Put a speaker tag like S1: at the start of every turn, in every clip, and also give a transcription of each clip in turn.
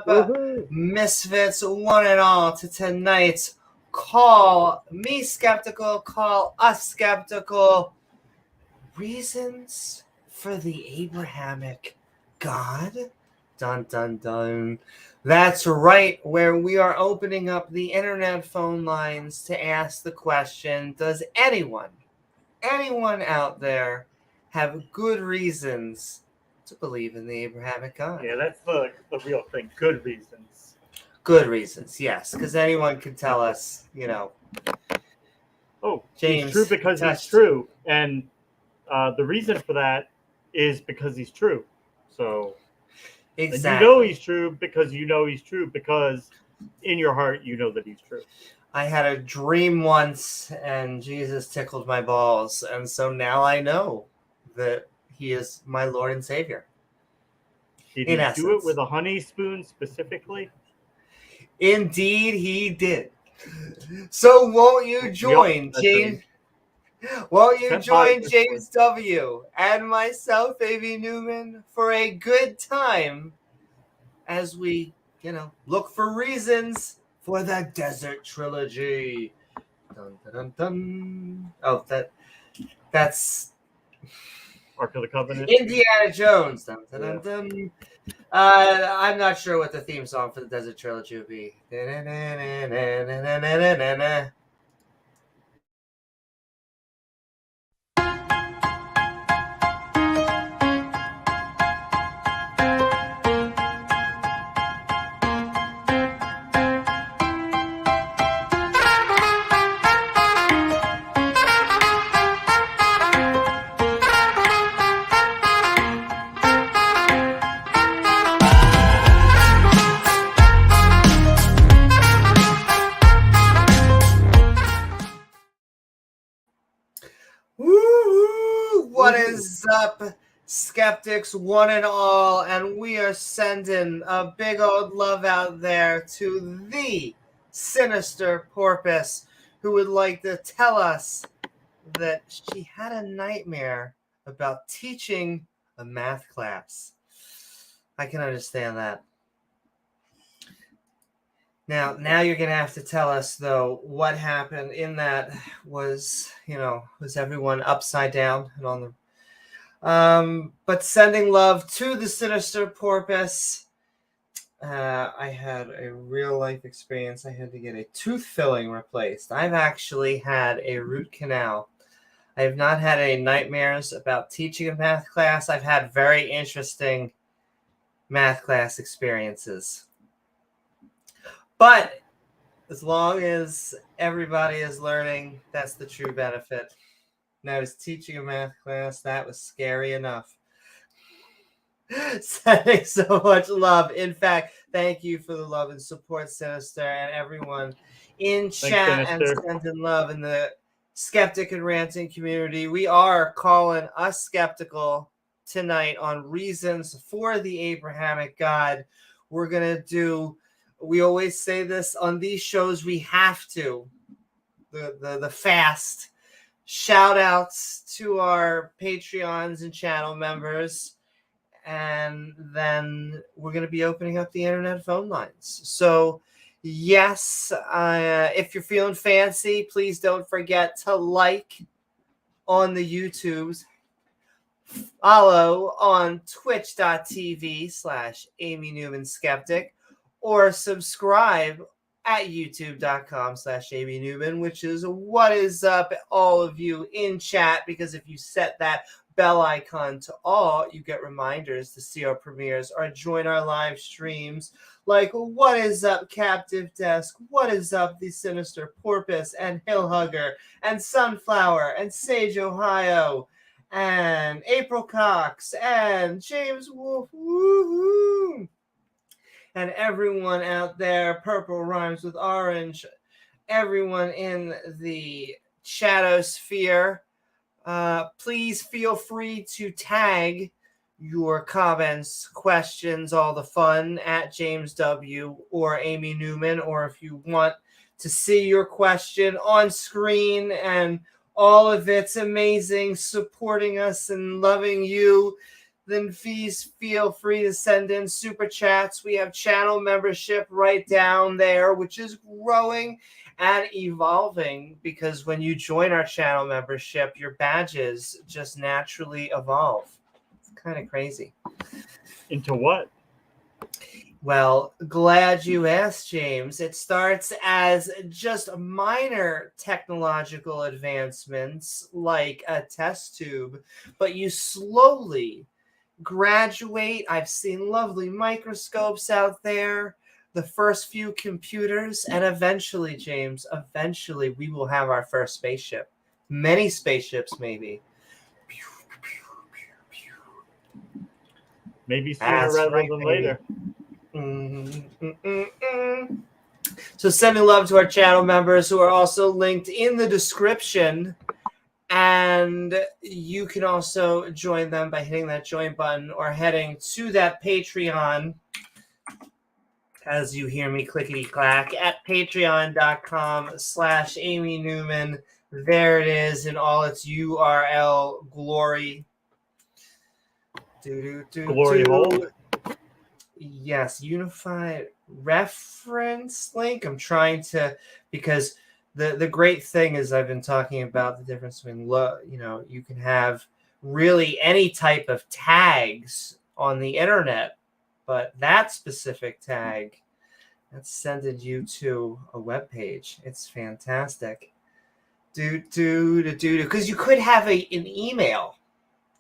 S1: up, misfits one and all, to tonight's Call Me Skeptical, Call Us Skeptical. Reasons for the Abrahamic God? Dun, dun, dun. That's right, where we are opening up the internet phone lines to ask the question, does anyone out there have good reasons to believe in the Abrahamic God?
S2: Yeah, that's the real thing. Good reasons.
S1: Good reasons, yes, because anyone can tell us,
S2: Oh,
S1: James,
S2: he's true because he's true. And the reason for that is because he's true. So
S1: exactly.
S2: And you know he's true because you know he's true because in your heart you know that he's true.
S1: I had a dream once and Jesus tickled my balls, and so now I know that he is my Lord and Savior.
S2: Did he do it with a honey spoon specifically?
S1: Indeed he did. So won't you join James? Won't you join James W. and myself, Ab Newman, for a good time as we, look for reasons for the Desert Trilogy. Dun, dun, dun, dun. Oh, that's
S2: Ark of the Covenant.
S1: Indiana Jones. Dun, dun, dun, dun. I'm not sure what the theme song for the Desert Trilogy would be. Woo! What is up, skeptics, one and all? And we are sending a big old love out there to the sinister porpoise who would like to tell us that she had a nightmare about teaching a math class. I can understand that. Now you're going to have to tell us, though, what happened in that. Was everyone upside down and on the... But sending love to the sinister porpoise. I had a real-life experience. I had to get a tooth filling replaced. I've actually had a root canal. I have not had any nightmares about teaching a math class. I've had very interesting math class experiences. But as long as everybody is learning, that's the true benefit. Now, I was teaching a math class. That was scary enough. Sending so much love. In fact, thank you for the love and support, Sinister, and everyone in chat and sending love in the skeptic and ranting community. We are calling us skeptical tonight on reasons for the Abrahamic God. We're going to do... We always say this on these shows, we have to. The fast shout outs to our Patreons and channel members. And then we're going to be opening up the internet phone lines. So, yes, if you're feeling fancy, please don't forget to like on the YouTubes. Follow on twitch.tv/Amy Newman Skeptic. Or subscribe at youtube.com/Amy Newman, which is what is up, all of you in chat, because if you set that bell icon to all, you get reminders to see our premieres or join our live streams. Like, what is up, Captive Desk? What is up, the Sinister Porpoise and Hill Hugger and Sunflower and Sage Ohio and April Cox and James Wolfe? Woohoo! And everyone out there, purple rhymes with orange, everyone in the Shadowsphere, please feel free to tag your comments, questions, all the fun at James W. or Amy Newman, or if you want to see your question on screen and all of it's amazing supporting us and loving you, then please feel free to send in super chats. We have channel membership right down there, which is growing and evolving, because when you join our channel membership, your badges just naturally evolve. It's kind of crazy.
S2: Into what?
S1: Well, glad you asked, James. It starts as just minor technological advancements like a test tube, but you slowly graduate. I've seen lovely microscopes out there, the first few computers, and eventually, James, eventually we will have our first spaceship. Many spaceships, maybe.
S2: Maybe sooner
S1: That's
S2: rather
S1: right,
S2: than
S1: baby.
S2: later.
S1: So sending love to our channel members who are also linked in the description. And you can also join them by hitting that join button or heading to that Patreon, as you hear me clickety-clack, at patreon.com/Amy Newman. There it is in all its URL glory.
S2: Glory hole.
S1: Yes, unified reference link. I'm trying to, because the great thing is I've been talking about the difference between, you can have really any type of tags on the internet, but that specific tag, that's sending you to a web page. It's fantastic. Because you could have an email.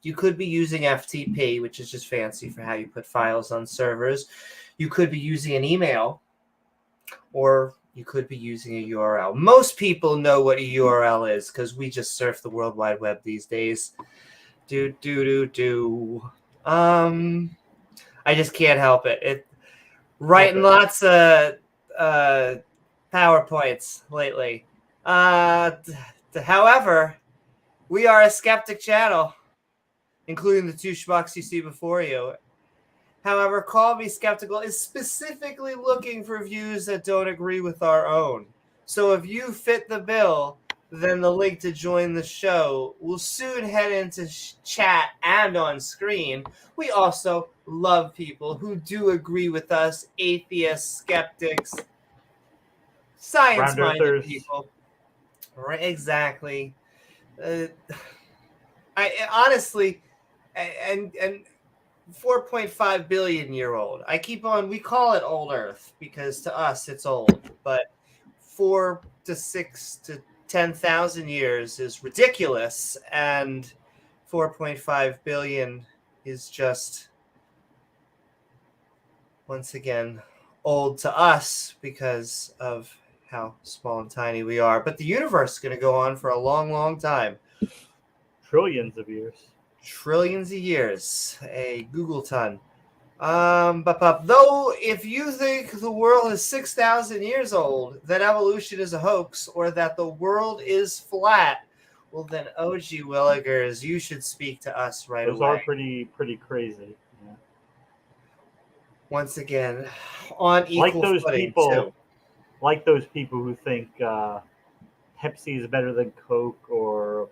S1: You could be using FTP, which is just fancy for how you put files on servers. You could be using an email, or you could be using a URL. Most people know what a URL is because we just surf the World Wide Web these days. I just can't help it. Writing lots of PowerPoints lately. However, we are a skeptic channel, including the two schmucks you see before you. However, Call Me Skeptical is specifically looking for views that don't agree with our own. So if you fit the bill, then the link to join the show will soon head into chat and on screen. We also love people who do agree with us, atheists, skeptics, science-minded people. Right, exactly. I honestly, and 4.5 billion year old. We call it old Earth because to us it's old, but 4 to 6 to 10,000 years is ridiculous, and 4.5 billion is just, once again, old to us because of how small and tiny we are. But the universe is going to go on for a long, long time.
S2: Trillions of years.
S1: Trillions of years. A Google ton. Though, if you think the world is 6,000 years old, that evolution is a hoax, or that the world is flat, well then, OG Willigers, you should speak to us right away.
S2: Those are pretty crazy. Yeah.
S1: Once again, on equal footing, too.
S2: Like those people who think Pepsi is better than Coke or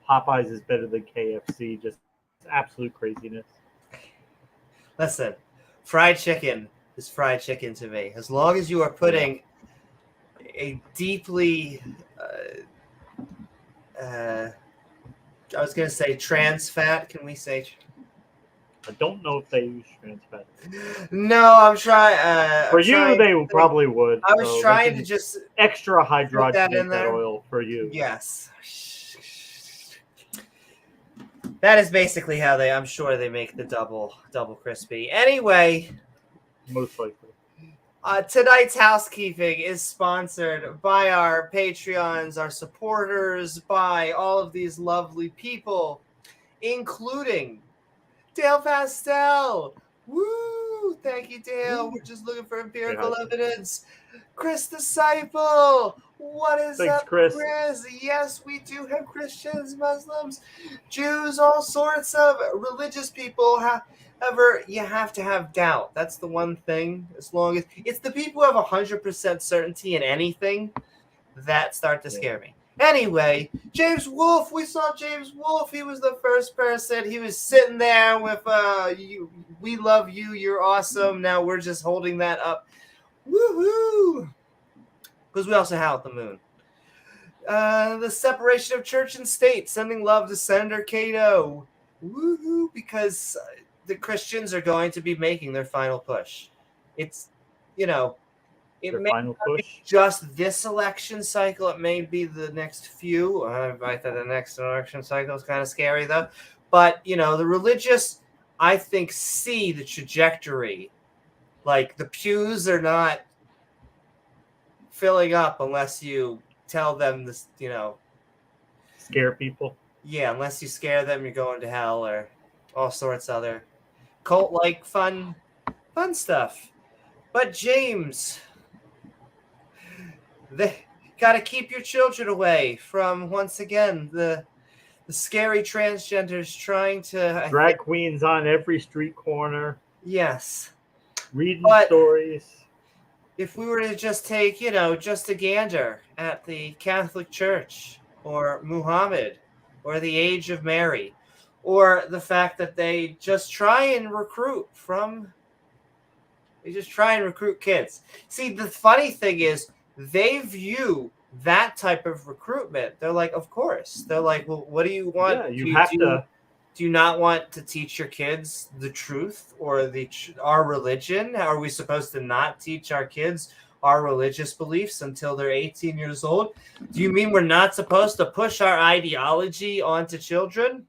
S2: Popeyes is better than KFC. Just absolute craziness.
S1: Listen, fried chicken is fried chicken to me. As long as you are putting a deeply, I was going to say trans fat. Can we say?
S2: I don't know if they use trans fat.
S1: No, I'm trying.
S2: They probably would.
S1: I was trying to just
S2: extra hydrogenate that oil for you.
S1: Yes. That is basically how I'm sure they make the double crispy. Anyway,
S2: most likely.
S1: Tonight's housekeeping is sponsored by our Patreons, our supporters, by all of these lovely people, including Dale Pastel. Woo! Thank you, Dale. We're just looking for empirical evidence. Chris Disciple. What is up, Chris? Yes, we do have Christians, Muslims, Jews, all sorts of religious people. However, you have to have doubt. That's the one thing. As long as it's the people who have 100% certainty in anything that start to scare me. Anyway, James Wolfe, we saw James Wolfe. He was the first person. He was sitting there with, we love you, you're awesome. Now we're just holding that up. Woohoo! Because we also have the moon. The separation of church and state, sending love to Senator Cato. Woohoo! Because the Christians are going to be making their final push. It's, it
S2: Their
S1: may
S2: final
S1: not be
S2: push.
S1: just this election cycle. It may be the next few. I thought the next election cycle is kind of scary, though. But, the religious, I think, see the trajectory. Like, the pews are not filling up unless you tell them this,
S2: Scare people.
S1: Yeah, unless you scare them, you're going to hell or all sorts of other cult-like fun stuff. But James, they got to keep your children away from, once again, the scary transgenders trying to...
S2: Drag queens on every street corner.
S1: Yes.
S2: Reading stories.
S1: If we were to just take, just a gander at the Catholic Church or Muhammad or the age of Mary or the fact that they just try and recruit kids. See, the funny thing is they view that type of recruitment. They're like, of course. They're like, well, what do you want?
S2: Yeah,
S1: do you not want to teach your kids the truth or our religion? Are we supposed to not teach our kids our religious beliefs until they're 18 years old? Do you mean we're not supposed to push our ideology onto children?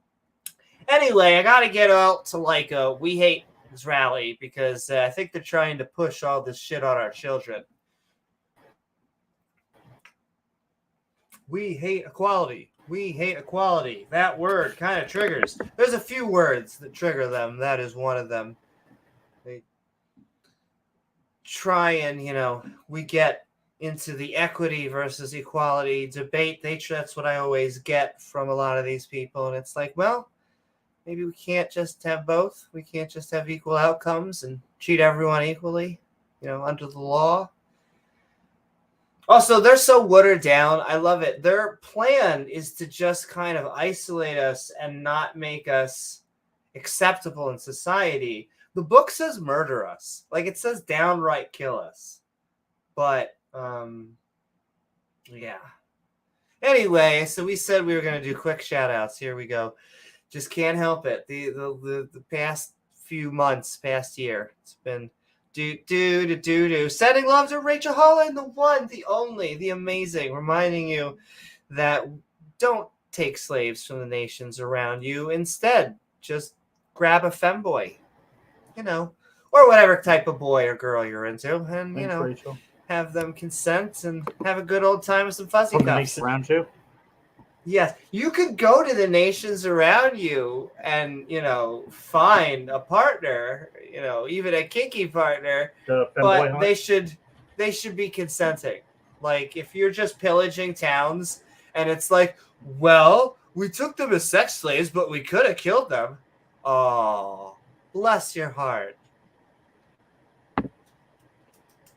S1: Anyway, I got to get out to a We Hate This rally because I think they're trying to push all this shit on our children. We hate equality. We hate equality. That word kind of triggers. There's a few words that trigger them. That is one of them. They try and, we get into the equity versus equality debate. That's what I always get from a lot of these people. And it's like, well, maybe we can't just have both. We can't just have equal outcomes and treat everyone equally, under the law. Also, they're so watered down. I love it. Their plan is to just kind of isolate us and not make us acceptable in society. The book says murder us. Like, it says downright kill us. But, yeah. Anyway, so we said we were going to do quick shout-outs. Here we go. Just can't help it. The past few months, past year, it's been... Sending love to Rachel Holen, the one, the only, the amazing, reminding you that don't take slaves from the nations around you. Instead, just grab a femboy, or whatever type of boy or girl you're into, and,
S2: Rachel.
S1: Have them consent and have a good old time with some fuzzy cups.
S2: Around you?
S1: Yes, you could go to the nations around you and, find a partner, even a kinky partner, but they should be consenting. Like, if you're just pillaging towns and it's like, well, we took them as sex slaves, but we could have killed them. Oh, bless your heart.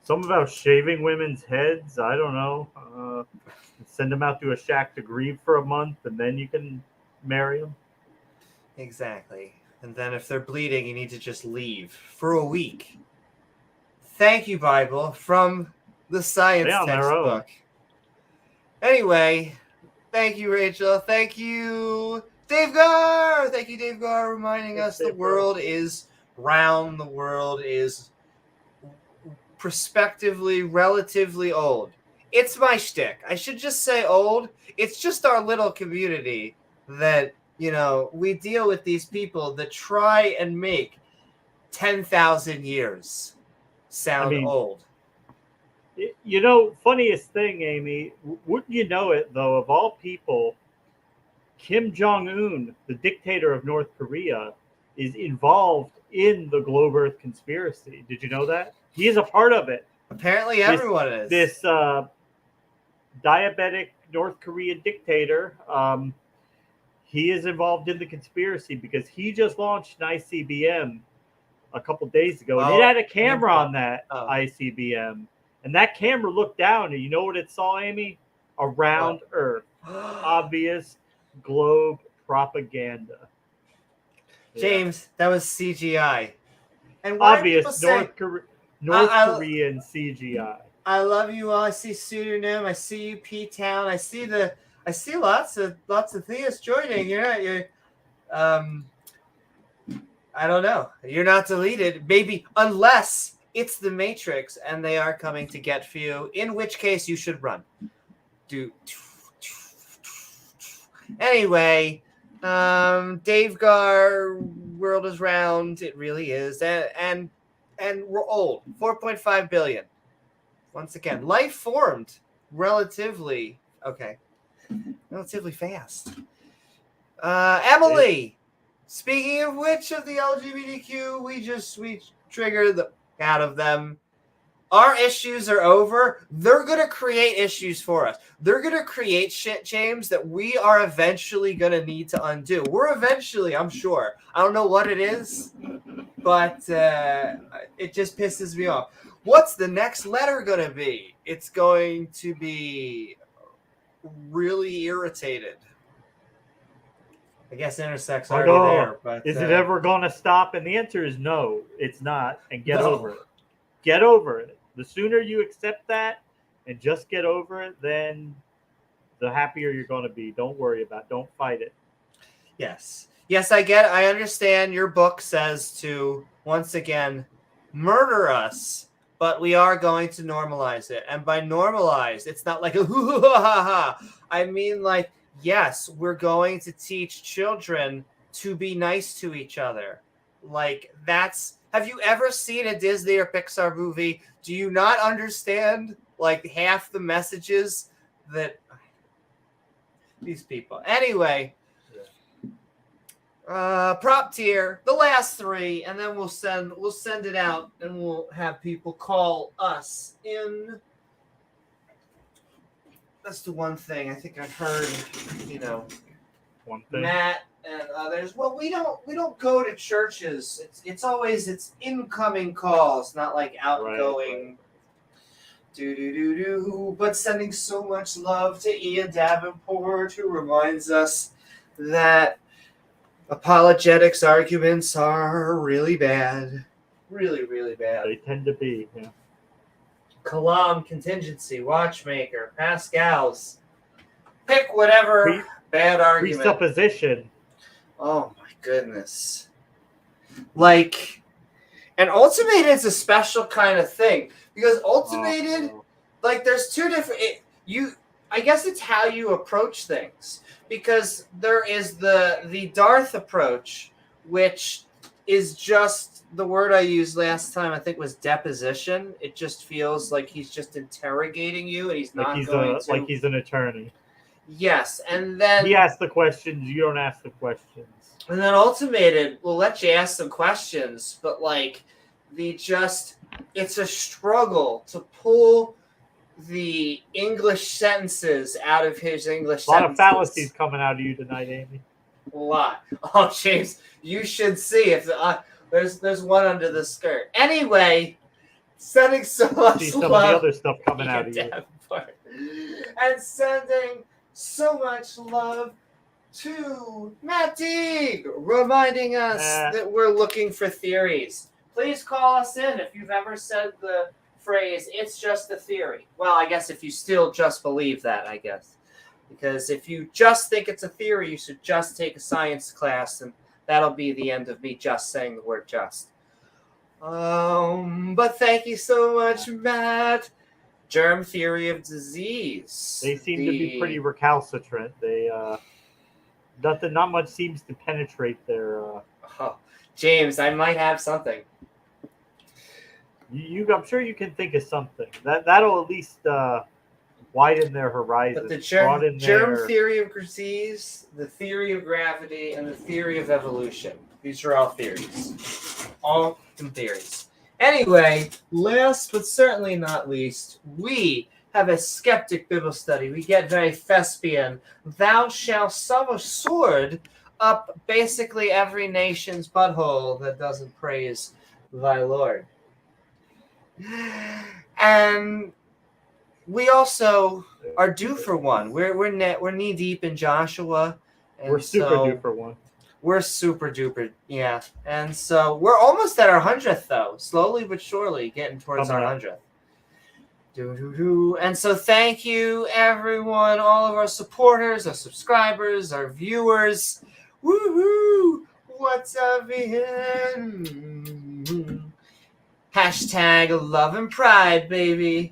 S2: Something about shaving women's heads. I don't know. Send them out to a shack to grieve for a month, and then you can marry them.
S1: Exactly. And then if they're bleeding, you need to just leave for a week. Thank you, Bible, from the science textbook. Anyway, thank you, Rachel. Thank you, davegar. Thank you, davegar, reminding us the world is round. The world is prospectively relatively old. It's my shtick. I should just say old. It's just our little community that, we deal with these people that try and make 10,000 years sound old.
S2: Funniest thing, Amy, wouldn't you know it, though, of all people, Kim Jong-un, the dictator of North Korea, is involved in the Globe Earth conspiracy. Did you know that? He is a part of it.
S1: Apparently everyone is.
S2: This diabetic North Korean dictator, he is involved in the conspiracy because he just launched an ICBM a couple days ago. And it had a camera on that ICBM. And that camera looked down, and you know what it saw, Amy? A round Earth. obvious globe propaganda.
S1: James, that was CGI. And why do people
S2: Obvious
S1: say
S2: North
S1: I
S2: Korean CGI.
S1: I love you all. I see pseudonym. I see you, P Town. I see lots of theists joining. You're I don't know. You're not deleted, maybe, unless it's the Matrix and they are coming to get you. In which case, you should run. Anyway, davegar, world is round. It really is, and we're old. 4.5 billion. Once again, life formed relatively fast. Emily, speaking of which, of the LGBTQ, we triggered the out of them. Our issues are over. They're going to create issues for us. They're going to create shit, James, that we are eventually going to need to undo. We're eventually, I'm sure. I don't know what it is, but it just pisses me off. What's the next letter going to be? It's going to be really irritated. I guess intersect's already there. But
S2: is it ever going to stop? And the answer is no, it's not. And get over it. Get over it. The sooner you accept that and just get over it, then the happier you're going to be. Don't worry about it. Don't fight it.
S1: Yes. Yes, I understand your book says to, once again, murder us, but we are going to normalize it. And by normalize, it's not like a hoo-ha-ha-ha. I mean, like, yes, we're going to teach children to be nice to each other. Like, that's... Have you ever seen a Disney or Pixar movie? Do you not understand, like, half the messages that... These people. Anyway... prop tier, the last three, and then we'll send it out, and we'll have people call us in. That's the one thing I think I've heard,
S2: one thing.
S1: Matt and others. Well, we don't go to churches. It's always incoming calls, not like outgoing. Right. But sending so much love to Ian Davenport, who reminds us that apologetics arguments are really bad. Really, really bad.
S2: They tend to be, yeah.
S1: Kalam, contingency, watchmaker, Pascal's. Pick whatever bad argument.
S2: Presupposition.
S1: Oh, my goodness. Like, and Ultimated is a special kind of thing. Because Ultimated, like, there's two different... I guess it's how you approach things. Because there is the Darth approach, which is just the word I used last time, I think, was deposition. It just feels like he's just interrogating you, and he's not going to...
S2: Like he's an attorney.
S1: Yes, and then...
S2: He asks the questions, you don't ask the questions.
S1: And then Ultimated will let you ask some questions, but, like, it's a struggle to pull the English sentences out of his English sentences.
S2: A lot of fallacies coming out of you tonight, Amy.
S1: A lot. Oh, James, you should see if there's one under the skirt. Anyway, sending so much
S2: see some
S1: love.
S2: Of the other stuff coming out of you.
S1: And sending so much love to Matt Deig, reminding us that we're looking for theories. Please call us in if you've ever said the phrase, it's just a theory. Well, I guess if you still just believe that, I guess. Because if you just think it's a theory, you should just take a science class, and that'll be the end of me just saying the word just. But thank you so much, Matt. Germ theory of disease.
S2: They seem to be pretty recalcitrant. They not much seems to penetrate their
S1: James, I might have something.
S2: I'm sure you can think of something. That'll at least widen their horizon.
S1: But the germ theory of disease, the theory of gravity, and the theory of evolution. These are all theories. All theories. Anyway, last but certainly not least, we have a skeptic Bible study. We get very thespian. Thou shalt shove a sword up basically every nation's butthole that doesn't praise thy Lord. And we also are due for one. We're knee deep in Joshua, and
S2: We're super due for one.
S1: We're super duper, yeah. And so we're almost at our 100th, though. Slowly but surely getting towards our 100th. And so thank you, everyone, all of our supporters, our subscribers, our viewers. Woohoo! What's up, Ian? Hashtag love and pride, baby.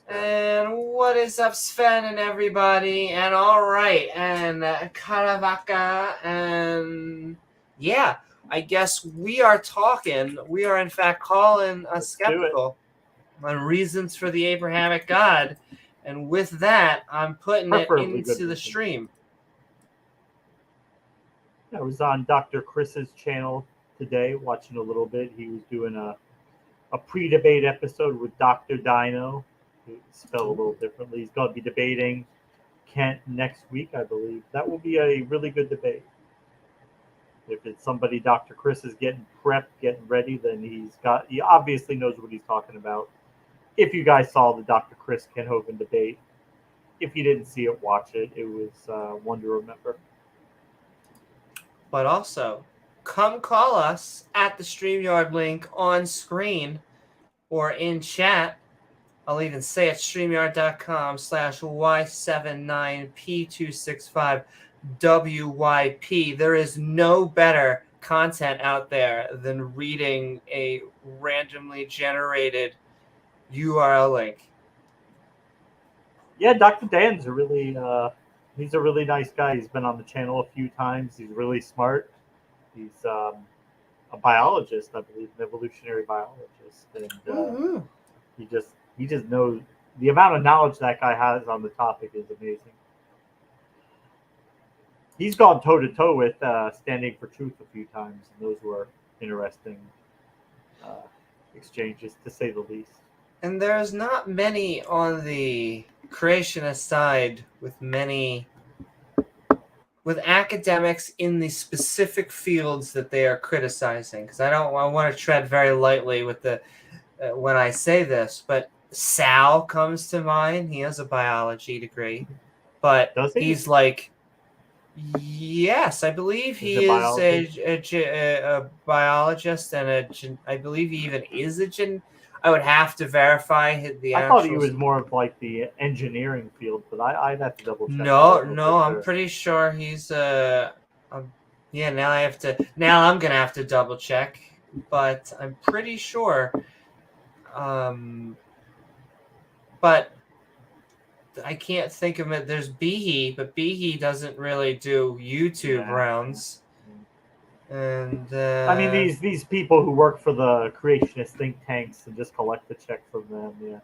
S1: And what is up, Sven and everybody? And all right, and Karavaka, and yeah, I guess we are talking. We are in fact calling a skeptical on reasons for the Abrahamic God, and with that, I'm putting
S2: Preferably
S1: it into the stream.
S2: I was on Dr. Chris's channel today, watching a little bit. He was doing a pre-debate episode with Dr. Dino. Spelled a little differently. He's going to be debating Kent next week, I believe. That will be a really good debate. If it's somebody Dr. Chris is getting prepped, getting ready, then he obviously knows what he's talking about. If you guys saw the Dr. Chris Ken Hogan debate, if you didn't see it, watch it. It was one to remember.
S1: But also, come call us at the StreamYard link on screen or in chat. I'll even say it, StreamYard.com/Y79P265WYP. There is no better content out there than reading a randomly generated URL link.
S2: Yeah, Dr. Dan's he's a really nice guy. He's been on the channel a few times. He's really smart. He's a biologist, I believe, an evolutionary biologist. And he just knows the amount of knowledge that guy has on the topic is amazing. He's gone toe to toe with Standing for Truth a few times, and those were interesting exchanges, to say the least.
S1: And there's not many on the creationist side with academics in the specific fields that they are criticizing. Because I want to tread very lightly with the when I say this, but Sal comes to mind. He has a biology degree, but he's like, yes, I believe he is a biologist, and I believe he even is a I would have to verify the actual.
S2: I thought he was more of like the engineering field, but I'd have to double check.
S1: No, I'm pretty sure he's yeah, now I'm gonna have to double check, but I'm pretty sure. But I can't think of it. There's Behe, but Behe doesn't really do YouTube rounds. And
S2: I mean, these people who work for the creationist think tanks and just collect the check from them, yeah.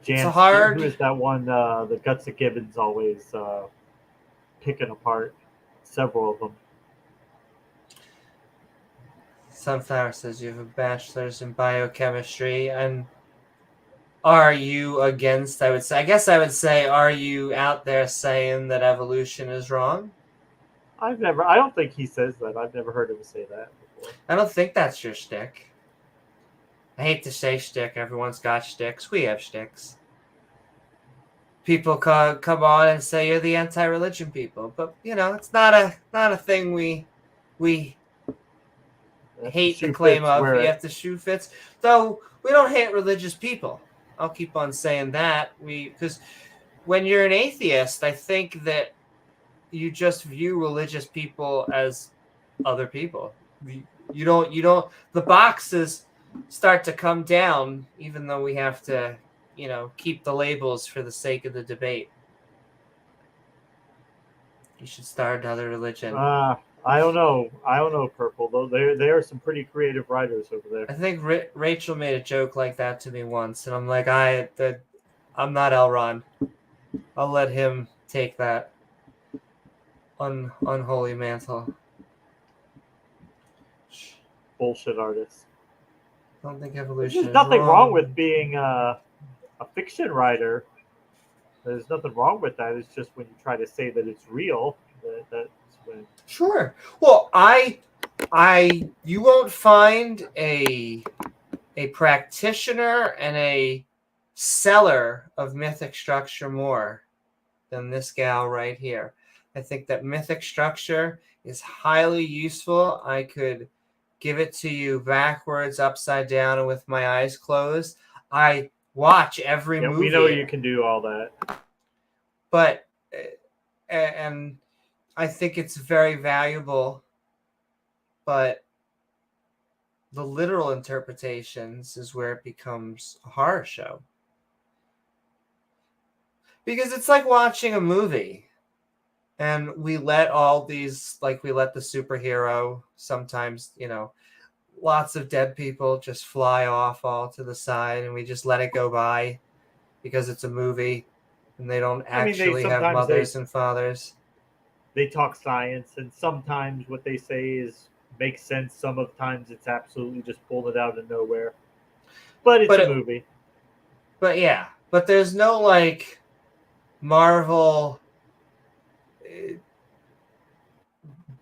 S2: Jan,
S1: it's hard.
S2: Who is that one? The Guts of Gibbons always picking apart several of them.
S1: Sunflower says you have a bachelor's in biochemistry, and are you against? I guess I would say, are you out there saying that evolution is wrong?
S2: I don't think he says that. I've never heard him say that before.
S1: I don't think that's your shtick. I hate to say shtick. Everyone's got shticks. We have shticks. People come on and say you're the anti-religion people, but it's not a thing we hate the claim of. You have the shoe fits. Though we don't hate religious people. I'll keep on saying that. Because when you're an atheist, I think that you just view religious people as other people. You don't the boxes start to come down, even though we have to, keep the labels for the sake of the debate. You should start another religion.
S2: I don't know, Purple, though. There are some pretty creative writers over there.
S1: I think Rachel made a joke like that to me once, and I'm like, I'm not Elron. I'll let him take that unholy mantle.
S2: Bullshit artist.
S1: I don't think evolution.
S2: There's nothing wrong with being a fiction writer. There's nothing wrong with that. It's just when you try to say that it's real, that's when.
S1: Sure. Well, I You won't find a practitioner and a seller of mythic structure more than this gal right here. I think that mythic structure is highly useful. I could give it to you backwards, upside down, and with my eyes closed. I watch every
S2: Yeah,
S1: movie.
S2: we know you can do all that.
S1: But, and I think it's very valuable, but the literal interpretations is where it becomes a horror show. Because it's like watching a movie. And we let all these, like we let the superhero sometimes, lots of dead people just fly off all to the side and we just let it go by because it's a movie and they don't actually have mothers and fathers.
S2: They talk science, and sometimes what they say makes sense. Some of the times it's absolutely just pulled it out of nowhere. But it's a movie.
S1: But yeah, but there's no like Marvel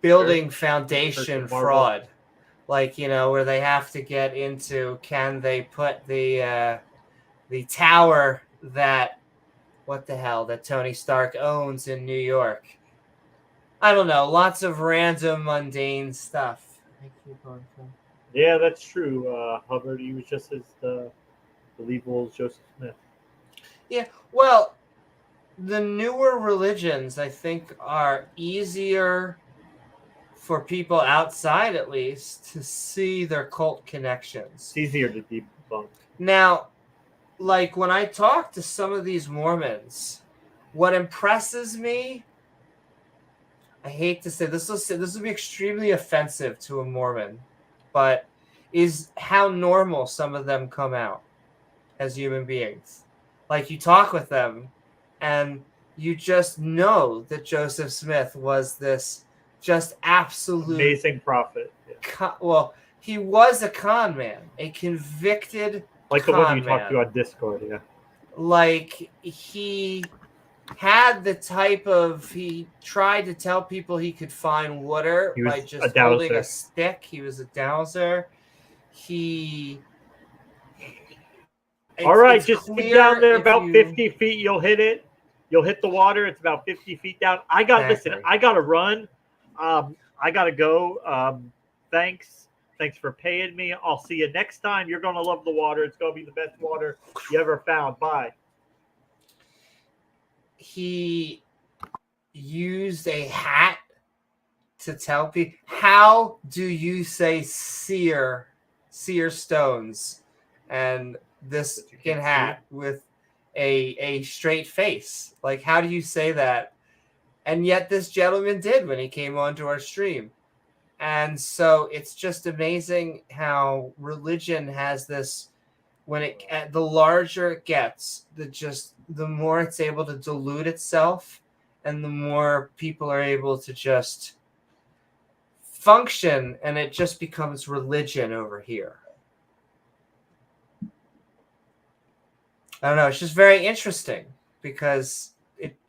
S1: building foundation fraud, like where they have to get into can they put the tower that Tony Stark owns in New York. I don't know, lots of random mundane stuff.
S2: Yeah, that's true. Hubbard, he was just as believable as Joseph Smith.
S1: Yeah, well, the newer religions, I think, are easier for people outside, at least, to see their cult connections.
S2: It's easier to debunk.
S1: Now, like when I talk to some of these Mormons, what impresses me, I hate to say this will be extremely offensive to a Mormon, but is how normal some of them come out as human beings. Like you talk with them and you just know that Joseph Smith was this just absolute
S2: amazing prophet.
S1: Yeah. He was a con man, a convicted
S2: like the one you talked to on Discord. Yeah,
S1: like he had the type of, he tried to tell people he could find water by just holding a stick. He was a dowser.
S2: All right, just get down there about 50 feet. You'll hit it. You'll hit the water. It's about 50 feet down. Listen, I got to run. I got to go. Thanks for paying me. I'll see you next time. You're going to love the water. It's going to be the best water you ever found. Bye.
S1: He used a hat to tell people, how do you say seer stones? And this fucking hat with a straight face. Like, how do you say that? And yet this gentleman did when he came onto our stream. And so it's just amazing how religion has this, the larger it gets, the more it's able to dilute itself, and the more people are able to just function, and it just becomes religion over here. I don't know. It's just very interesting because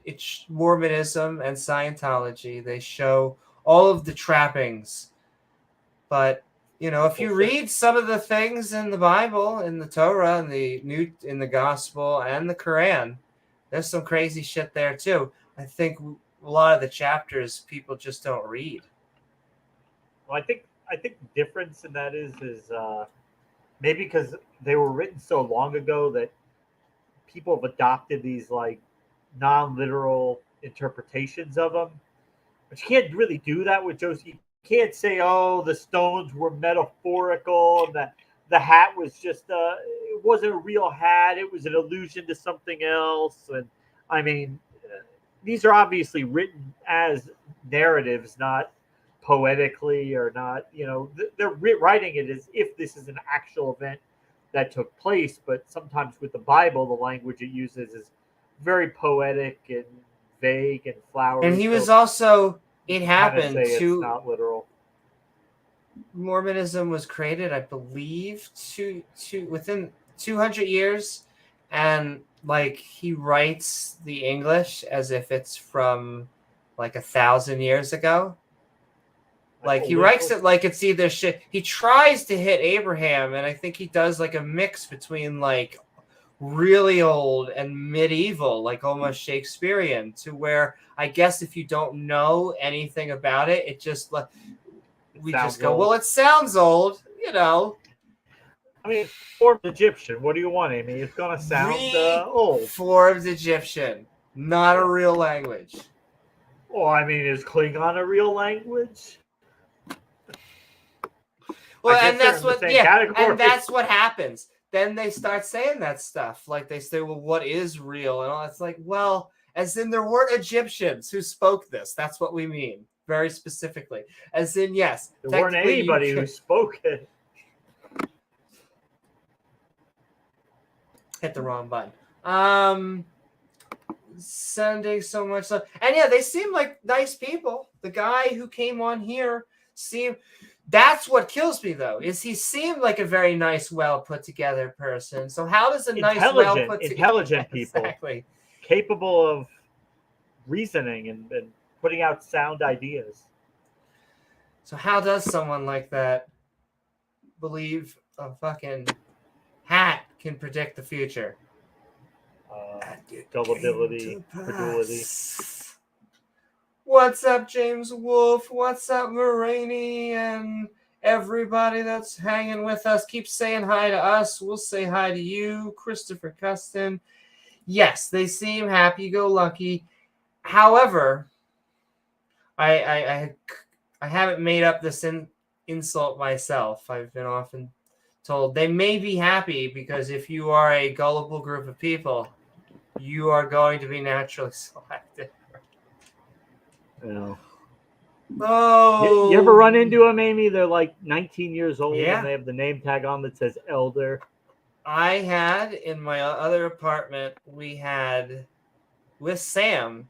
S1: it's Mormonism and Scientology. They show all of the trappings, but if you read some of the things in the Bible, in the Torah, in the Gospel, and the Quran, there's some crazy shit there too. I think a lot of the chapters people just don't read.
S2: Well, I think the difference in that is maybe because they were written so long ago that people have adopted these like non-literal interpretations of them. But you can't really do that with Joseph. You can't say, "Oh, the stones were metaphorical," and that the hat was just it wasn't a real hat; it was an allusion to something else. And I mean, these are obviously written as narratives, not poetically or not. They're writing it as if this is an actual event that took place. But sometimes with the Bible, the language it uses is very poetic and vague and flowery.
S1: And he was also. It happened
S2: it's not literal.
S1: Mormonism was created, I believe, within 200 years, and like he writes the English as if it's from like 1,000 years ago. Like he writes it like it's either shit. He tries to hit Abraham, and I think he does like a mix between like really old and medieval, like almost Shakespearean, to where I guess if you don't know anything about it, it just we just go, well, it sounds old, you know.
S2: I mean, it's formed Egyptian. What do you want, Amy? It's gonna sound old.
S1: Formed Egyptian, not a real language.
S2: Well, I mean, is Klingon a real language?
S1: Well, and that's what, and that's what happens. Then they start saying that stuff. Like they say, well, what is real? And all it's like, well, as in there weren't Egyptians who spoke this. That's what we mean, very specifically. As in, yes.
S2: There weren't anybody who spoke it.
S1: Hit the wrong button. Sending so much stuff. And yeah, they seem like nice people. The guy who came on here seemed... That's what kills me, though, is he seemed like a very nice, well put together person. So how does a nice, well put together
S2: intelligent people,
S1: exactly,
S2: capable of reasoning and putting out sound ideas?
S1: So how does someone like that believe a fucking hat can predict the future?
S2: Gullibility, credulity.
S1: What's up, James Wolfe? What's up, Moraine? And everybody that's hanging with us, keep saying hi to us. We'll say hi to you, Christopher Custon. Yes, they seem happy-go-lucky. However, I haven't made up this insult myself. I've been often told they may be happy because if you are a gullible group of people, you are going to be naturally selected.
S2: Yeah.
S1: Oh,
S2: you ever run into them, Amy? They're like 19 years old,
S1: yeah,
S2: and they have the name tag on that says elder.
S1: I had in my other apartment, we had with Sam,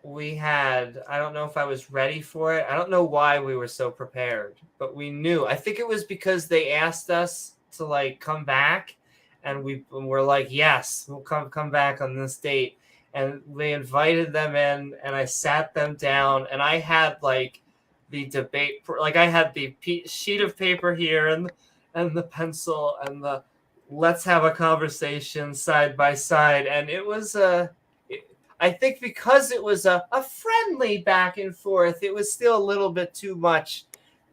S1: we had, I don't know if I was ready for it. I don't know why we were so prepared, but we knew. I think it was because they asked us to like come back, and we're like, yes, we'll come back on this date. And they invited them in, and I sat them down, and I had like the debate, like I had the sheet of paper here and the pencil and the let's have a conversation side by side. And it was I think because it was a friendly back and forth, it was still a little bit too much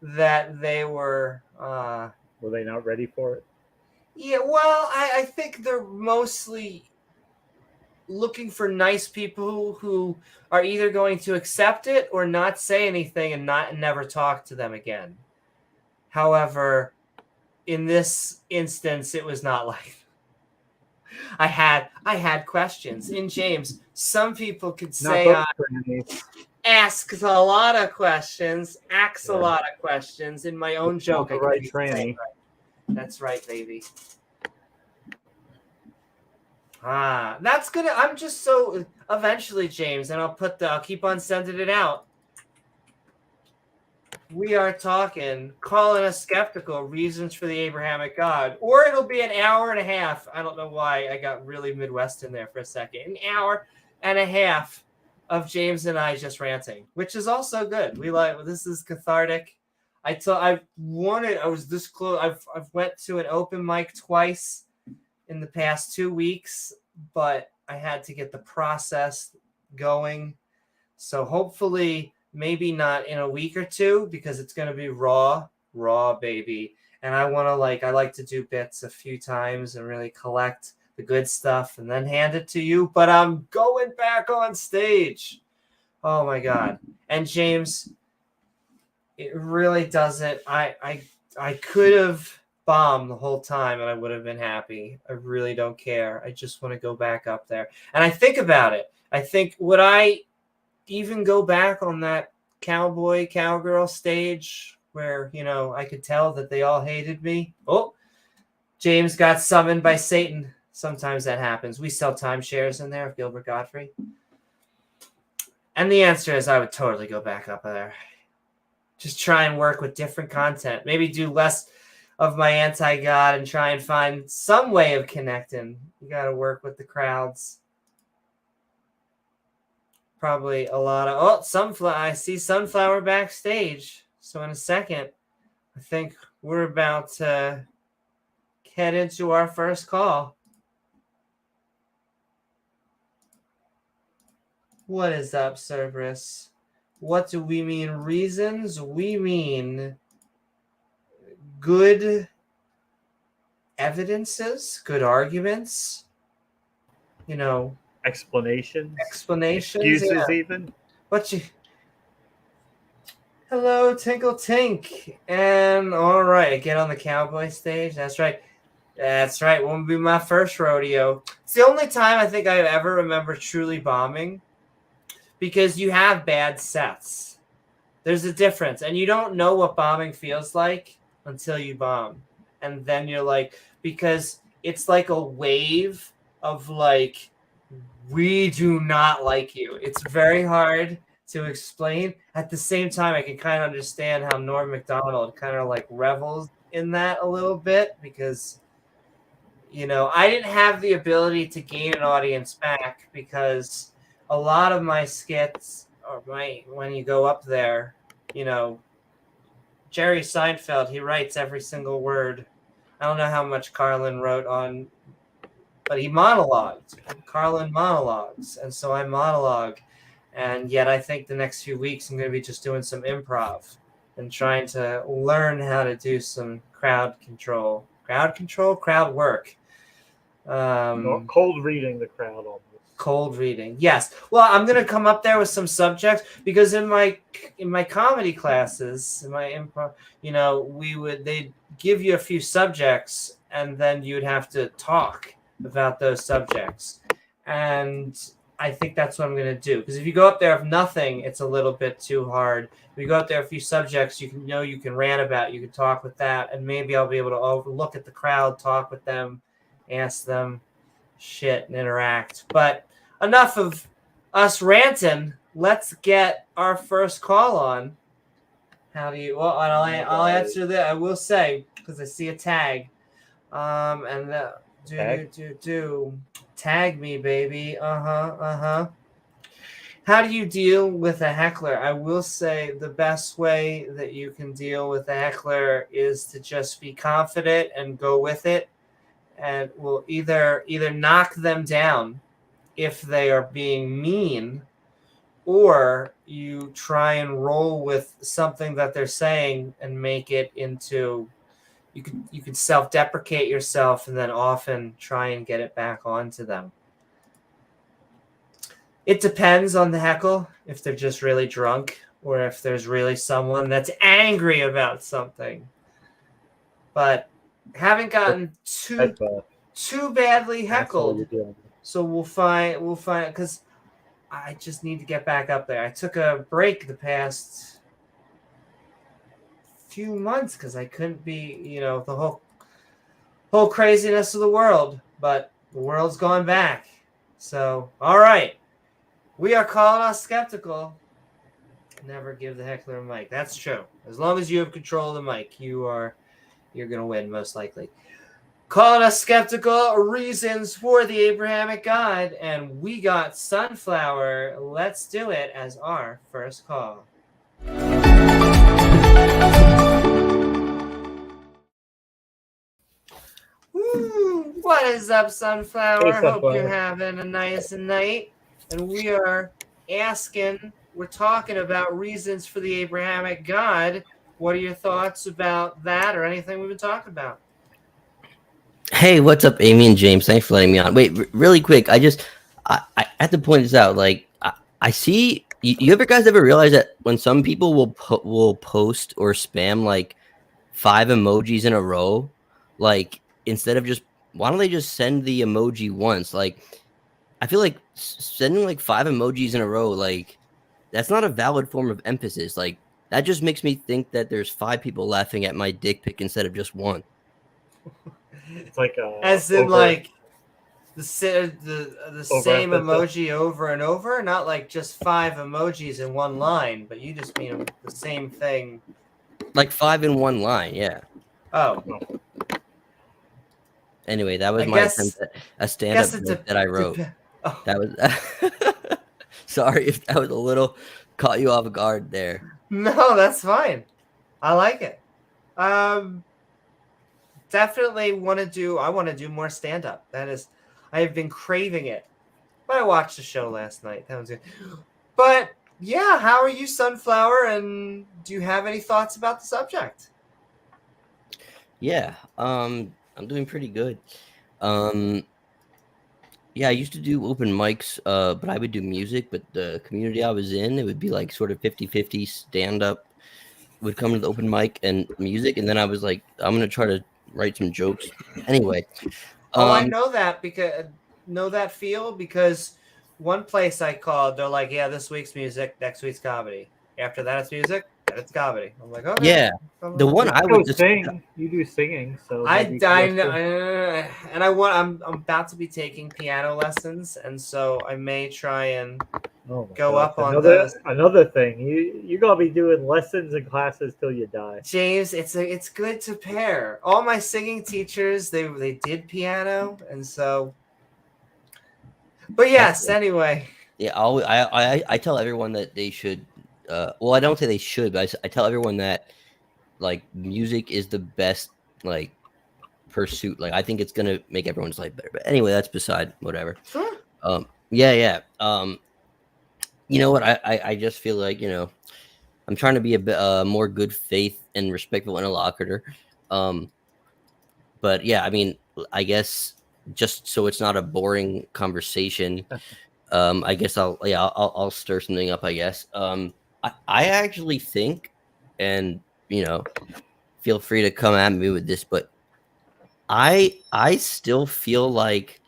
S1: that they were.
S2: Were they not ready for it?
S1: Yeah, well, I think they're mostly looking for nice people who are either going to accept it or not say anything and never talk to them again. However, in this instance, it was not like I had questions. In James, some people could say asks a lot of questions, asks a lot of questions. In my own joke,
S2: the right tranny.
S1: That's right, baby. That's gonna. I'm just so eventually, James, and I'll keep on sending it out. We are talking, calling us skeptical, reasons for the Abrahamic God, or it'll be an hour and a half. I don't know why I got really Midwest in there for a second. An hour and a half of James and I just ranting, which is also good. We like this is cathartic. I was this close. I've went to an open mic twice in the past 2 weeks, but I had to get the process going. So hopefully, maybe not in a week or two, because it's going to be raw, baby. And I like to do bits a few times and really collect the good stuff and then hand it to you. But I'm going back on stage. Oh my God. And James, it really doesn't. I could have bombed the whole time and I would have been happy. I really don't care. I just want to go back up there. And I think about it. I think, would I even go back on that cowgirl stage where, I could tell that they all hated me? Oh, James got summoned by Satan. Sometimes that happens. We sell timeshares in there of Gilbert Gottfried. And the answer is I would totally go back up there. Just try and work with different content. Maybe do less of my anti-God and try and find some way of connecting. You got to work with the crowds. Probably a lot of... Oh, Sunflower. I see Sunflower backstage. So in a second, I think we're about to head into our first call. What is up, Cerberus? What do we mean reasons? We mean good evidences, good arguments,
S2: Explanations.
S1: explanations.
S2: Excuses,
S1: Yeah.
S2: even.
S1: What you... Hello, Tinkle Tink. And all right, get on the cowboy stage. That's right. That's right. Won't be my first rodeo. It's the only time I think I ever remember truly bombing, because you have bad sets. There's a difference, and you don't know what bombing feels like until you bomb. And then you're like, because it's like a wave of like, we do not like you. It's very hard to explain. At the same time, I can kind of understand how Norm Macdonald kind of like revels in that a little bit, because I didn't have the ability to gain an audience back, because a lot of my skits, when you go up there, Jerry Seinfeld, he writes every single word. I don't know how much Carlin wrote on, but he monologued. Carlin monologues, and so I monologue. And yet I think the next few weeks I'm going to be just doing some improv and trying to learn how to do some crowd work.
S2: Cold reading the crowd on this.
S1: Cold reading, yes. Well, I'm gonna come up there with some subjects, because in my comedy classes, in my improv, they'd give you a few subjects, and then you'd have to talk about those subjects. And I think that's what I'm gonna do, because if you go up there with nothing, it's a little bit too hard. If you go up there with a few subjects, you can rant about, you can talk with that, and maybe I'll be able to look at the crowd, talk with them, ask them shit, and interact. But enough of us ranting. Let's get our first call on. How do you? Well, I'll answer that. I will say, because I see a tag. And tag me, baby. How do you deal with a heckler? I will say the best way that you can deal with a heckler is to just be confident and go with it, and will either knock them down if they are being mean, or you try and roll with something that they're saying and make it into, you can self-deprecate yourself, and then often try and get it back onto them. It depends on the heckle, if they're just really drunk, or if there's really someone that's angry about something. But haven't gotten too badly heckled. So we'll find, because I just need to get back up there. I took a break the past few months because I couldn't be, the whole craziness of the world. But the world's gone back. So, all right. We are calling us skeptical. Never give the heckler a mic. That's true. As long as you have control of the mic, you're going to win, most likely. Calling us skeptical, reasons for the Abrahamic God, and we got Sunflower. Let's do it as our first call. Woo! What is up, Sunflower?
S2: Hey,
S1: Hope you're having a nice night. And we're talking about reasons for the Abrahamic God. What are your thoughts about that, or anything we've been talking about?
S3: Hey, what's up, Amy and James? Thanks for letting me on. Wait, really quick. I have to point this out. Like, I see. You guys ever realize that when some people will post or spam like 5 emojis in a row, like instead of just, why don't they just send the emoji once? Like, I feel like sending like 5 emojis in a row, like that's not a valid form of emphasis. Like that just makes me think that there's 5 people laughing at my dick pic instead of just one.
S2: It's like
S1: as in like the same emoji over and over, not like just 5 emojis in one line, but you just mean the same thing,
S3: like 5 in one line. Yeah.
S1: Oh.
S3: Anyway, that was my attempt at a stand-up that I wrote. That was sorry if that was a little caught you off guard there.
S1: No, that's fine. I like it. Definitely want to do. I want to do more stand up. That is, I have been craving it. But I watched the show last night. That was good. But yeah, how are you, Sunflower? And do you have any thoughts about the subject?
S3: Yeah, I'm doing pretty good. Yeah, I used to do open mics, but I would do music, but the community I was in, it would be like sort of 50-50 stand up would come to the open mic and music, and then I was like, I'm gonna try to write some jokes. Anyway,
S1: Oh, I know that feel because one place I called, they're like, yeah, this week's music, next week's comedy. After that, it's music, then it's comedy. I'm like, okay.
S3: yeah, the one I would just
S2: You do singing, so
S1: I
S2: maybe you can
S1: know,
S2: listen.
S1: and I'm about to be taking piano lessons, and so I may try and
S2: Oh my
S1: go
S2: gosh.
S1: up on those.
S2: Another thing, you gotta be doing lessons and classes till you die.
S1: James, it's good to pair. All my singing teachers, they did piano, and so. But yes, anyway.
S3: Yeah, I tell everyone that they should. Well, I don't say they should, but I tell everyone that like music is the best like pursuit. Like I think it's gonna make everyone's life better. But anyway, that's beside whatever.
S1: Sure.
S3: Yeah. You know what? I just feel like I'm trying to be a bit more good faith and respectful interlocutor. But yeah, I mean, I guess just so it's not a boring conversation. I guess I'll stir something up. I guess. I actually think, and feel free to come at me with this, but I still feel like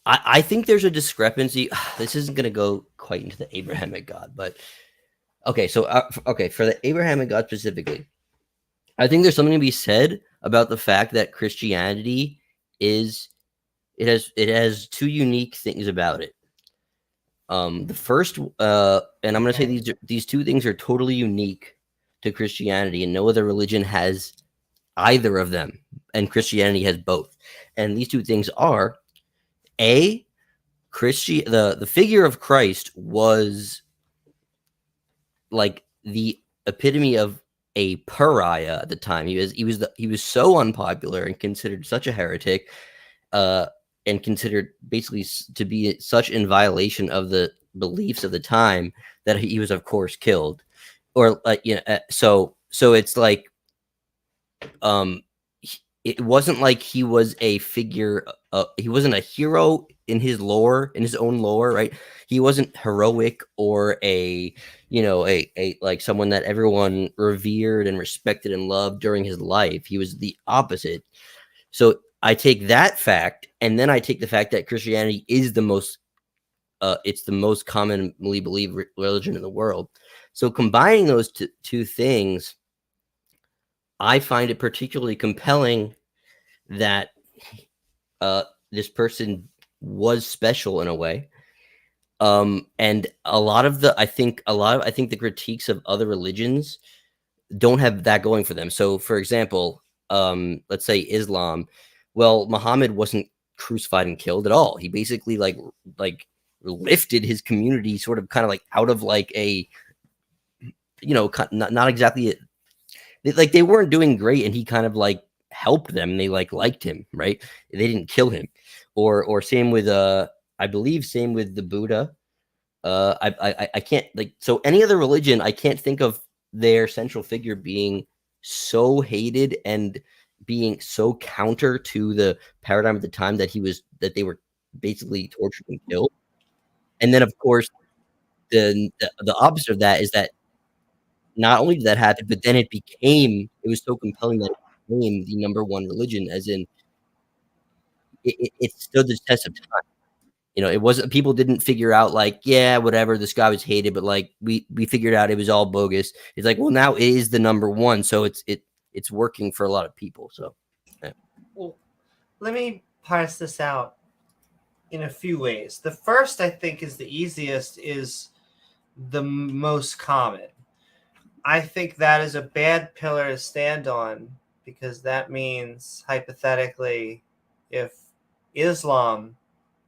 S3: I think there's a discrepancy. This isn't going to go quite into the Abrahamic God, but okay. So for the Abrahamic God specifically, I think there's something to be said about the fact that Christianity has two unique things about it. The first, and I'm going to say these two things are totally unique to Christianity, and no other religion has either of them, and Christianity has both. And these two things are the figure of Christ was like the epitome of a pariah at the time. He was so unpopular and considered such a heretic, and considered basically to be such in violation of the beliefs of the time that he was of course killed. Or so it's like it wasn't like he was a figure. He wasn't a hero in his own lore, right? He wasn't heroic or a like someone that everyone revered and respected and loved during his life. He was the opposite. So I take that fact, and then I take the fact that Christianity is it's the most commonly believed religion in the world. So combining those two things, I find it particularly compelling that this person was special in a way. And I think the critiques of other religions don't have that going for them. So for example, let's say Islam, well, Muhammad wasn't crucified and killed at all. He basically like lifted his community sort of kind of like out of like a not exactly like they weren't doing great, and he kind of like helped them. They liked him, right? They didn't kill him. Or same with I believe same with the Buddha. I can't so any other religion, I can't think of their central figure being so hated and being so counter to the paradigm at the time that they were basically tortured and killed. And then of course the opposite of that is that not only did that happen, but then it was so compelling that it became the number one religion, as in it stood the test of time. It wasn't, people didn't figure out like, yeah, whatever, this guy was hated, but like we figured out it was all bogus. It's like, well, now it is the number one, so it's working for a lot of people. So yeah.
S1: Well, let me parse this out in a few ways. The first, I think, is the easiest, is the most common. I think that is a bad pillar to stand on, because that means hypothetically, if Islam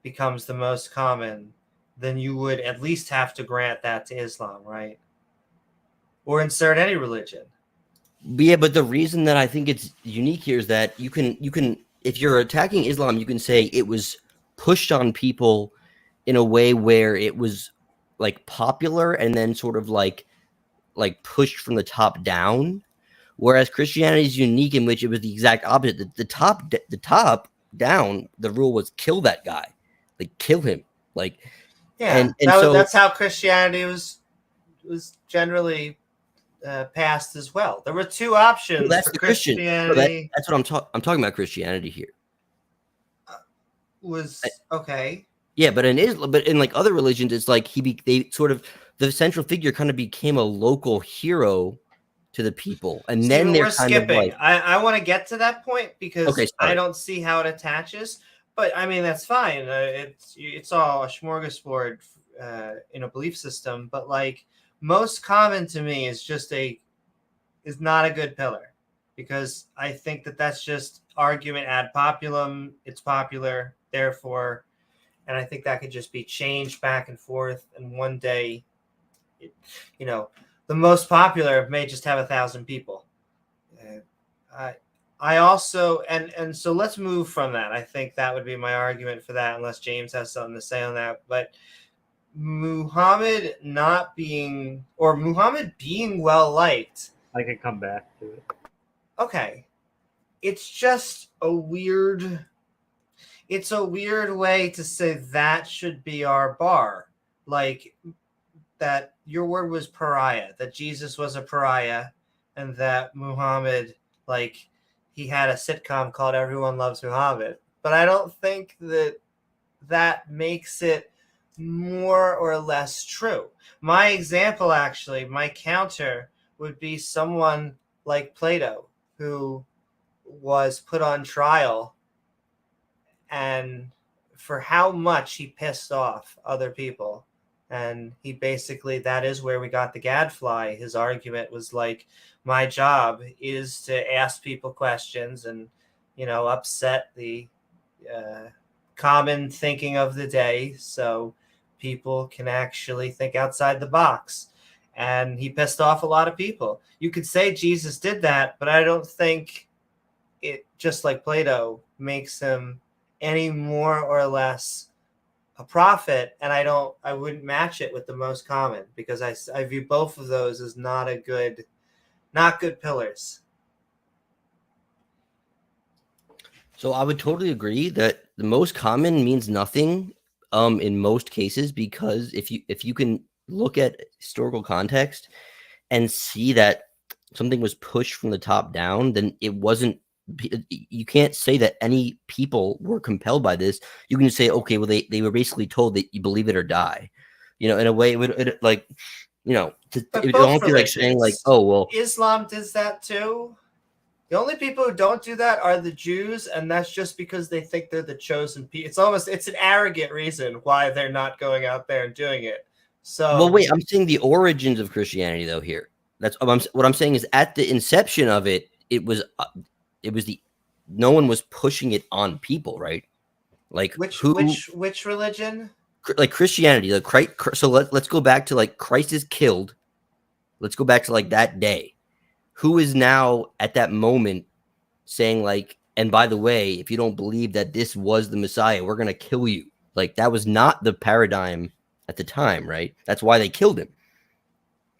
S1: becomes the most common, then you would at least have to grant that to Islam, right? Or insert any religion.
S3: Yeah, but the reason that I think it's unique here is that you can if you're attacking Islam, you can say it was pushed on people in a way where it was like popular and then sort of like pushed from the top down, whereas Christianity is unique in which it was the exact opposite. The top down, the rule was kill that guy, like kill him, like
S1: yeah. That's how Christianity was generally passed as well. There were two options
S3: that's
S1: for
S3: the Christian.
S1: Christianity.
S3: That's what I'm talking about. Christianity here
S1: was okay.
S3: Yeah, but in like other religions, it's like they sort of the central figure kind of became a local hero to the people, and
S1: Steven,
S3: then they're
S1: we're skipping. I want to get to that point because I don't see how it attaches. But I mean that's fine. It's all a smorgasbord in a belief system. But like most common to me is not a good pillar, because I think that's just argument ad populum. It's popular, therefore. And I think that could just be changed back and forth. And one day, the most popular may just have 1,000 people. I also, and so let's move from that. I think that would be my argument for that, unless James has something to say on that. But Muhammad being well liked.
S2: I can come back to it.
S1: Okay. It's just a weird way to say that should be our bar. Like that your word was pariah, that Jesus was a pariah, and that Muhammad, like he had a sitcom called Everyone Loves Muhammad. But I don't think that makes it more or less true. My example, actually, my counter would be someone like Plato, who was put on trial and for how much he pissed off other people. And he basically, that is where we got the gadfly. His argument was like, my job is to ask people questions and, upset the common thinking of the day so people can actually think outside the box. And he pissed off a lot of people. You could say Jesus did that, but I don't think it, just like Plato, makes him any more or less a prophet. And I wouldn't match it with the most common, because I view both of those as not good pillars.
S3: So I would totally agree that the most common means nothing in most cases, because if you can look at historical context and see that something was pushed from the top down, then it wasn't. You can't say that any people were compelled by this. You can just say, okay, well, they were basically told that you believe it or die. In a way, it would like, it won't be like saying like, oh, well,
S1: Islam does that too. The only people who don't do that are the Jews, and that's just because they think they're the chosen people. It's an arrogant reason why they're not going out there and doing it. So,
S3: well, wait, I'm saying the origins of Christianity, though. Here, that's what I'm saying is at the inception of it, it was no one was pushing it on people, right? Like
S1: which religion?
S3: Like Christianity, like so let's go back to like Christ is killed. Let's go back to like that day. Who is now at that moment saying like, and by the way, if you don't believe that this was the Messiah, we're gonna kill you. Like that was not the paradigm at the time, right? That's why they killed him.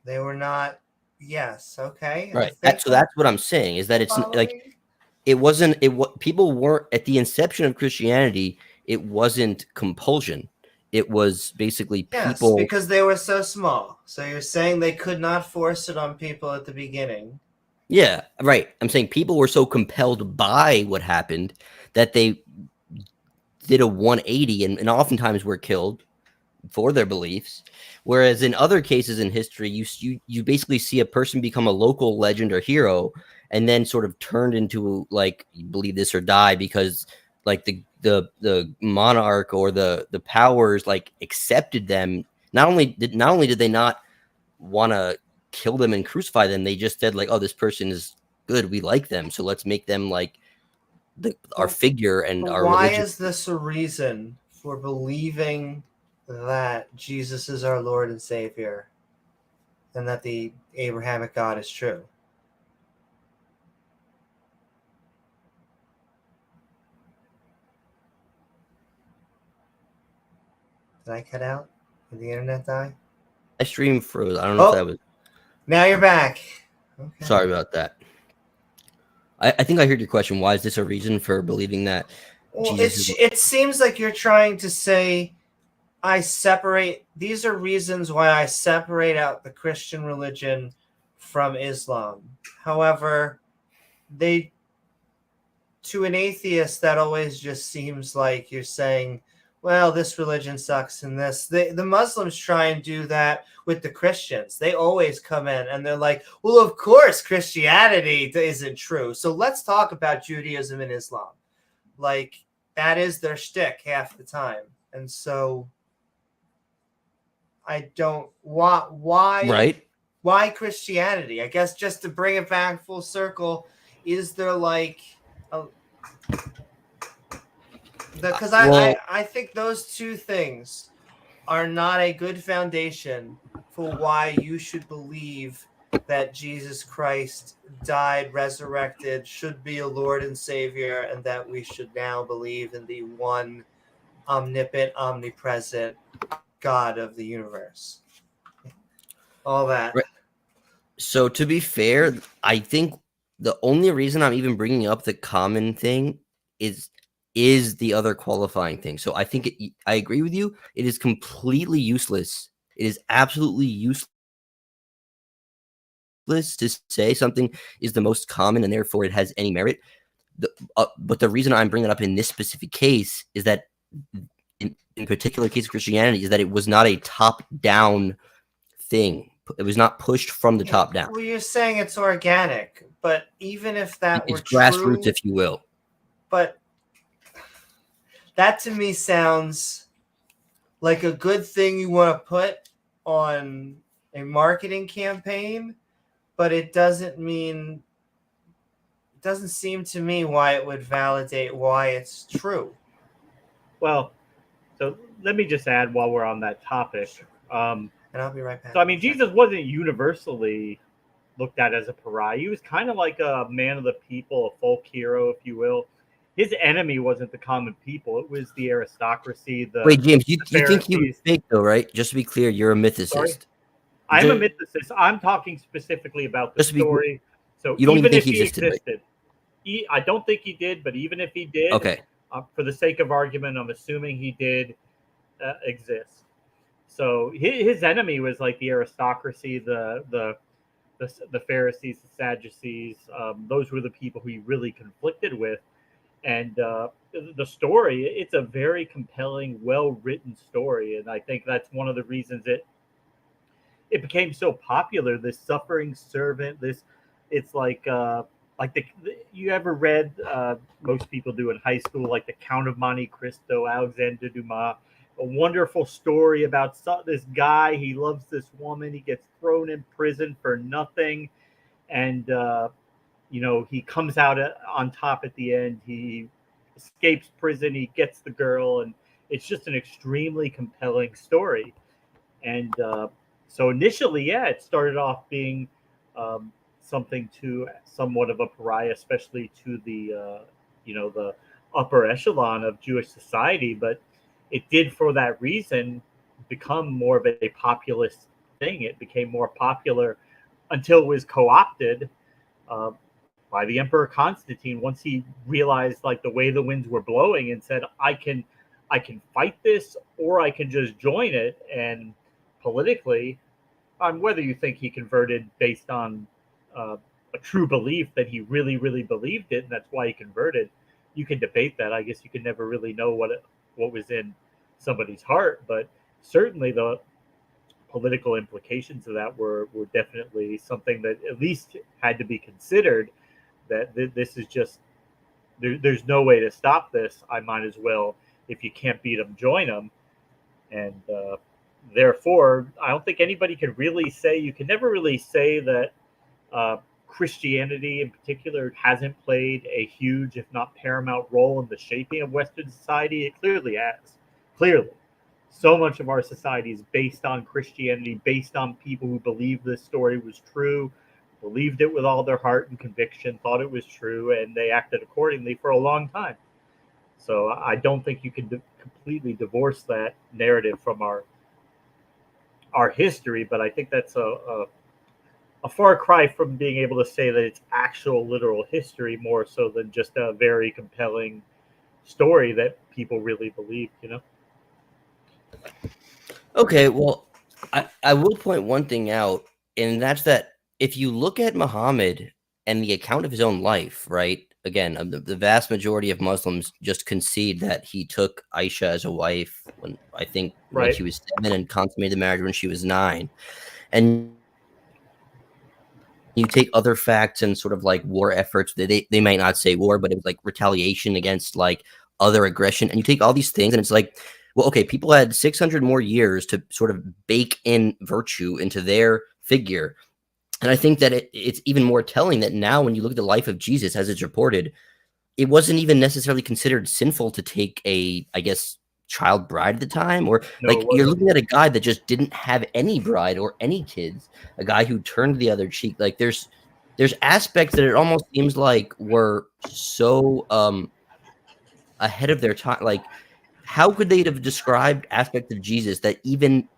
S1: They were not. Yes. Okay.
S3: Right. So that's what I'm saying is that it's like it wasn't. People weren't at the inception of Christianity. It wasn't compulsion. It was basically people,
S1: because they were so small. So you're saying they could not force it on people at the beginning.
S3: Yeah, right. I'm saying people were so compelled by what happened that they did a 180 and oftentimes were killed for their beliefs. Whereas in other cases in history, you basically see a person become a local legend or hero and then sort of turned into like, you believe this or die, because like the monarch or the powers like accepted them. Not only did they not want to kill them and crucify them, they just said like, oh, this person is good, we like them, so let's make them like our figure and our
S1: why
S3: religion.
S1: Is this a reason for believing that Jesus is our Lord and Savior and that the Abrahamic God is true. Did I cut out? Did the internet die?
S3: My stream froze. I don't know if that was.
S1: Now you're back. Okay.
S3: Sorry about that. I think I heard your question. Why is this a reason for believing that
S1: Well,
S3: Jesus is...
S1: it seems like you're trying to say these are reasons why I separate out the Christian religion from Islam. However, to an atheist, that always just seems like you're saying, well, this religion sucks and this. The Muslims try and do that with the Christians. They always come in and they're like, well, of course, Christianity isn't true. So let's talk about Judaism and Islam. Like, that is their shtick half the time. And so I don't want why Christianity? I guess just to bring it back full circle, is there like because I think those two things are not a good foundation for why you should believe that Jesus Christ died, resurrected, should be a Lord and Savior, and that we should now believe in the one omnipotent, omnipresent God of the universe. All that.
S3: Right. So to be fair, I think the only reason I'm even bringing up the common thing is the other qualifying thing. So I think I agree with you. It is completely useless. It is absolutely useless to say something is the most common and therefore it has any merit. But the reason I'm bringing it up in this specific case is that in particular case of Christianity is that it was not a top-down thing. It was not pushed from the top down.
S1: Well, you're saying it's organic, but even if that were true,
S3: grassroots, if you will.
S1: But that to me sounds like a good thing you want to put on a marketing campaign, but it doesn't seem to me why it would validate why it's true.
S2: Well, so let me just add while we're on that topic.
S1: And I'll be right back.
S2: So, I mean, Jesus wasn't universally looked at as a pariah. He was kind of like a man of the people, a folk hero, if you will. His enemy wasn't the common people. It was the aristocracy.
S3: Wait, James, you think he was fake, though, right? Just to be clear, you're a mythicist. Sorry?
S2: I'm a mythicist. I'm talking specifically about the story. So
S3: you don't even think he existed.
S2: I don't think he did, but even if he did,
S3: okay.
S2: For the sake of argument, I'm assuming he did exist. So his enemy was like the aristocracy, the Pharisees, the Sadducees. Those were the people who he really conflicted with. And the story, it's a very compelling, well-written story. And I think that's one of the reasons it became so popular. This suffering servant, it's like you ever read, most people do in high school, like The Count of Monte Cristo, Alexandre Dumas. A wonderful story about this guy. He loves this woman. He gets thrown in prison for nothing. And, he comes out on top at the end. He escapes prison. He gets the girl. And it's just an extremely compelling story. And so initially, it started off being something to somewhat of a pariah, especially to the, the upper echelon of Jewish society. But it did, for that reason, become more of a populist thing. It became more popular until it was co-opted by the Emperor Constantine. Once he realized like the way the winds were blowing and said, I can fight this or I can just join it. And politically, whether you think he converted based on a true belief that he really, really believed it, and that's why he converted, you can debate that. I guess you can never really know what was in somebody's heart, but certainly the political implications of that were definitely something that at least had to be considered, that this is just, there's no way to stop this. I might as well, if you can't beat them, join them. And therefore, I don't think anybody can really say, you can never really say that Christianity in particular hasn't played a huge, if not paramount, role in the shaping of Western society. It clearly has. Clearly. so much of our society is based on Christianity, based on people who believed this story was true, believed it with all their heart and conviction, thought it was true, and they acted accordingly for a long time. So I don't think you can completely divorce that narrative from our history, but I think that's a far cry from being able to say that it's actual literal history, more so than just a very compelling story that people really believed, you know?
S3: Okay, well, I will point one thing out, and that's that if you look at Muhammad and the account of his own life, right? Again, the vast majority of Muslims just concede that he took Aisha as a wife when I think when
S2: Right.
S3: she was 7 and consummated the marriage when she was 9. And you take other facts and sort of like war efforts, they might not say war, but it was like retaliation against like other aggression. And you take all these things and it's like, well, okay, people had 600 more years to sort of bake in virtue into their figure. And I think that it's even more telling that now when you look at the life of Jesus as it's reported, it wasn't even necessarily considered sinful to take a, I guess, child bride at the time, or
S2: No,
S3: like
S2: it
S3: you're
S2: wasn't.
S3: looking at a guy that just didn't have any bride or any kids, a guy who turned the other cheek. Like there's aspects that it almost seems like were so ahead of their time. Like how could they have described aspects of Jesus that even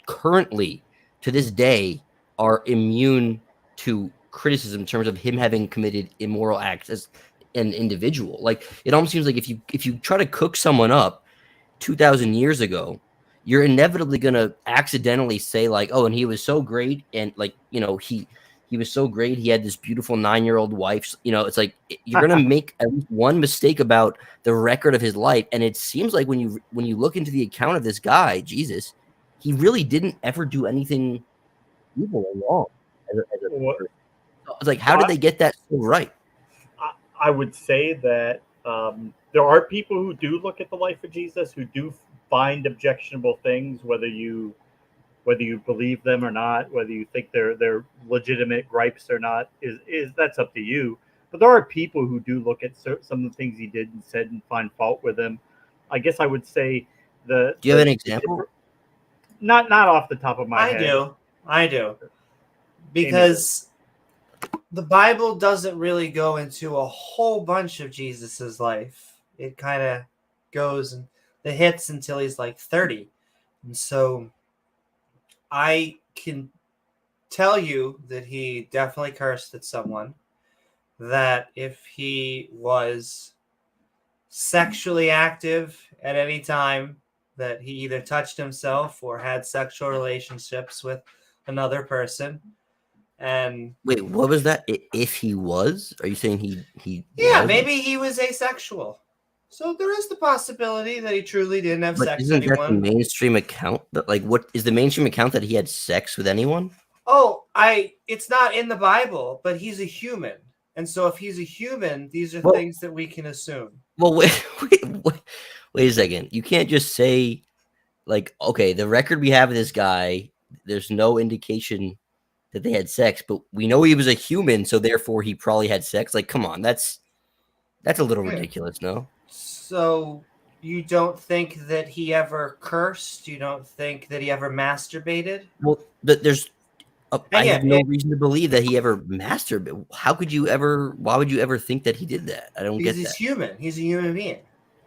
S3: currently to this day are immune to criticism in terms of him having committed immoral acts as an individual? Like it almost seems like if you try to cook someone up 2,000 years ago, you're inevitably going to accidentally say like, oh, and he was so great. And like, you know, he was so great. He had this beautiful 9-year-old wife. You know, it's like you're going to make at least one mistake about the record of his life. And it seems like when you look into the account of this guy, Jesus, he really didn't ever do anything evil or wrong.
S2: What,
S3: It's like, how did they get that so right?
S2: I would say that there are people who do look at the life of Jesus who do find objectionable things, whether you believe them or not, whether you think they're legitimate gripes or not, is that's up to you. But there are people who do look at some of the things he did and said and find fault with him. I guess I would say
S3: Do you have an example?
S2: Not off the top of my head.
S1: I do. Because the Bible doesn't really go into a whole bunch of Jesus's life. It kind of goes and the hits until he's like 30. And so I can tell you that he definitely cursed at someone, that if he was sexually active at any time, that he either touched himself or had sexual relationships with another person. And
S3: wait, what was that? If he was? Are you saying he
S1: yeah,
S3: was?
S1: maybe he was asexual. So there is the possibility that he truly didn't have sex with
S3: Isn't that the
S1: anyone.
S3: mainstream account? That like, what is the mainstream account that he had sex with anyone?
S1: Oh, it's not in the Bible, but he's a human. And so if he's a human, these are things that we can assume.
S3: Well, wait a second. You can't just say like, okay, the record we have of this guy, there's no indication that they had sex, but we know he was a human, so therefore he probably had sex. Like, come on, that's a little ridiculous, no?
S1: So you don't think that he ever cursed? You don't think that he ever masturbated?
S3: Well, I have no reason to believe that he ever masturbated. How could you ever? Why would you ever think that he did that? I don't get that.
S1: He's human. He's a human being.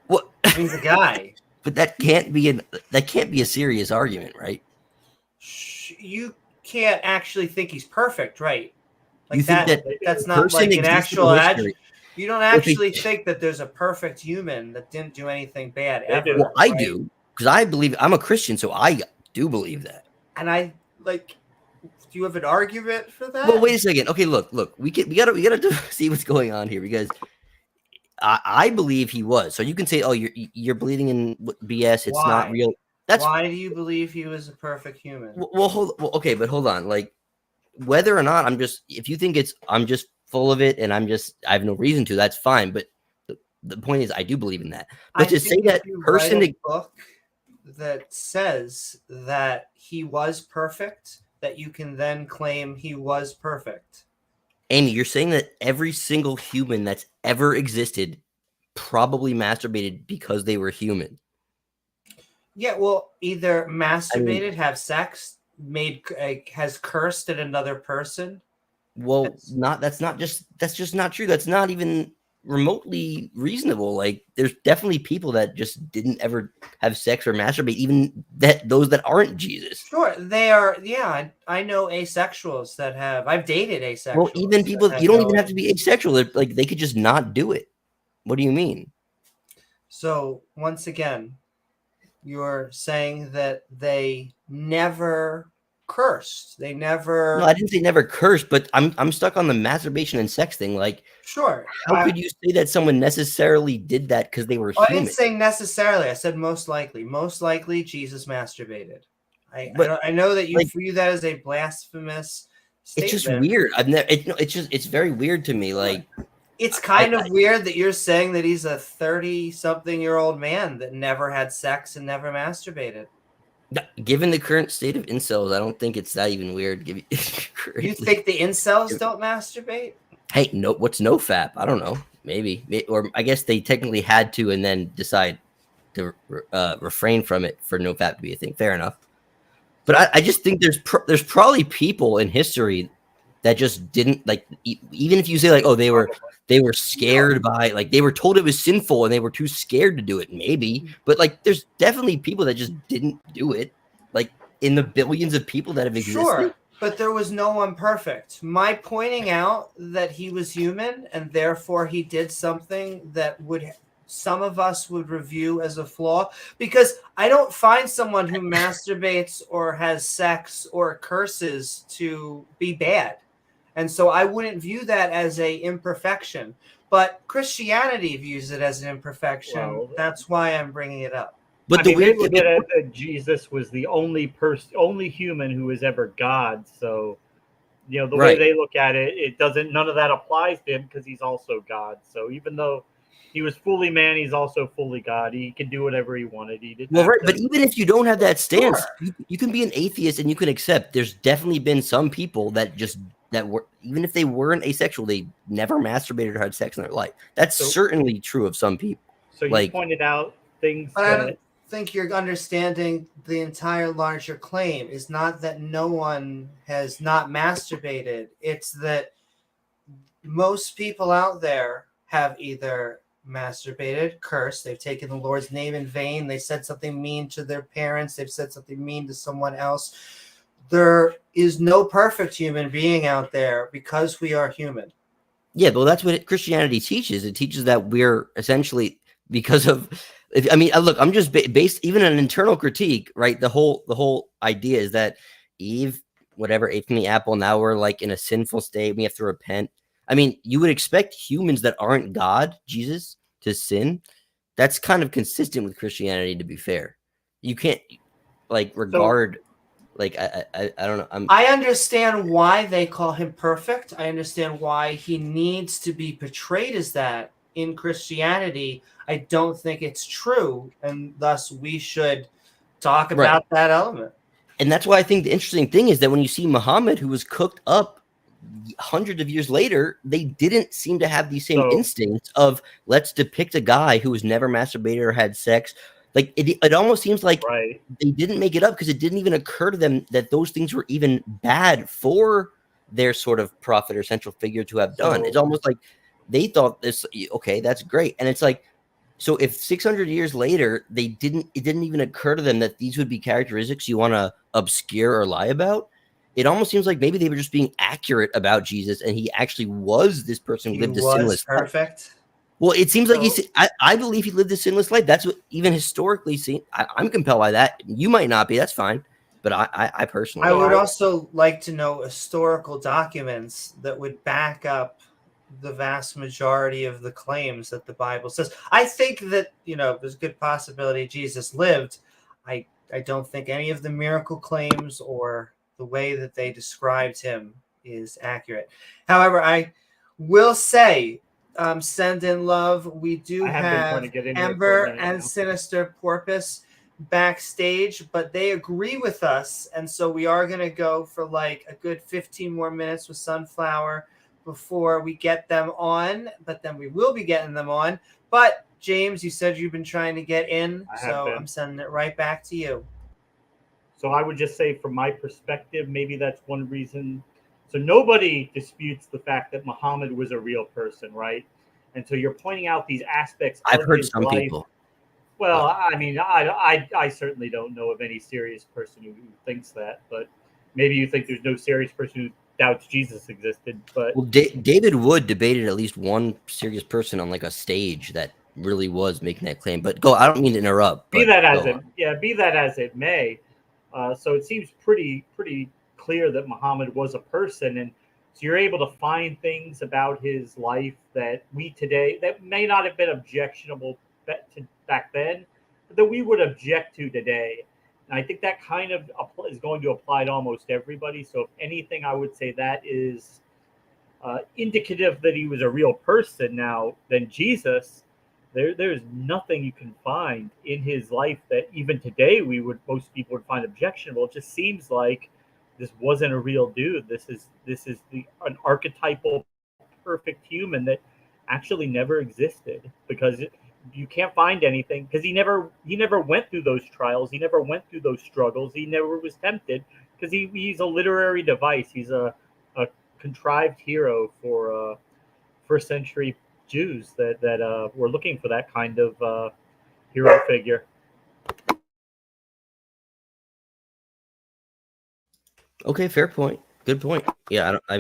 S3: What?
S1: He's a guy.
S3: But that can't be a serious argument, right?
S1: You can't actually think he's perfect, right? Like
S3: you think
S1: that's not like an actual you don't actually think that there's a perfect human that didn't do anything bad ever.
S3: Well, I do, because I believe I'm a Christian, so I do believe that.
S1: And I like. Do you have an argument for that?
S3: Well, wait a second. Okay, look. We gotta see what's going on here, because I believe he was. So you can say, oh, you're believing in BS. It's not real.
S1: Why do you believe he was a perfect human?
S3: Okay, but hold on. Like, whether or not if you think I'm just full of it and I have no reason to, that's fine. But the point is, I do believe in that. But to say that person,
S1: write a book that says that he was perfect, that you can then claim he was perfect.
S3: Amy, you're saying that every single human that's ever existed probably masturbated because they were human.
S1: Yeah, well, either
S3: I
S1: masturbated,
S3: mean,
S1: have sex, has cursed at another person.
S3: well,
S1: That's
S3: that's just not true. That's not even remotely reasonable. Like, there's definitely people that just didn't ever have sex or masturbate, even those that aren't Jesus.
S1: sure they are. Yeah, I know asexuals that have. I've dated
S3: Well, even
S1: asexuals that
S3: people, you
S1: had
S3: don't
S1: no.
S3: even have to be asexual. Like, they could just not do it. What do you mean?
S1: So once again, you're saying that they never cursed. They
S3: No, I
S1: never.
S3: didn't say never curse, but I'm stuck on the masturbation and sex thing. Like,
S1: Sure.
S3: how could you say that someone necessarily did that because they were
S1: I didn't
S3: human?
S1: say necessarily. I said most likely. Most likely, Jesus masturbated.
S3: But
S1: I know that you
S3: like,
S1: view that as a blasphemous
S3: it's just
S1: statement.
S3: weird. I've never. It's very weird to me.
S1: Sure.
S3: Like,
S1: It's
S3: I,
S1: kind of weird that you're saying that he's a 30-something-year-old man that never had sex and never masturbated.
S3: given the current state of incels, I don't think it's that even weird.
S1: You think the incels don't masturbate?
S3: Hey, no, what's no fap? I don't know. Maybe, or I guess they technically had to, and then decide to refrain from it for no fap to be a thing. Fair enough. But I just think there's probably people in history that just didn't like. Even if you say like, oh, they were scared by, like, they were told it was sinful and they were too scared to do it. Maybe, but like, there's definitely people that just didn't do it. Like, in the billions of people that have existed.
S1: Sure, but there was no one perfect. My pointing out that he was human and therefore he did something that some of us would review as a flaw, because I don't find someone who masturbates or has sex or curses to be bad. And so I wouldn't view that as a imperfection, but Christianity views it as an imperfection.
S2: Well,
S1: That's why I'm bringing it up.
S3: But
S2: I
S3: the
S2: mean, they
S3: weird
S2: look
S3: thing,
S2: at it that Jesus was the only human who was ever God. So, the way
S3: right?
S2: they look at it, none of that applies to him because he's also God. So even though he was fully man, he's also fully God. He could do whatever he wanted. He didn't
S3: Well,
S2: have
S3: right.
S2: to.
S3: But even if you don't have that stance,
S1: Sure.
S3: you can be an atheist and you can accept. There's definitely been some people that were, even if they weren't asexual, they never masturbated or had sex in their life. That's
S2: So,
S3: certainly true of some people.
S2: so you
S3: Like,
S2: pointed out things
S1: But I
S2: that
S1: don't think you're understanding the entire larger claim. Is not that no one has not masturbated. It's that most people out there have either masturbated, cursed, they've taken the Lord's name in vain, they said something mean to their parents, they've said something mean to someone else. There is no perfect human being out there because we are human.
S3: yeah, well, that's what Christianity teaches. It teaches that we're essentially, because of, look, I'm just based even an internal critique, right? The whole idea is that Eve, whatever, ate from the apple. Now we're like in a sinful state. We have to repent. I mean, you would expect humans that aren't God, Jesus, to sin. That's kind of consistent with Christianity, to be fair. You can't like
S2: so
S3: regard, like, I don't know.
S1: I understand why they call him perfect. I understand why he needs to be portrayed as that in Christianity. I don't think it's true, and thus we should talk
S3: Right.
S1: about that element.
S3: And that's why I think the interesting thing is that when you see Muhammad, who was cooked up hundreds of years later, they didn't seem to have these same instincts of, let's depict a guy who was never masturbated or had sex. Like, it almost seems like
S2: right.
S3: they didn't make it up because it didn't even occur to them that those things were even bad for their sort of prophet or central figure to have done. It's almost like they thought this, okay, that's great. And it's like, so if 600 years later, it didn't even occur to them that these would be characteristics you want to obscure or lie about, it almost seems like maybe they were just being accurate about Jesus and he actually was this person who lived a sinless life.
S1: Perfect.
S3: Well, it seems like I believe he lived a sinless life. That's what even historically seen. I'm compelled by that. You might not be. That's fine. But I personally,
S1: I would also like to know historical documents that would back up the vast majority of the claims that the Bible says. I think that, there's a good possibility Jesus lived. I don't think any of the miracle claims or the way that they described him is accurate. However, I will say, send in love. We do
S2: I have been trying to
S1: have
S2: get into it for a
S1: Ember
S2: minute
S1: and
S2: now.
S1: Sinister Porpoise backstage, but they agree with us, and so we are going to go for like a good 15 more minutes with Sunflower before we get them on, but then we will be getting them on. But James, you said you've been trying to get in, so I'm sending it right back to you.
S2: So I would just say, from my perspective, maybe that's one reason. So nobody disputes the fact that Muhammad was a real person, right? And so you're pointing out these aspects
S3: I've
S2: of
S3: heard
S2: his
S3: some
S2: life.
S3: people.
S2: Well, I mean, I certainly don't know of any serious person who thinks that, but maybe you think there's no serious person who doubts Jesus existed. But
S3: well, David Wood debated at least one serious person on like a stage that really was making that claim. But go, I don't mean to interrupt.
S2: Be that as it may. So it seems pretty clear that Muhammad was a person, and so you're able to find things about his life that we today that may not have been objectionable back then, but that we would object to today. And I think that kind of is going to apply to almost everybody. So if anything, I would say that is indicative that he was a real person. Now, then Jesus, there's nothing you can find in his life that even today most people would find objectionable. It just seems like this wasn't a real dude. This is an archetypal perfect human that actually never existed, because you can't find anything, because he never went through those trials, he never went through those struggles, he never was tempted, because he's a literary device. He's a contrived hero for first century Jews that were looking for that kind of hero figure.
S3: Okay, fair point. Good point. Yeah, I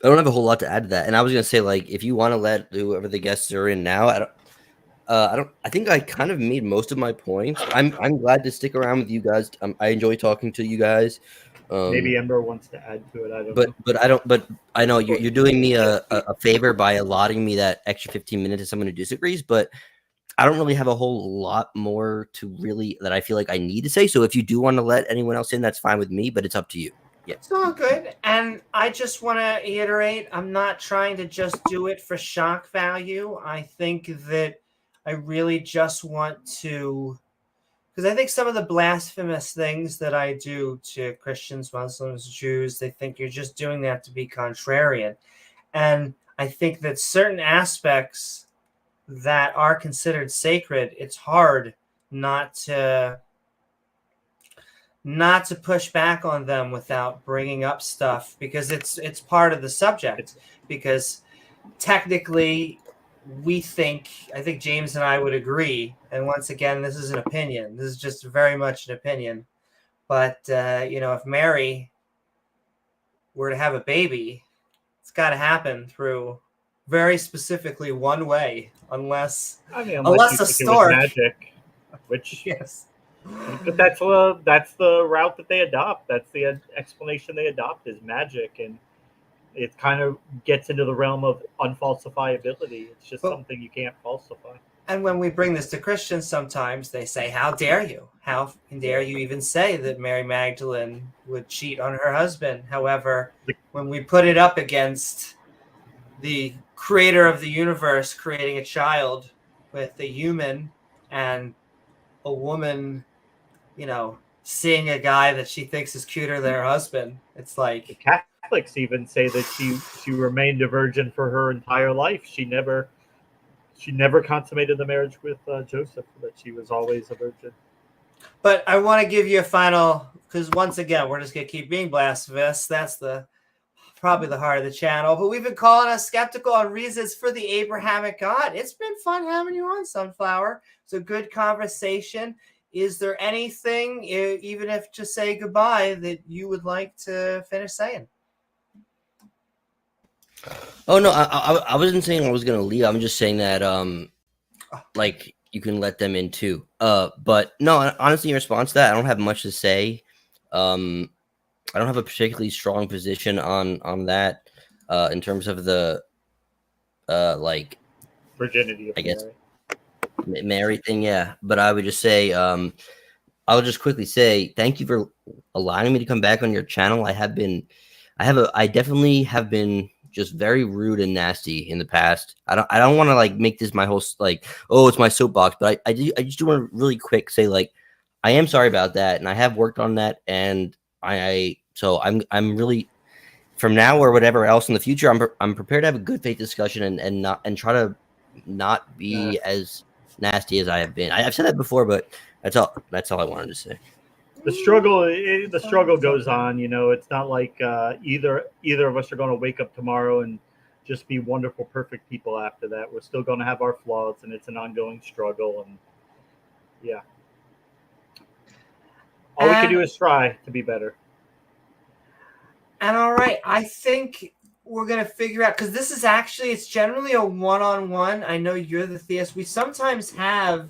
S3: don't have a whole lot to add to that. And I was gonna say, like, if you want to let whoever the guests are in now, I think I kind of made most of my points. I'm glad to stick around with you guys. I enjoy talking to you guys.
S2: Maybe Ember wants to add to it. I don't know.
S3: But I know you're doing me a favor by allotting me that extra 15 minutes to someone who disagrees. But I don't really have a whole lot more that I feel like I need to say. So if you do want to let anyone else in, that's fine with me. But it's up to you. Yeah.
S1: It's all good. And I just want to reiterate, I'm not trying to just do it for shock value. I think that I really just want to, because I think some of the blasphemous things that I do to Christians, Muslims, Jews, they think you're just doing that to be contrarian. And I think that certain aspects that are considered sacred, it's hard not to push back on them without bringing up stuff, because it's part of the subject. Because technically, I think James and I would agree, and once again, this is an opinion. This is just very much an opinion. But if Mary were to have a baby, it's got to happen through very specifically one way, unless a stork,
S2: magic, which
S1: yes.
S2: But that's the route that they adopt. That's the explanation they adopt, is magic, and it kind of gets into the realm of unfalsifiability. It's just something you can't falsify.
S1: And when we bring this to Christians, sometimes they say, "How dare you? How dare you even say that Mary Magdalene would cheat on her husband?" However, when we put it up against the creator of the universe creating a child with a human and a woman, seeing a guy that she thinks is cuter than her husband, it's like
S2: the Catholics even say that she remained a virgin for her entire life. She never consummated the marriage with Joseph, that she was always a virgin.
S1: But I want to give you a final, because once again, we're just going to keep being blasphemous. That's probably the heart of the channel. But we've been calling us skeptical on reasons for the Abrahamic God. It's been fun having you on, Sunflower. It's a good conversation. Is there anything, even if to say goodbye, that you would like to finish saying?
S3: Oh no, I wasn't saying I was gonna leave. I'm just saying that like you can let them in too. But no, honestly, in response to that, I don't have much to say. I don't have a particularly strong position on that in terms of the like
S2: virginity of
S3: Mary thing. Yeah, but I would just say I'll just quickly say thank you for allowing me to come back on your channel. I definitely have been just very rude and nasty in the past. I don't want to like make this my whole like, oh, it's my soapbox, but I just do want to really quick say like I am sorry about that, and I have worked on that, and I'm really from now or whatever else in the future, I'm prepared to have a good faith discussion and try to not be as nasty as I have been. I've said that before, but that's all I wanted to say.
S2: The struggle goes on. It's not like either of us are going to wake up tomorrow and just be wonderful, perfect people after that. We're still going to have our flaws, and it's an ongoing struggle. And yeah, all we can do is try to be better.
S1: And all right, I think we're going to figure out, because this is actually, it's generally a one-on-one. I know you're the theist. We sometimes have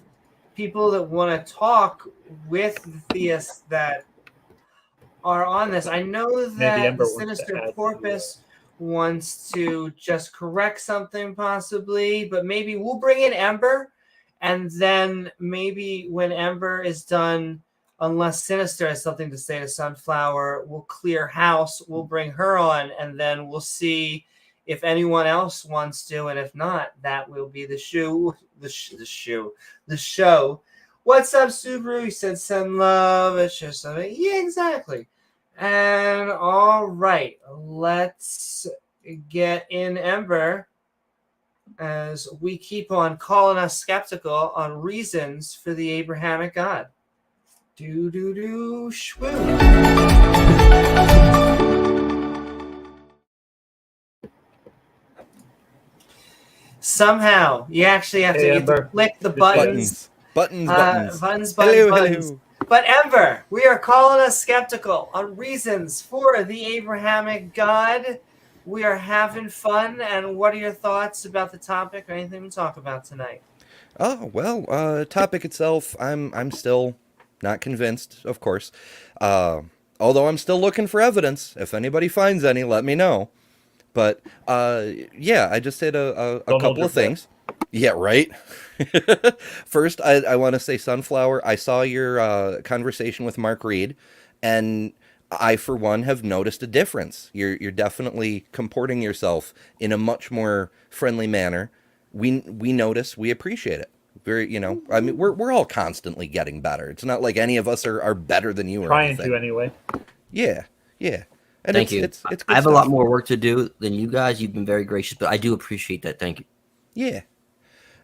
S1: people that want to talk with the theists that are on this. I know that the Sinister Porpoise wants to just correct something possibly, but maybe we'll bring in Ember, and then maybe when Ember is done, unless Sinister has something to say to Sunflower, we'll clear house, we'll bring her on, and then we'll see if anyone else wants to, and if not, that will be the show. What's up, Subaru? You said send love. It's just something. Yeah, exactly. And all right, let's get in Ember as we keep on calling us skeptical on reasons for the Abrahamic God. Shwoo.
S2: Somehow,
S1: you actually have to click the buttons.
S4: Buttons.
S1: Hello. But Ember, we are calling us skeptical on reasons for the Abrahamic God. We are having fun, and what are your thoughts about the topic or anything to talk about tonight?
S4: Oh, well, topic itself, I'm still not convinced, of course. Although I'm still looking for evidence. If anybody finds any, let me know. But, yeah, I just said a couple of things. Yeah, right? First, I want to say, Sunflower, I saw your conversation with Mark Reid, and I, for one, have noticed a difference. You're definitely comporting yourself in a much more friendly manner. We notice, we appreciate it. Very, I mean, we're all constantly getting better. It's not like any of us are better than you or anything.
S2: Trying to, anyway.
S4: Yeah. And
S3: Thank you.
S4: It's good
S3: I have
S4: stuff.
S3: a lot more work to do than you guys. You've been very gracious, but I do appreciate that. Thank you.
S4: Yeah.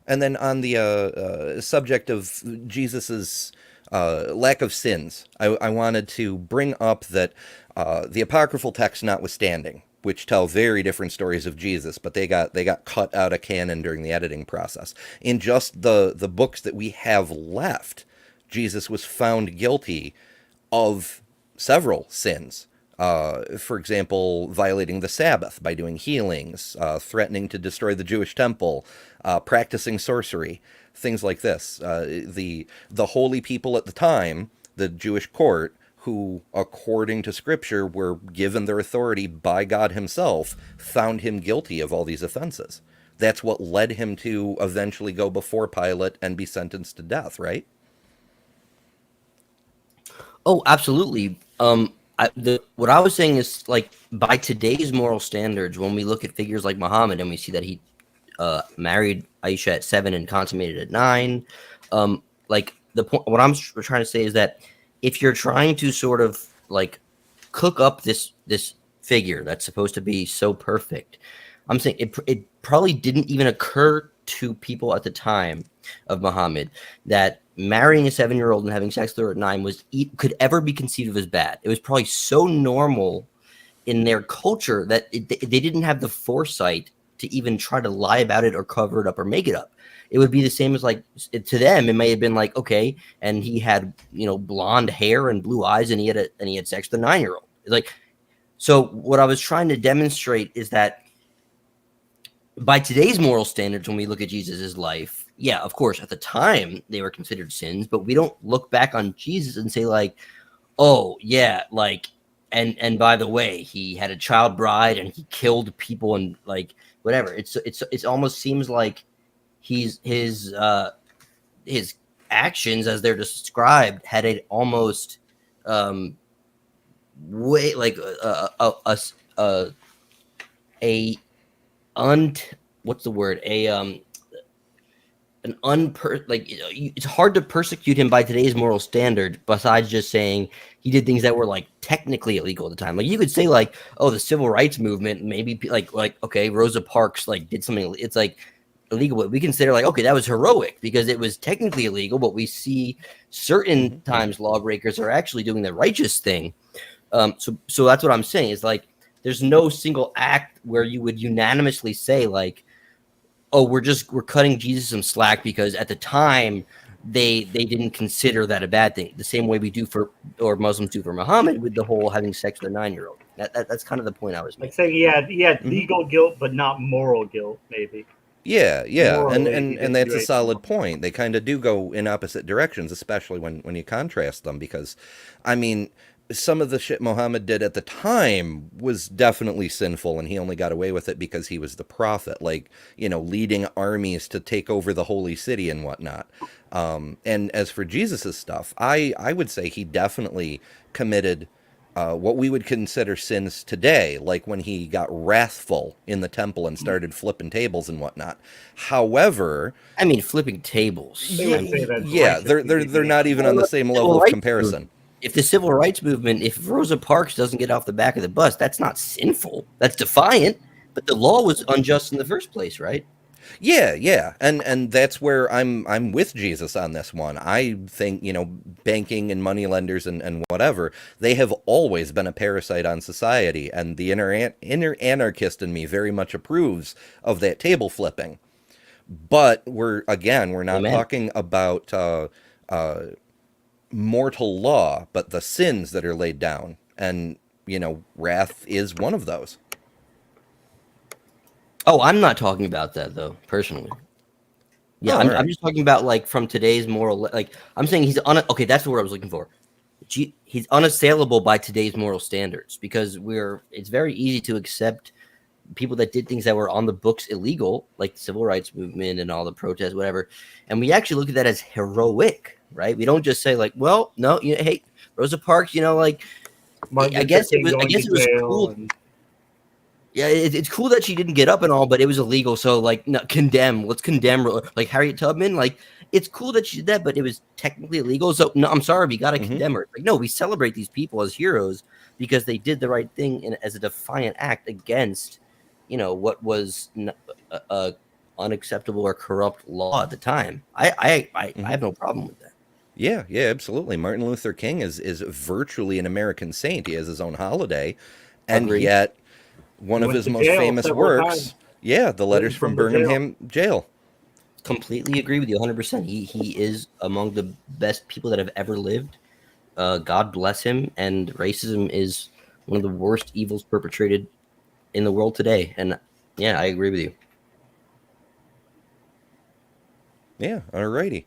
S4: And then on the subject of Jesus's lack of sins, I wanted to bring up that the apocryphal texts notwithstanding, which tell very different stories of Jesus, but they got cut out of canon during the editing process. In just the books that we have left, Jesus was found guilty of several sins. For example, violating the Sabbath by doing healings, threatening to destroy the Jewish temple, practicing sorcery, things like this. The holy people at the time, the Jewish court, who, according to Scripture, were given their authority by God himself, found him guilty of all these offenses. That's what led him to eventually go before Pilate and be sentenced to death, right?
S3: Oh, absolutely. What I was saying is, like, by today's moral standards, when we look at figures like Muhammad and we see that he married Aisha at 7 and consummated at 9, like, the point, what I'm trying to say is that if you're trying to sort of like cook up this figure that's supposed to be so perfect, I'm saying it probably didn't even occur to people at the time of Muhammad that marrying a 7-year-old and having sex with her at 9 could ever be conceived of as bad. It was probably so normal in their culture that they didn't have the foresight to even try to lie about it or cover it up or make it up. It would be the same as, like, to them, it may have been like, okay, and he had, blonde hair and blue eyes, and he had sex with a 9-year-old. Like, so what I was trying to demonstrate is that by today's moral standards, when we look at Jesus's life, yeah, of course, at the time they were considered sins, but we don't look back on Jesus and say, like, oh yeah, like, and by the way, he had a child bride and he killed people and, like, whatever. It almost seems like his actions, as they're described, had an almost way like what's the word, it's hard to persecute him by today's moral standard besides just saying he did things that were like technically illegal at the time. Like you could say like, oh, the civil rights movement, maybe like okay, Rosa Parks like did something, it's like illegal, but we consider like, okay, that was heroic because it was technically illegal, but we see certain times lawbreakers are actually doing the righteous thing. So that's what I'm saying is like there's no single act where you would unanimously say like, oh, we're cutting Jesus some slack because at the time they didn't consider that a bad thing. The same way we do or Muslims do for Muhammad with the whole having sex with a 9-year-old. That's kind of the point I was making.
S2: Like saying he had legal guilt, but not moral guilt, maybe.
S4: Yeah,
S2: Morally,
S4: and that's a solid point. They kind of do go in opposite directions, especially when you contrast them, because, I mean, some of the shit Muhammad did at the time was definitely sinful, and he only got away with it because he was the prophet, like, leading armies to take over the holy city and whatnot. And as for Jesus's stuff, I would say he definitely committed what we would consider sins today, like when he got wrathful in the temple and started flipping tables and whatnot. However,
S3: I mean, flipping tables.
S4: They're not even on the same level of comparison.
S3: If the civil rights movement, if Rosa Parks doesn't get off the back of the bus, that's not sinful. That's defiant, but the law was unjust in the first place, right?
S4: Yeah, and that's where I'm with Jesus on this one. I think banking and money lenders and whatever, they have always been a parasite on society, and the inner anarchist in me very much approves of that table flipping. But we're not talking about mortal law, but the sins that are laid down, and wrath is one of those.
S3: Oh, I'm not talking about that though, personally. Yeah, I'm just talking about like from today's moral. Like I'm saying he's okay. That's the word I was looking for. He's unassailable by today's moral standards because it's very easy to accept people that did things that were on the books illegal, like the civil rights movement and all the protests, whatever. And we actually look at that as heroic, right? We don't just say like, well, no, hey, Rosa Parks, like I guess it was cool. Yeah, it's cool that she didn't get up and all, but it was illegal. So, like, no, let's condemn, like Harriet Tubman. Like, it's cool that she did that, but it was technically illegal. So, no, I'm sorry, we got to condemn her. Like, no, we celebrate these people as heroes because they did the right thing as a defiant act against, what was unacceptable or corrupt law at the time. I have no problem with that.
S4: Yeah, absolutely. Martin Luther King is virtually an American saint. He has his own holiday, and yet one of his most famous works, the letters from Birmingham jail.
S3: Completely agree with you 100%. He is among the best people that have ever lived. God bless him. And racism is one of the worst evils perpetrated in the world today. And yeah, I agree with you.
S4: Yeah, alrighty.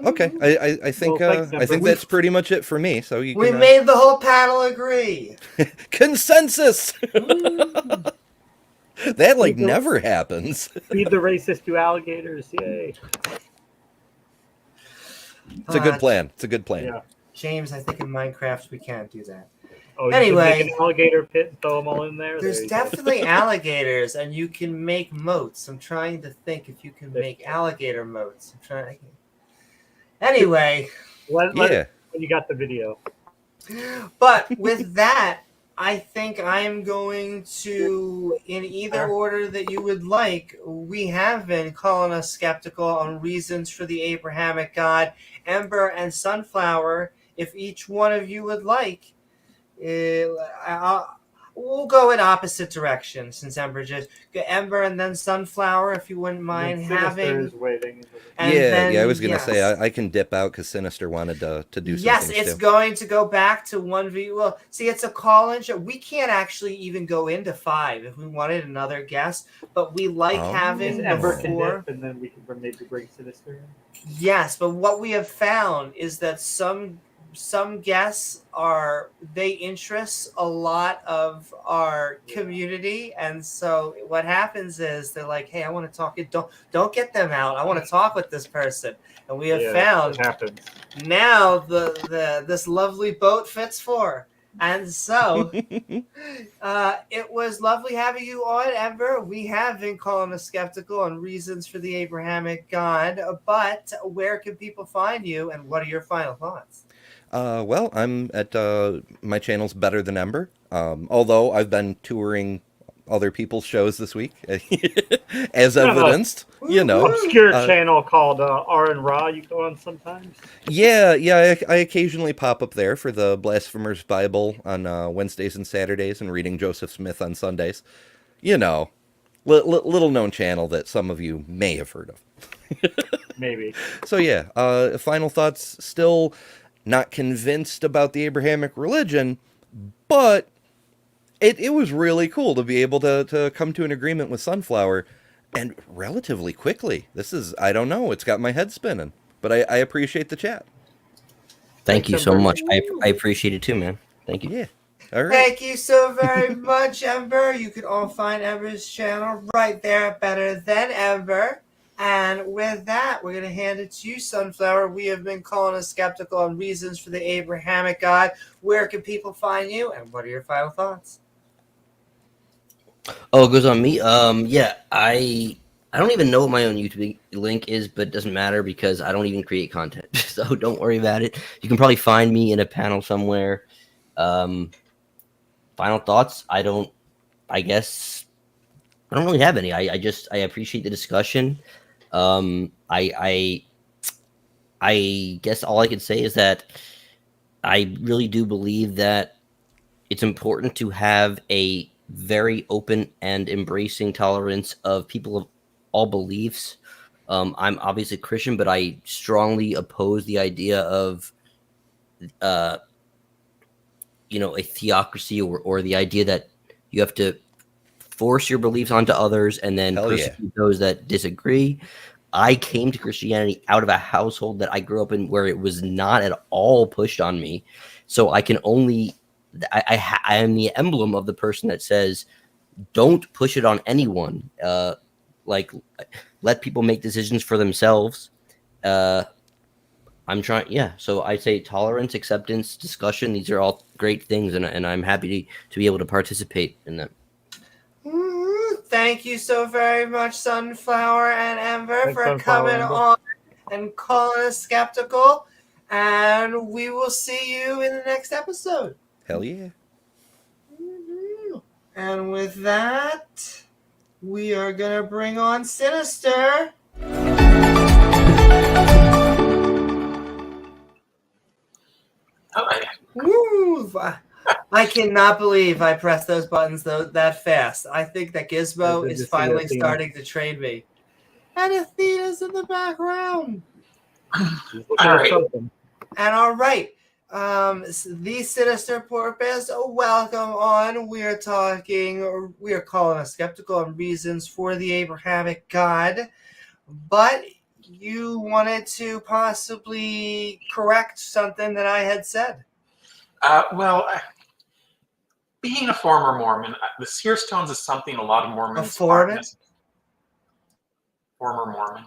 S4: Okay, I think that's pretty much it for me. So we
S1: made the whole panel agree.
S4: Consensus. That never happens.
S2: Feed the racist to alligators, yay!
S4: It's a good plan.
S2: Yeah.
S1: James, I think in Minecraft we can't do that.
S2: Oh,
S1: anyway,
S2: you can make an alligator pit and throw them all in there.
S1: There's definitely alligators, and you can make moats. I'm trying to think if you can make alligator moats. Anyway,
S2: when you got the video.
S1: But with that, I think I'm going to, in either order that you would like, we have been calling us skeptical on reasons for the Abrahamic God, Ember and Sunflower. If each one of you would like, we'll go in opposite directions since Ember and then Sunflower, if you wouldn't mind having.
S2: Waiting.
S4: I was gonna say I can dip out because Sinister wanted to do something.
S1: Yes, it's going to go back to 1v. Well, see, it's a call-in show. We can't actually even go into 5 if we wanted another guest, but we like having
S2: Ember
S1: before.
S2: And then we can maybe bring Sinister in.
S1: Yes, but what we have found is that some guests interest a lot of our community, and so what happens is they're like, hey, I want to talk. Don't get them out. I want to talk with this person. And we have found now this lovely boat fits for. And so, it was lovely having you on, Ember. We have been calling us skeptical on reasons for the Abrahamic God, but where can people find you, and what are your final thoughts?
S4: Well, I'm at my channel's Better Than Ember. Although I've been touring other people's shows this week, as evidenced, you know.
S2: Obscure channel called R and Raw. You go on sometimes.
S4: Yeah. I occasionally pop up there for the Blasphemers Bible on Wednesdays and Saturdays, and reading Joseph Smith on Sundays. You know, little known channel that some of you may have heard of.
S2: Maybe.
S4: So yeah, final thoughts. Still not convinced about the Abrahamic religion, but it was really cool to be able to come to an agreement with Sunflower, and relatively quickly. This is, I don't know, it's got my head spinning, but I appreciate the chat.
S3: Thank you so much. I appreciate it too, man. Thank you.
S4: Yeah. All right.
S1: Thank you so very much, Ember. You can all find Ember's channel right there at Better Than Ember. And with that, we're going to hand it to you, Sunflower. We have been calling us skeptical on reasons for the Abrahamic God. Where can people find you, and what are your final thoughts?
S3: Oh, it goes on me. Yeah, I don't even know what my own YouTube link is, but it doesn't matter because I don't even create content, so don't worry about it. You can probably find me in a panel somewhere. Final thoughts? I don't really have any. I appreciate the discussion. I guess all I can say is that I really do believe that it's important to have a very open and embracing tolerance of people of all beliefs. I'm obviously Christian, but I strongly oppose the idea of, a theocracy or the idea that you have to force your beliefs onto others and then persecute those that disagree. I came to Christianity out of a household that I grew up in where it was not at all pushed on me. So I can only, I am the emblem of the person that says, don't push it on anyone. Let people make decisions for themselves. I'm trying, so I say tolerance, acceptance, discussion. These are all great things, and I'm happy to be able to participate in them.
S1: Thank you so very much, Sunflower and Ember, for coming on and calling us skeptical. And we will see you in the next episode.
S4: Hell yeah.
S1: And with that, we are going to bring on Sinister. Woo! I cannot believe I pressed those buttons that fast. I think that Gizmo is finally starting to trade me. And Athena's in the background.
S5: All right.
S1: And all right. The Sinister Porpoise, welcome on. We are calling us skeptical on reasons for the Abrahamic God. But you wanted to possibly correct something that I had said.
S5: Being a former Mormon, the seer stones is something a lot of Mormons
S1: former
S5: Mormon.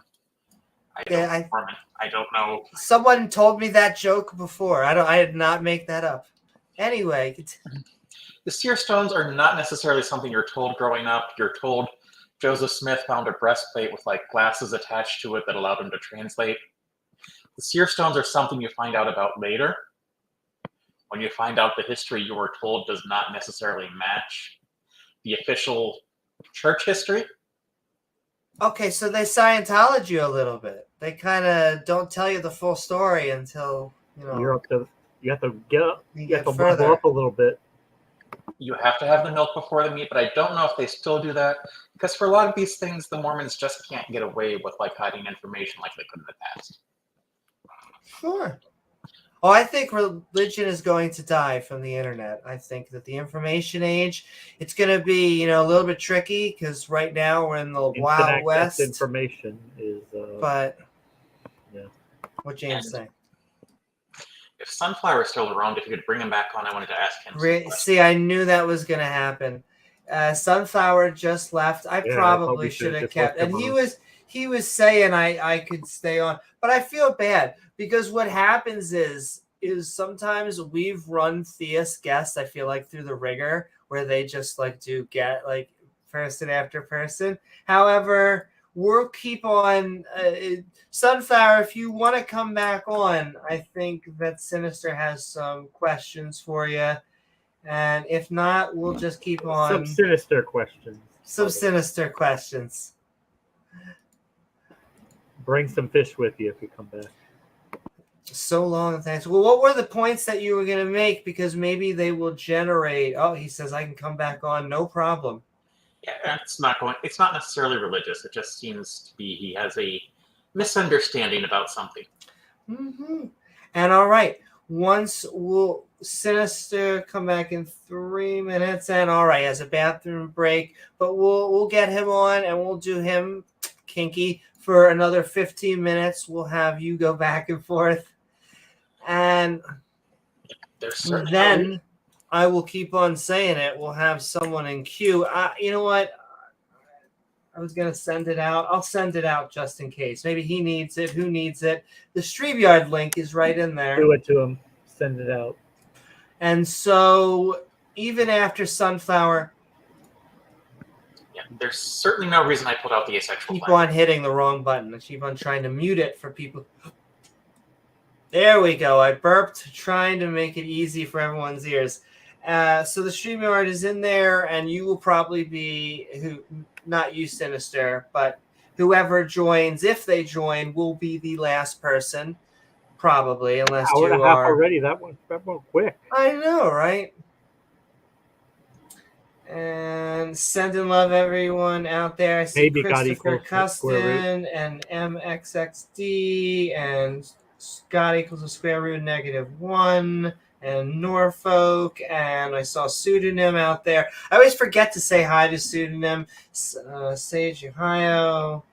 S5: I don't know.
S1: Someone told me that joke before. I did not make that up. Anyway,
S5: the seer stones are not necessarily something you're told growing up. You're told Joseph Smith found a breastplate with glasses attached to it that allowed him to translate. The seer stones are something you find out about later. When you find out the history you were told does not necessarily match the official church history.
S1: Okay, so they Scientology you a little bit. They kind of don't tell you the full story until, you
S2: have to level up a little bit.
S5: You have to have the milk before the meat, but I don't know if they still do that, because for a lot of these things, the Mormons just can't get away with hiding information like they could in the past.
S1: Sure. Oh, I think religion is going to die from the internet. I think that the information age, it's going to be, a little bit tricky because right now we're in the Wild West.
S2: Information is.
S1: But what James saying?
S5: If Sunflower is still around, if you could bring him back on, I wanted to ask him.
S1: See, I knew that was going to happen. Sunflower just left. I probably should have kept, and he was saying I could stay on, but I feel bad because what happens is is sometimes we've run theist guests, I feel like, through the rigor where they just like do get like person after person. However, we'll keep on Sunflower, if you want to come back on, I think that Sinister has some questions for you. And if not, we'll just keep on.
S2: Some sinister questions.
S1: Some sinister questions.
S2: Bring some fish with you if you come back.
S1: So long, thanks. Well, what were the points that you were going to make? Because maybe they will generate. Oh, he says I can come back on, no problem.
S5: Yeah, it's not necessarily religious. It just seems to be he has a misunderstanding about something.
S1: Mm-hmm. And all right, once we'll Sinister come back in 3 minutes, and all right, has a bathroom break, but we'll get him on and we'll do him kinky for another 15 minutes. We'll have you go back and forth, and then I will keep on saying it. We'll have someone in queue. You know what? I was going to send it out. I'll send it out just in case. Maybe he needs it. Who needs it? The StreamYard link is right in there.
S2: Do it to him. Send it out.
S1: And so even after Sunflower...
S5: Yeah, there's certainly no reason I pulled out the asexual
S1: Keep
S5: flag.
S1: on hitting the wrong button. I keep on trying to mute it for people. There we go. I burped, trying to make it easy for everyone's ears. So the StreamYard is in there, and you will probably be, not you, Sinister, but whoever joins, if they join, will be the last person, probably, unless
S2: hour
S1: you
S2: and a half
S1: are...
S2: already. That went quick.
S1: I know, right? And sending love, everyone out there. I see
S2: Maybe got
S1: Christopher
S2: equals to square root.
S1: Custon and MXXD and Scott equals a square root -1 and Norfolk, and I saw Pseudonym out there. I always forget to say hi to Pseudonym. Sage Ohio.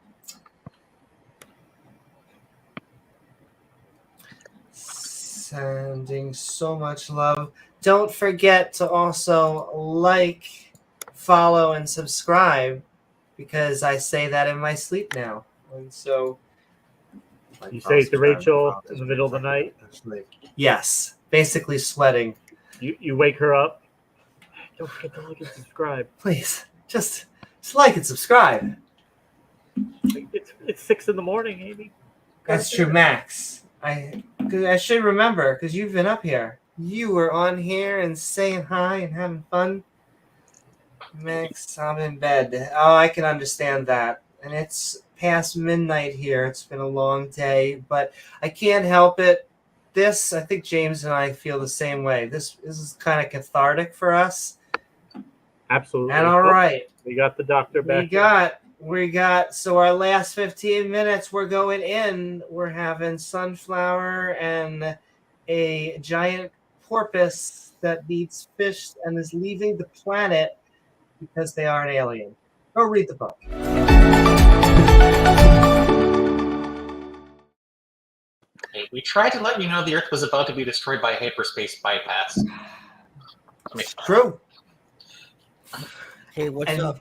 S1: Sending so much love. Don't forget to also like, follow, and subscribe, because I say that in my sleep now. And so
S2: You say it to Rachel in the middle of the night?
S1: Yes, basically sweating.
S2: You wake her up. Don't forget to like and subscribe.
S1: Please, just like and subscribe.
S2: It's 6 in the morning, Amy.
S1: That's true, Max. I should remember, because you've been up here. You were on here and saying hi and having fun. Max, I'm in bed. Oh, I can understand that. And it's past midnight here. It's been a long day, but I can't help it. I think James and I feel the same way. This is kind of cathartic for us.
S2: Absolutely.
S1: And all right.
S2: We got the doctor back.
S1: We got, so our last 15 minutes, we're going in. We're having Sunflower and a giant porpoise that eats fish and is leaving the planet because they are an alien. Go read the book.
S5: Hey, we tried to let you know the Earth was about to be destroyed by a hyperspace bypass.
S1: It's true.
S3: Hey, what's up?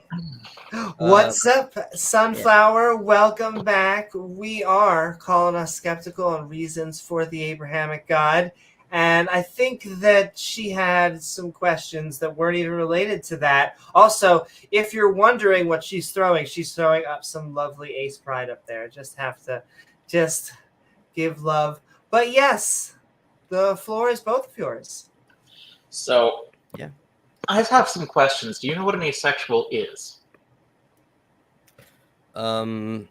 S1: What's up, Sunflower? Yeah. Welcome back. We are calling us skeptical on reasons for the Abrahamic God. And I think that she had some questions that weren't even related to that. Also, if you're wondering what she's throwing up some lovely Ace Pride up there. Just have to give love. But yes, the floor is both of yours.
S5: So,
S3: yeah,
S5: I have some questions. Do you know what an asexual is?
S3: I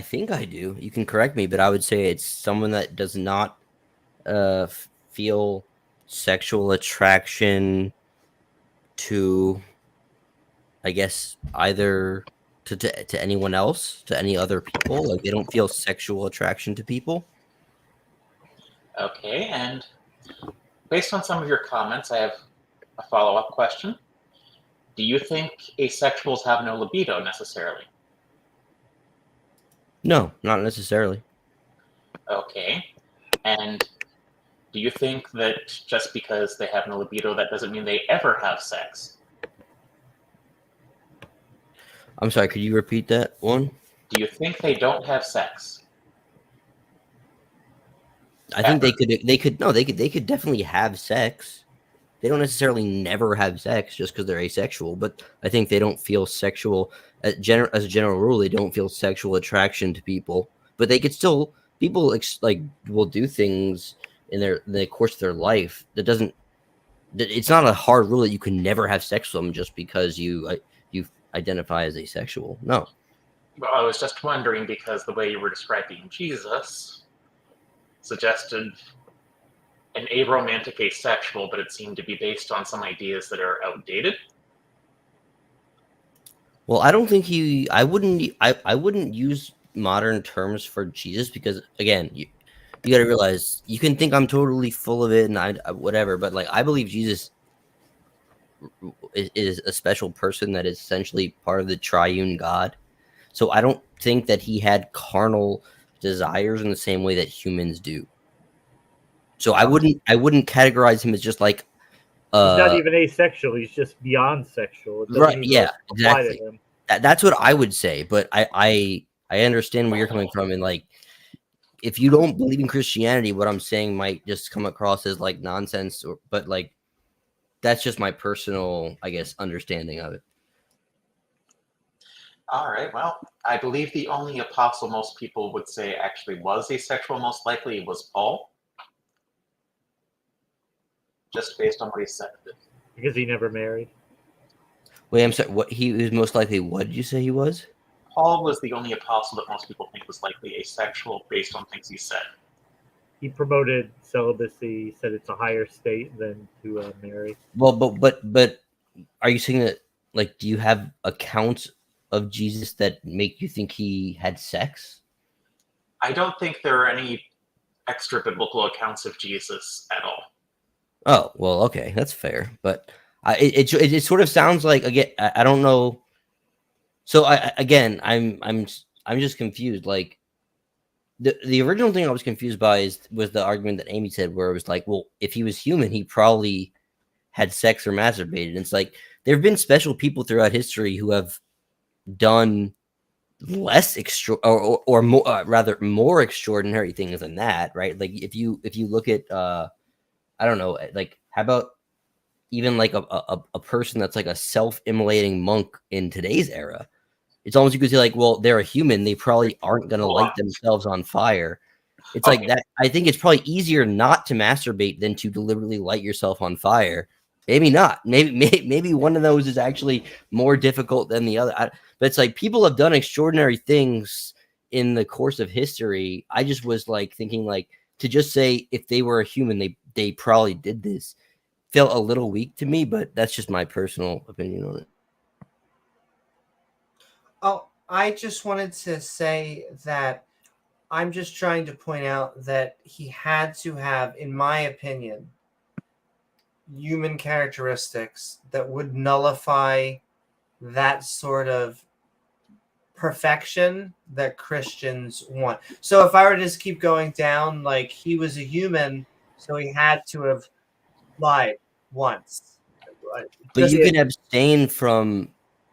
S3: think I do. You can correct me, but I would say it's someone that does not feel sexual attraction to, I guess, either to anyone else, to any other people. Like, they don't feel sexual attraction to people.
S5: Okay, and based on some of your comments, I have a follow-up question. Do you think asexuals have no libido necessarily?
S3: No, not necessarily.
S5: Okay, and do you think that just because they have no libido, that doesn't mean they ever have sex?
S3: I'm sorry, could you repeat that one?
S5: Do you think they don't have sex?
S3: I think they could definitely have sex. They don't necessarily never have sex just because they're asexual, but I think they don't feel sexual as a general rule. They don't feel sexual attraction to people, but they could still will do things in the course of their life that doesn't. It's not a hard rule that you can never have sex with them just because you identify as asexual. No.
S5: Well, I was just wondering because the way you were describing Jesus suggested an aromantic asexual, but it seemed to be based on some ideas that are outdated.
S3: Well, I don't think I wouldn't use modern terms for Jesus because again, you got to realize you can think I'm totally full of it and I whatever, but like I believe Jesus is a special person that is essentially part of the triune God. So I don't think that he had carnal desires in the same way that humans do. So I wouldn't categorize him as just like
S2: he's not even asexual. He's just beyond sexual. It
S3: right? Yeah, exactly.
S2: To him.
S3: That's what I would say. But I understand where you're coming from, and like if you don't believe in Christianity, what I'm saying might just come across as like nonsense. But like that's just my personal, I guess, understanding of it.
S5: All right, well, I believe the only apostle most people would say actually was asexual, most likely, was Paul. Just based on what he said.
S2: Because he never married.
S3: Wait, I'm sorry. What he was most likely? What did you say he was?
S5: Paul was the only apostle that most people think was likely asexual based on things he said.
S2: He promoted celibacy. Said it's a higher state than to marry.
S3: Well, but are you saying that? Like, do you have accounts of Jesus that make you think he had sex?
S5: I don't think there are any extra biblical accounts of Jesus at all.
S3: Oh, well, okay, that's fair. But it sort of sounds like again. I don't know. So I'm just confused. Like the original thing I was confused by was the argument that Amy said, where it was like, well, if he was human, he probably had sex or masturbated. And it's like there have been special people throughout history who have done less or more rather more extraordinary things than that, right? Like if you look at I don't know, like how about even like a person that's like a self-immolating monk in today's era? It's almost you could say like, well, they're a human, they probably aren't going to light themselves on fire. It's like that. I think it's probably easier not to masturbate than to deliberately light yourself on fire. Maybe not. Maybe one of those is actually more difficult than the other. But it's like people have done extraordinary things in the course of history. I just was like thinking like to just say if they were a human, they probably did this. Felt a little weak to me, but that's just my personal opinion on it.
S1: Oh, I just wanted to say that I'm just trying to point out that he had to have, in my opinion, human characteristics that would nullify that sort of perfection that Christians want. So if I were to just keep going down, like he was a human, so he had to have lied once.
S3: But you can abstain from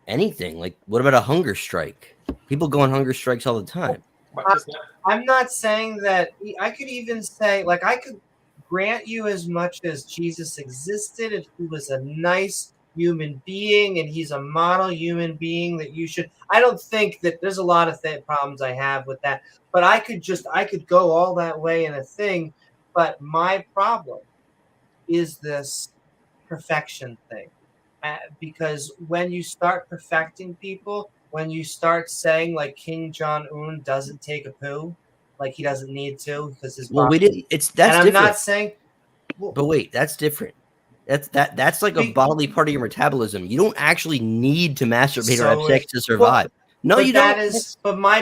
S3: anything. Like, what about a hunger strike? People go on hunger strikes all the time.
S1: I'm not saying that. I could even say, like, I could grant you as much as Jesus existed if he was a nice human being and he's a model human being that you should. I don't think that there's a lot of problems I have with that, but I could go all that way in a thing. But my problem is this perfection thing. Because when you start perfecting people, when you start saying like King Jong-un doesn't take a poo, like he doesn't need to because his
S3: we didn't. That's
S1: and I'm
S3: different.
S1: not saying. Well,
S3: but wait, that's different. That's like a bodily part of your metabolism. You don't actually need to masturbate or have sex to survive. No, you don't.
S1: But my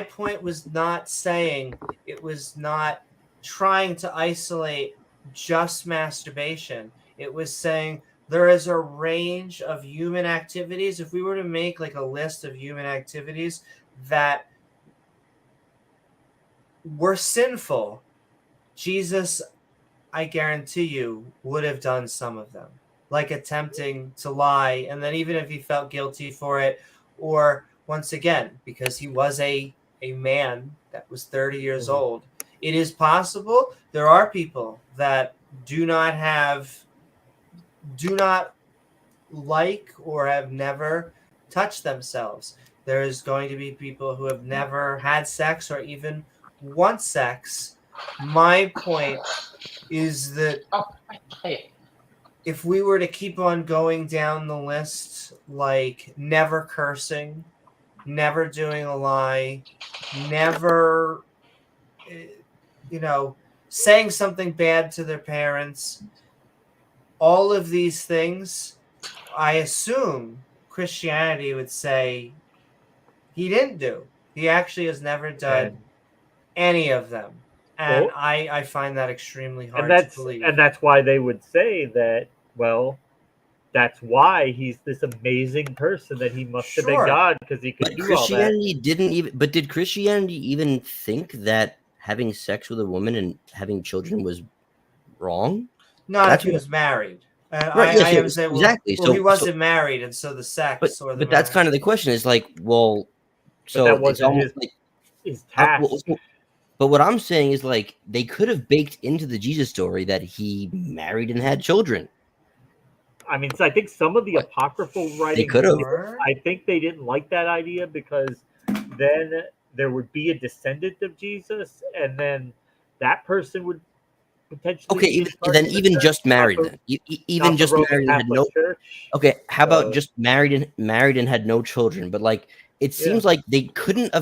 S1: point was not saying it was not trying to isolate just masturbation. It was saying there is a range of human activities. If we were to make like a list of human activities that were sinful, Jesus, I guarantee you, would have done some of them, like attempting to lie. And then even if he felt guilty for it, or once again, because he was a man that was 30 years old, it is possible. There are people that do not like or have never touched themselves. There is going to be people who have never had sex or even want sex. My point is that if we were to keep on going down the list, like never cursing, never doing a lie, never, saying something bad to their parents, all of these things, I assume Christianity would say he didn't do. He actually has never done any of them. And I find that extremely hard to believe.
S2: And that's why they would say that, well, that's why he's this amazing person, that he must have been God, because he could do all that.
S3: But did Christianity even think that having sex with a woman and having children was wrong?
S1: Not if he was married.
S3: Exactly.
S1: Well, he wasn't married, and so the sex.
S3: But that's kind of the question. Is like, well, so
S2: that wasn't
S3: it's almost
S2: his task.
S3: But what I'm saying is, like, they could have baked into the Jesus story that he married and had children.
S2: I mean, so I think some of the apocryphal writings,
S3: they could have.
S2: I think they didn't like that idea, because then there would be a descendant of Jesus, and then that person would potentially.
S3: Then even just married. Then even just married and had no.
S2: Church.
S3: Okay, how about just married and had no children? But like, it seems like they couldn't.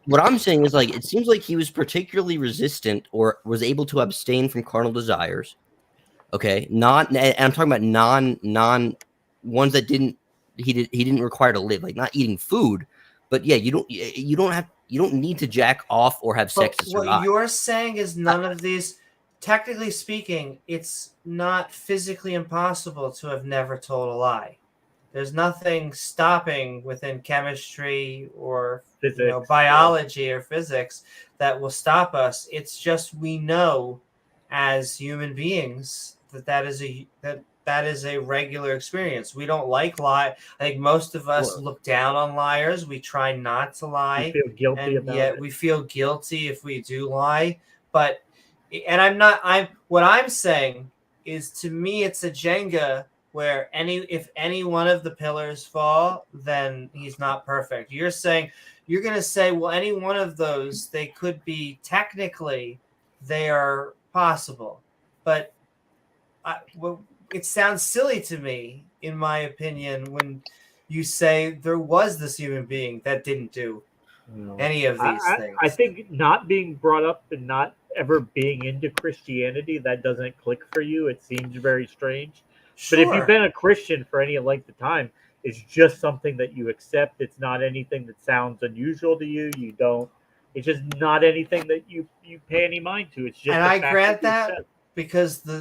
S3: What I'm saying is, like, it seems like he was particularly resistant or was able to abstain from carnal desires. Okay, and I'm talking about non ones that he didn't require to live, like not eating food. But yeah, you don't need to jack off or have sex to survive.
S1: What you're saying is none of these. Technically speaking, it's not physically impossible to have never told a lie. There's nothing stopping within chemistry or biology or physics that will stop us. It's just we know as human beings that is a regular experience. We don't like lie. I think most of us look down on liars. We try not to lie.
S2: We feel guilty about it.
S1: We feel guilty if we do lie. What I'm saying is, to me, it's a Jenga where if any one of the pillars fall, then he's not perfect. You're going to say, well, any one of those, they could be technically, they are possible. But it sounds silly to me, in my opinion, when you say there was this human being that didn't do any of these things.
S2: I think not being brought up and not ever being into Christianity, that doesn't click for you. It seems very strange.
S1: Sure.
S2: But if you've been a Christian for any length of time, it's just something that you accept. It's not anything that sounds unusual to you. You don't. It's just not anything that you pay any mind to. It's just.
S1: And I grant that because the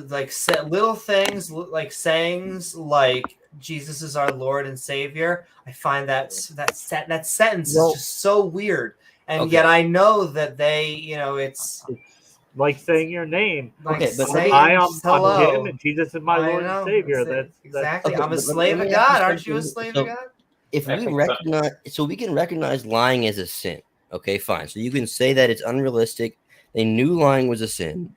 S1: little things like sayings like Jesus is our Lord and Savior. I find that sentence is just so weird, and yet I know that they, it's
S2: like saying your name.
S1: But
S2: I'm Jim, and Jesus is my Lord and Savior. That's
S1: exactly. I'm a slave of God. Aren't you a slave of God?
S3: If we recognize, so we can recognize lying as a sin. Okay, fine. So you can say that it's unrealistic. They knew lying was a sin,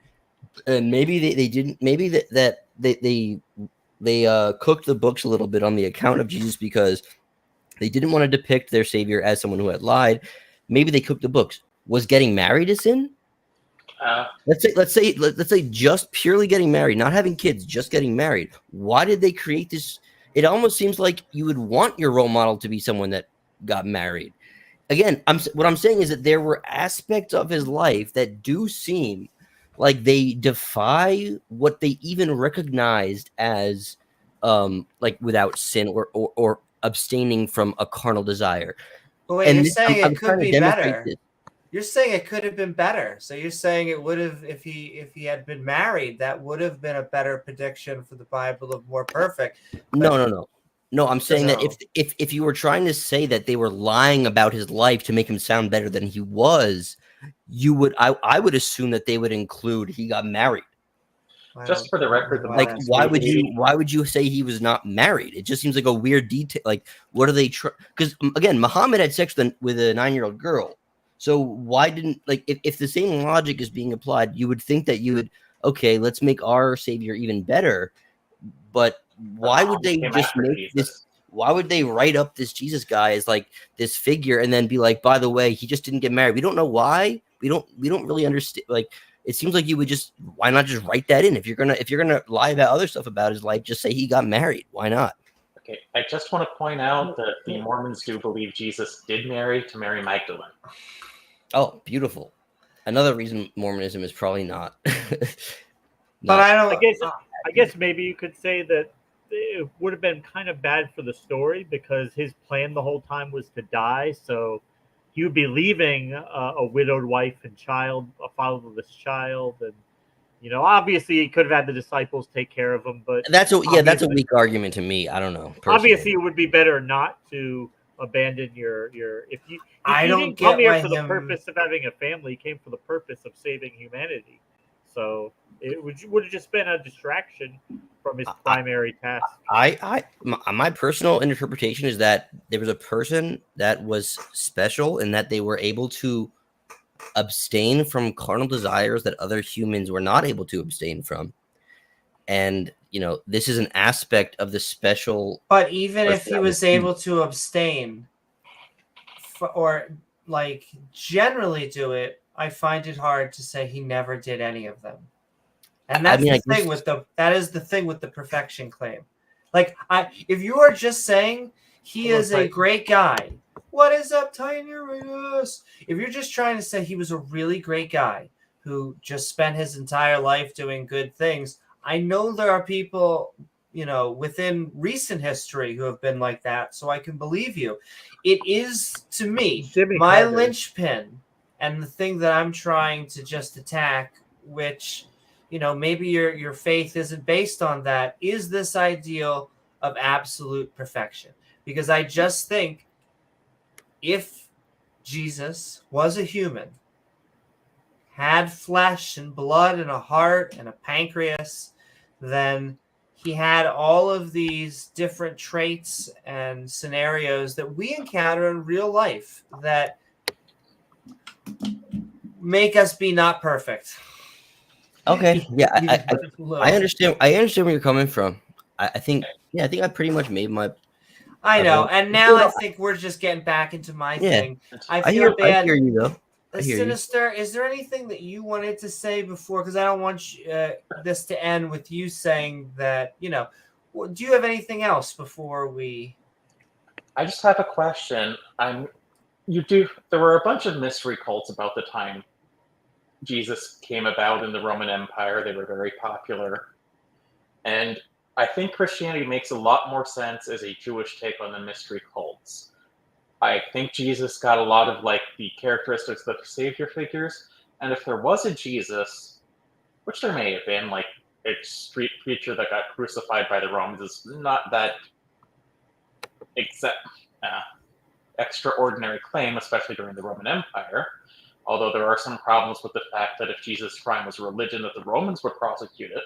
S3: and maybe they didn't. Maybe that they cooked the books a little bit on the account of Jesus because they didn't want to depict their Savior as someone who had lied. Maybe they cooked the books. Was getting married a sin? Let's say just purely getting married, not having kids, just getting married. Why did they create this? It almost seems like you would want your role model to be someone that got married. Again, what I'm saying is that there were aspects of his life that do seem like they defy what they even recognized as like without sin or abstaining from a carnal desire.
S1: But wait, you're saying it could be better. You're saying it could have been better. So you're saying it would have, if he had been married, that would have been a better prediction for the Bible of more perfect.
S3: No. I'm saying that if you were trying to say that they were lying about his life to make him sound better than he was, I would assume that they would include he got married.
S5: Just for the record,
S3: why would you say he was not married? It just seems like a weird detail. Like, what are they? Because again, Muhammad had sex with a 9-year-old girl. So why didn't, like, if the same logic is being applied, you would think that you would, okay, let's make our savior even better. But why would they
S5: Came
S3: just
S5: after
S3: make
S5: Jesus.
S3: this? Why would they write up this Jesus guy as like this figure and then be like, by the way, he just didn't get married? We don't know why. We don't really understand. Like, it seems like you would just, why not just write that in? If you're gonna lie about other stuff about his life, just say he got married. Why not?
S5: Okay, I just want to point out that the Mormons do believe Jesus did marry to Mary Magdalene.
S3: Oh, beautiful. Another reason Mormonism is probably not.
S1: But I don't.
S2: I guess maybe you could say that it would have been kind of bad for the story because his plan the whole time was to die. So he would be leaving a widowed wife and child, a fatherless child, and obviously he could have had the disciples take care of him. But
S3: that's a weak argument to me. I don't know. Personally.
S2: Obviously, it would be better not to abandon your. If you didn't come here for the purpose of having a family, you came for the purpose of saving humanity. So it would have just been a distraction from his primary task.
S3: My personal interpretation is that there was a person that was special in that they were able to abstain from carnal desires that other humans were not able to abstain from. And, this is an aspect of the special.
S1: But even if he was able to abstain or like generally do it, I find it hard to say he never did any of them. And that's that is the thing with the perfection claim. Like, if you are just saying he is a great guy, what is up, Tyrannus? If you're just trying to say he was a really great guy who just spent his entire life doing good things, I know there are people, within recent history who have been like that, so I can believe you. It is, to me, my linchpin and the thing that I'm trying to just attack, which, maybe your faith isn't based on that, is this ideal of absolute perfection. Because I just think if Jesus was a human, had flesh and blood and a heart and a pancreas, then he had all of these different traits and scenarios that we encounter in real life that make us be not perfect.
S3: Okay, yeah, I understand. I understand where you're coming from. I think I pretty much made my.
S1: I know, and now I think we're just getting back into my thing. I feel bad.
S3: I hear you though.
S1: Sinister, is there anything that you wanted to say before? Because I don't want this to end with you saying that, do you have anything else before we...
S5: I just have a question. There were a bunch of mystery cults about the time Jesus came about in the Roman Empire. They were very popular. And I think Christianity makes a lot more sense as a Jewish take on the mystery cults. I think Jesus got a lot of the characteristics of the savior figures, and if there was a Jesus, which there may have been, a street preacher that got crucified by the Romans is not that extraordinary claim, especially during the Roman Empire, although there are some problems with the fact that if Jesus' crime was religion, that the Romans would prosecute it.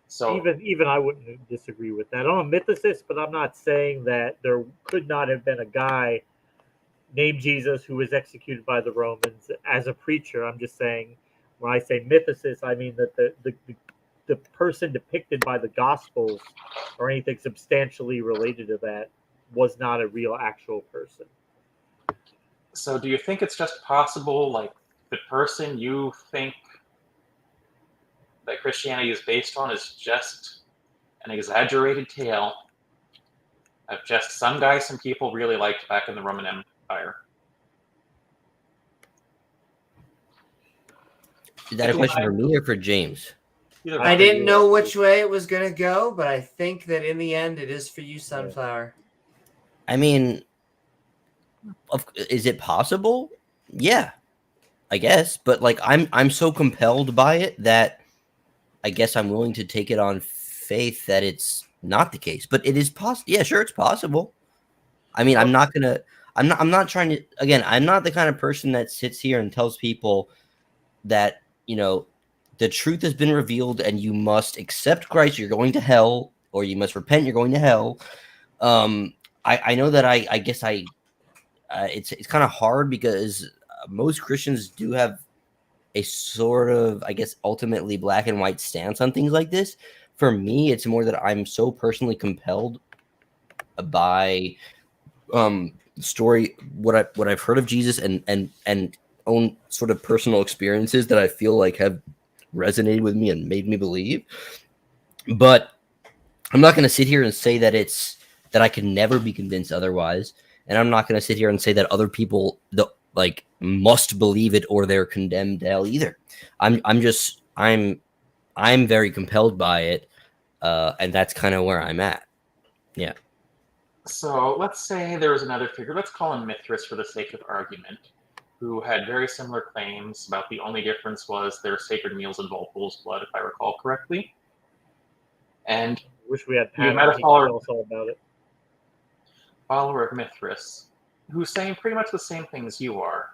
S5: So
S2: even I wouldn't disagree with that. I'm a mythicist, but I'm not saying that there could not have been a guy named Jesus who was executed by the Romans as a preacher. I'm just saying, when I say mythicist, I mean that the person depicted by the Gospels or anything substantially related to that was not a real actual person.
S5: So do you think it's just possible, the person you think that Christianity is based on is just an exaggerated tale of just some guy some people really liked back in the Roman Empire?
S3: Is that a question for me or for James?
S1: I didn't know which way it was going to go, but I think that in the end it is for you, Sunflower.
S3: I mean, is it possible? Yeah, I guess. But I'm so compelled by it that I guess I'm willing to take it on faith that it's not the case, but it is possible. Yeah, sure, it's possible. I mean, I'm not trying to, again, I'm not the kind of person that sits here and tells people that, the truth has been revealed and you must accept Christ, you're going to hell, or you must repent, you're going to hell. I know that I guess I it's kind of hard because most Christians do have a sort of, I guess, ultimately black and white stance on things like this. For me, it's more that I'm so personally compelled by story, what I've heard of Jesus and own sort of personal experiences that I feel like have resonated with me and made me believe. But I'm not going to sit here and say that that I can never be convinced otherwise, and I'm not going to sit here and say that other people must believe it or they're condemned to hell either. I'm very compelled by it, and that's kind of where I'm at. Yeah.
S5: So let's say there was another figure, let's call him Mithras for the sake of argument, who had very similar claims about the only difference was their sacred meals involved bull's blood, if I recall correctly. And
S2: Wish we had
S5: you
S2: Paterons.
S5: met a
S2: He could
S5: follower,
S2: tell us all about it.
S5: follower of Mithras, who's saying pretty much the same things you are.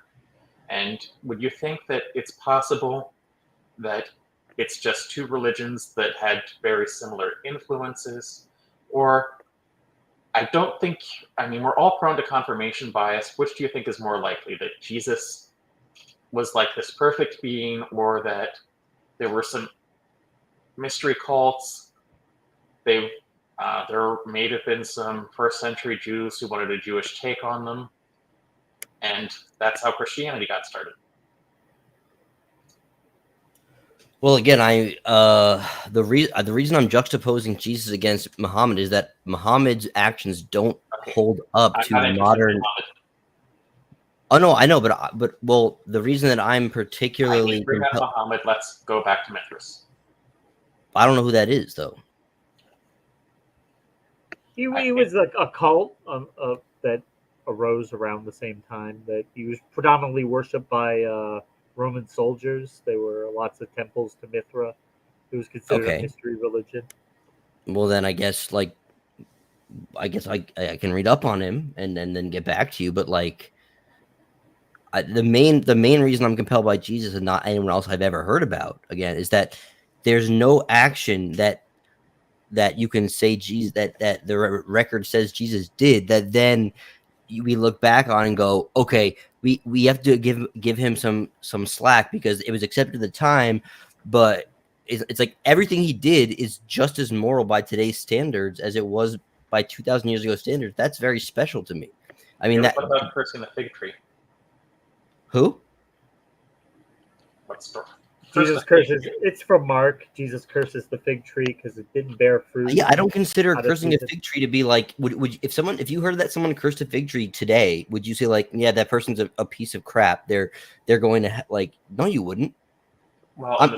S5: And would you think that it's possible that it's just two religions that had very similar influences? Or I don't think, I mean, we're all prone to confirmation bias. Which do you think is more likely, that Jesus was like this perfect being, or that there were some mystery cults? There may have been some first century Jews who wanted a Jewish take on them, and that's how Christianity got started.
S3: Well, again, the reason I'm juxtaposing Jesus against Muhammad is that Muhammad's actions don't hold up
S5: I'm
S3: to
S5: not interested in
S3: modern.
S5: Muhammad.
S3: Oh no, I know, but well, the reason that I'm
S5: I
S3: particularly
S5: need to bring up Muhammad. Let's go back to Mithras.
S3: I don't know who that is though.
S2: He was a cult that arose around the same time. That he was predominantly worshipped by Roman soldiers. There were lots of temples to Mithra. It was considered a mystery religion.
S3: Well, then I guess I can read up on him and then get back to you. But the main reason I'm compelled by Jesus and not anyone else I've ever heard about, again, is that there's no action that you can say Jesus that the record says Jesus did that then we look back on and go, okay, we have to give him some slack because it was accepted at the time, but it's like everything he did is just as moral by today's standards as it was by 2,000 years ago standards. That's very special to me. I mean,
S5: what about cursing the fig tree?
S3: Who?
S5: What story?
S2: Jesus curses. It's from Mark. Jesus curses the fig tree because it didn't bear fruit.
S3: Yeah, I don't consider cursing a fig tree to be like. Would if you heard that someone cursed a fig tree today, would you say yeah, that person's a piece of crap? They're going to no, you wouldn't.
S5: Well,
S3: I'm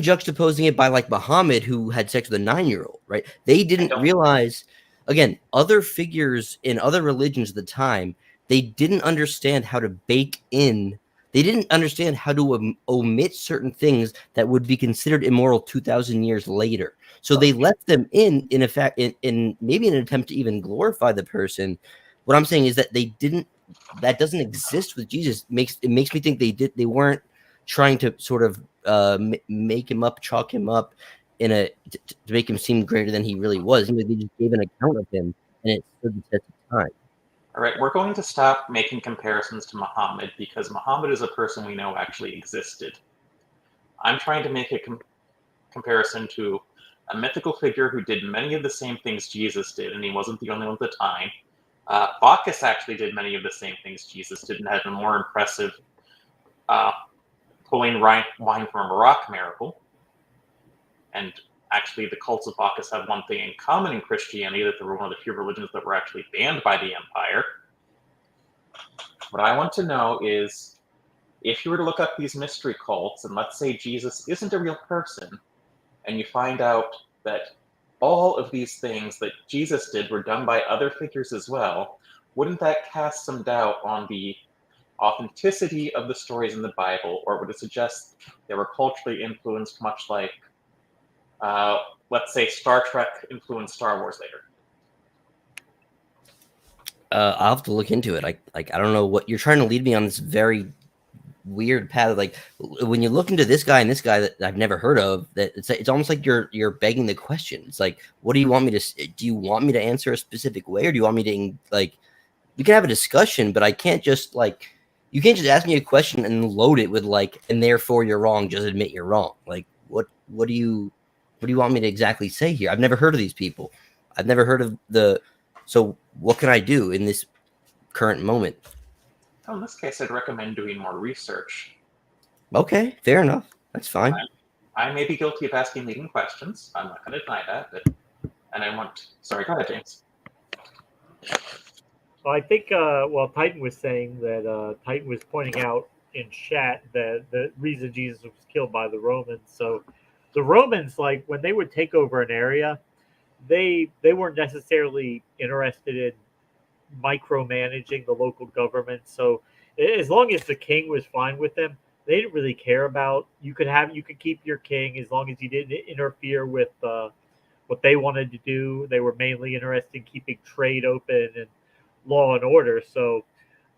S3: juxtaposing it by Muhammad, who had sex with a 9-year-old, right? They didn't realize, again, other figures in other religions at the time, they didn't understand how to bake in. They didn't understand how to omit certain things that would be considered immoral 2,000 years later. So they left them in effect, in maybe an attempt to even glorify the person. What I'm saying is that they didn't. That doesn't exist with Jesus. It makes me think they weren't trying to sort of make him up, chalk him up to make him seem greater than he really was. They just gave an account of him, and it stood the test of time.
S5: All right, we're going to stop making comparisons to Muhammad because Muhammad is a person we know actually existed. I'm trying to make a comparison to a mythical figure who did many of the same things Jesus did, and he wasn't the only one at the time. Bacchus actually did many of the same things Jesus did and had a more impressive pulling wine from a rock miracle. And actually, the cults of Bacchus have one thing in common in Christianity, that they were one of the few religions that were actually banned by the empire. What I want to know is, if you were to look up these mystery cults, and let's say Jesus isn't a real person, and you find out that all of these things that Jesus did were done by other figures as well, wouldn't that cast some doubt on the authenticity of the stories in the Bible, or would it suggest they were culturally influenced, much like let's say Star Trek influenced Star Wars later?
S3: I'll have to look into it. I don't know what you're trying to lead me on this very weird path. When you look into this guy and this guy that I've never heard of, that it's almost like you're begging the question. It's like, what do you want me to? Do you want me to answer a specific way, or do you want me to we can have a discussion, but I can't just like, you can't just ask me a question and load it with like, and therefore you're wrong. Just admit you're wrong. Like, what do you want me to exactly say here? I've never heard of these people. I've never heard of so what can I do in this current moment?
S5: Oh, in this case, I'd recommend doing more research.
S3: Okay, fair enough. That's fine.
S5: I may be guilty of asking leading questions. I'm not going to deny that. And I want... Sorry, go ahead, James.
S2: Well, I think, Titan was saying that Titan was pointing out in chat that the reason Jesus was killed by the Romans. So the Romans, like, when they would take over an area, they weren't necessarily interested in micromanaging the local government. So as long as the king was fine with them, they didn't really care about, you could keep your king as long as you didn't interfere with what they wanted to do. They were mainly interested in keeping trade open and law and order. So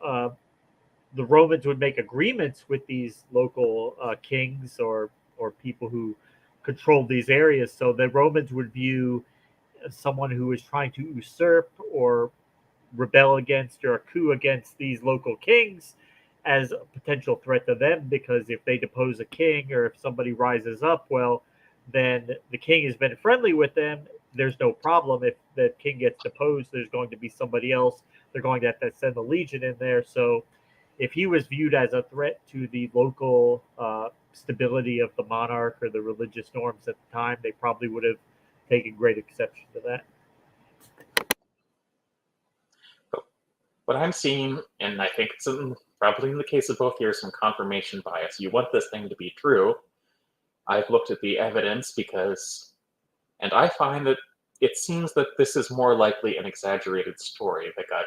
S2: the Romans would make agreements with these local kings or people who controlled these areas. So the Romans would view someone who was trying to usurp or rebel against or a coup against these local kings as a potential threat to them, because if they depose a king or if somebody rises up, well, then the king has been friendly with them. There's no problem. If the king gets deposed, there's going to be somebody else. They're going to have to send a legion in there. So if he was viewed as a threat to the local stability of the monarch or the religious norms at the time, they probably would have taken great exception to that.
S5: What I'm seeing, and I think it's probably in the case of both here, some confirmation bias. You want this thing to be true. I've looked at the evidence and I find that it seems that this is more likely an exaggerated story that got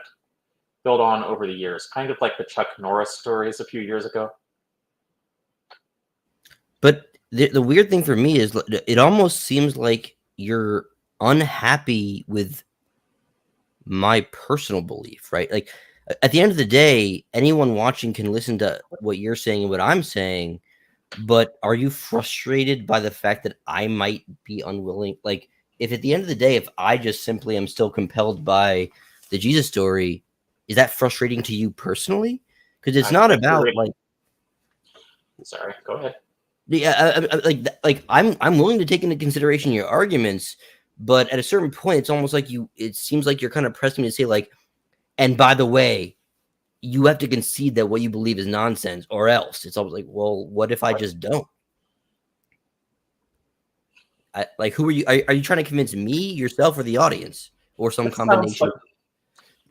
S5: built on over the years, kind of like the Chuck Norris stories a few years ago.
S3: But the weird thing for me is it almost seems like you're unhappy with my personal belief, right? Like at the end of the day, anyone watching can listen to what you're saying and what I'm saying, but are you frustrated by the fact that I might be unwilling? Like if at the end of the day, if I just simply am still compelled by the Jesus story, is that frustrating to you personally? Because it's not about like...
S5: Sorry, go ahead.
S3: Yeah, I'm willing to take into consideration your arguments, but at a certain point, it's almost like it seems like you're kind of pressing me to say like, and by the way, you have to concede that what you believe is nonsense, or else it's almost like, well, what if I just don't? Who are you? Are you trying to convince me, yourself, or the audience, or some combination?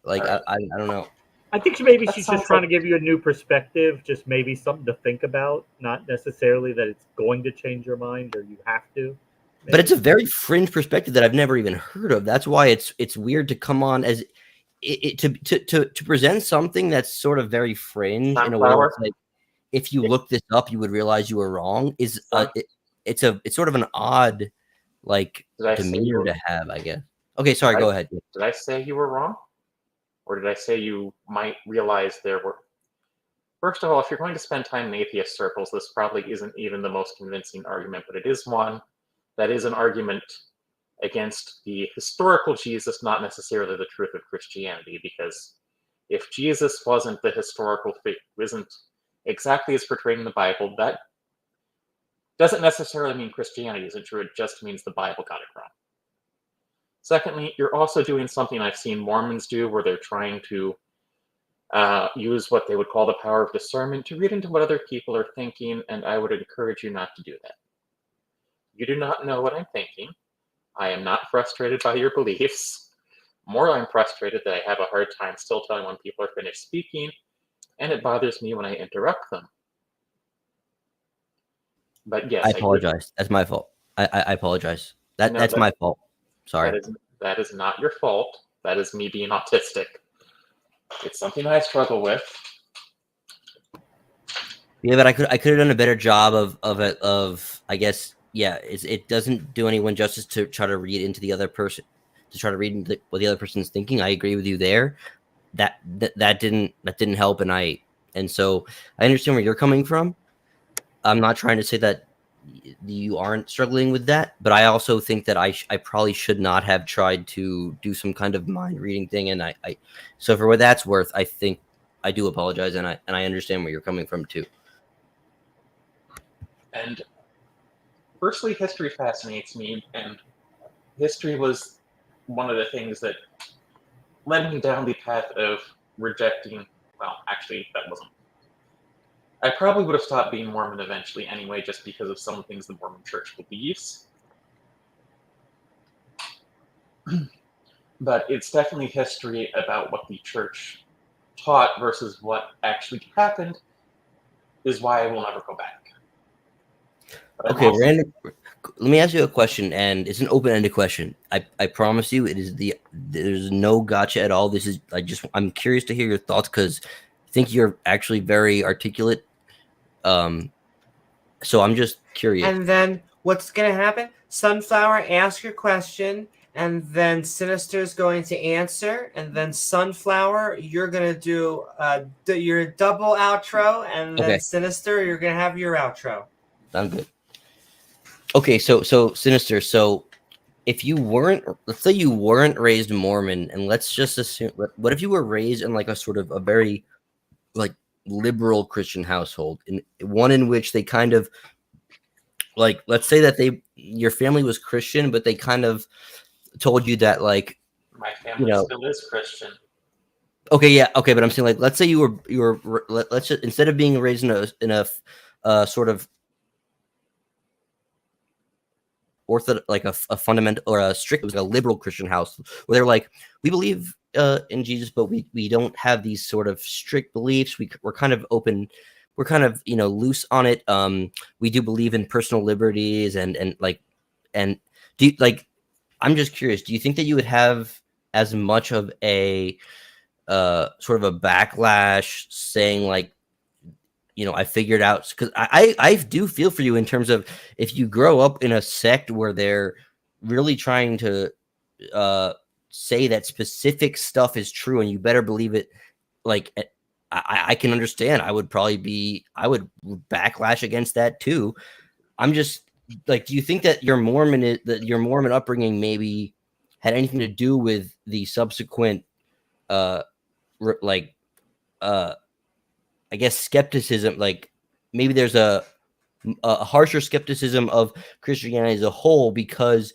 S3: I don't know.
S2: I think maybe she's just trying to give you a new perspective, just maybe something to think about, not necessarily that it's going to change your mind or you have to. Maybe. But
S3: it's a very fringe perspective that I've never even heard of. That's why it's weird to come on as to present something that's sort of very fringe in a way. It's like if you look this up, you would realize you were wrong. It's sort of an odd demeanor to have, I guess. Okay, sorry, go ahead.
S5: Did I say you were wrong? Or did I say you might realize there were... First of all, if you're going to spend time in atheist circles, this probably isn't even the most convincing argument, but it is one that is an argument against the historical Jesus, not necessarily the truth of Christianity, because if Jesus wasn't the historical figure, isn't exactly as portrayed in the Bible, that doesn't necessarily mean Christianity isn't true, it just means the Bible got it wrong. Secondly, you're also doing something I've seen Mormons do where they're trying to use what they would call the power of discernment to read into what other people are thinking, and I would encourage you not to do that. You do not know what I'm thinking. I am not frustrated by your beliefs. More, I'm frustrated that I have a hard time still telling when people are finished speaking, and it bothers me when I interrupt them. But yes,
S3: I apologize. That's my fault. I apologize. That's my fault. Sorry.
S5: That is not your fault. That is me being autistic. It's something I struggle with.
S3: Yeah, but I could have done a better job of I guess, yeah, it doesn't do anyone justice to try to read into the other person, to try to read into what the other person's thinking. I agree with you there. That didn't help, and so I understand where you're coming from. I'm not trying to say that you aren't struggling with that. But I also think that I probably should not have tried to do some kind of mind reading thing. And I so for what that's worth, I think I do apologize, and I understand where you're coming from too.
S5: And firstly, history fascinates me, and history was one of the things that led me down the path of rejecting. Well, actually, that wasn't. I probably would have stopped being Mormon eventually anyway, just because of some things the Mormon Church believes. But it's definitely history about what the Church taught versus what actually happened is why I will never go back. But
S3: Okay, random. Let me ask you a question, and it's an open-ended question. I promise you, it is there's no gotcha at all. This is I'm curious to hear your thoughts because I think you're actually very articulate. So I'm just curious.
S1: And then what's going to happen? Sunflower, ask your question, and then Sinister's going to answer, and then Sunflower, you're going to do your double outro, and then
S3: Okay.
S1: Sinister, you're going to have your outro.
S3: I'm good. Okay, so Sinister, so if you weren't, let's say you weren't raised Mormon, and let's just assume, what if you were raised in like a sort of a very like liberal Christian household, in one in which they kind of like, let's say that your family was Christian, but they kind of told you that like
S5: my family still is Christian.
S3: Okay, yeah, okay, but I'm saying like, let's say you were let's just, instead of being raised in a sort of like a fundamental or a strict, it was like a liberal Christian house where they're like, we believe in Jesus, but we don't have these sort of strict beliefs. We're kind of open, we're kind of loose on it. We do believe in personal liberties and do you, like, I'm just curious, do you think that you would have as much of a sort of a backlash saying like, I figured out, because I do feel for you in terms of if you grow up in a sect where they're really trying to say that specific stuff is true and you better believe it, like I can understand. I would backlash against that too. I'm just like, do you think that your Mormon upbringing maybe had anything to do with the subsequent I guess skepticism, like maybe there's a harsher skepticism of Christianity as a whole because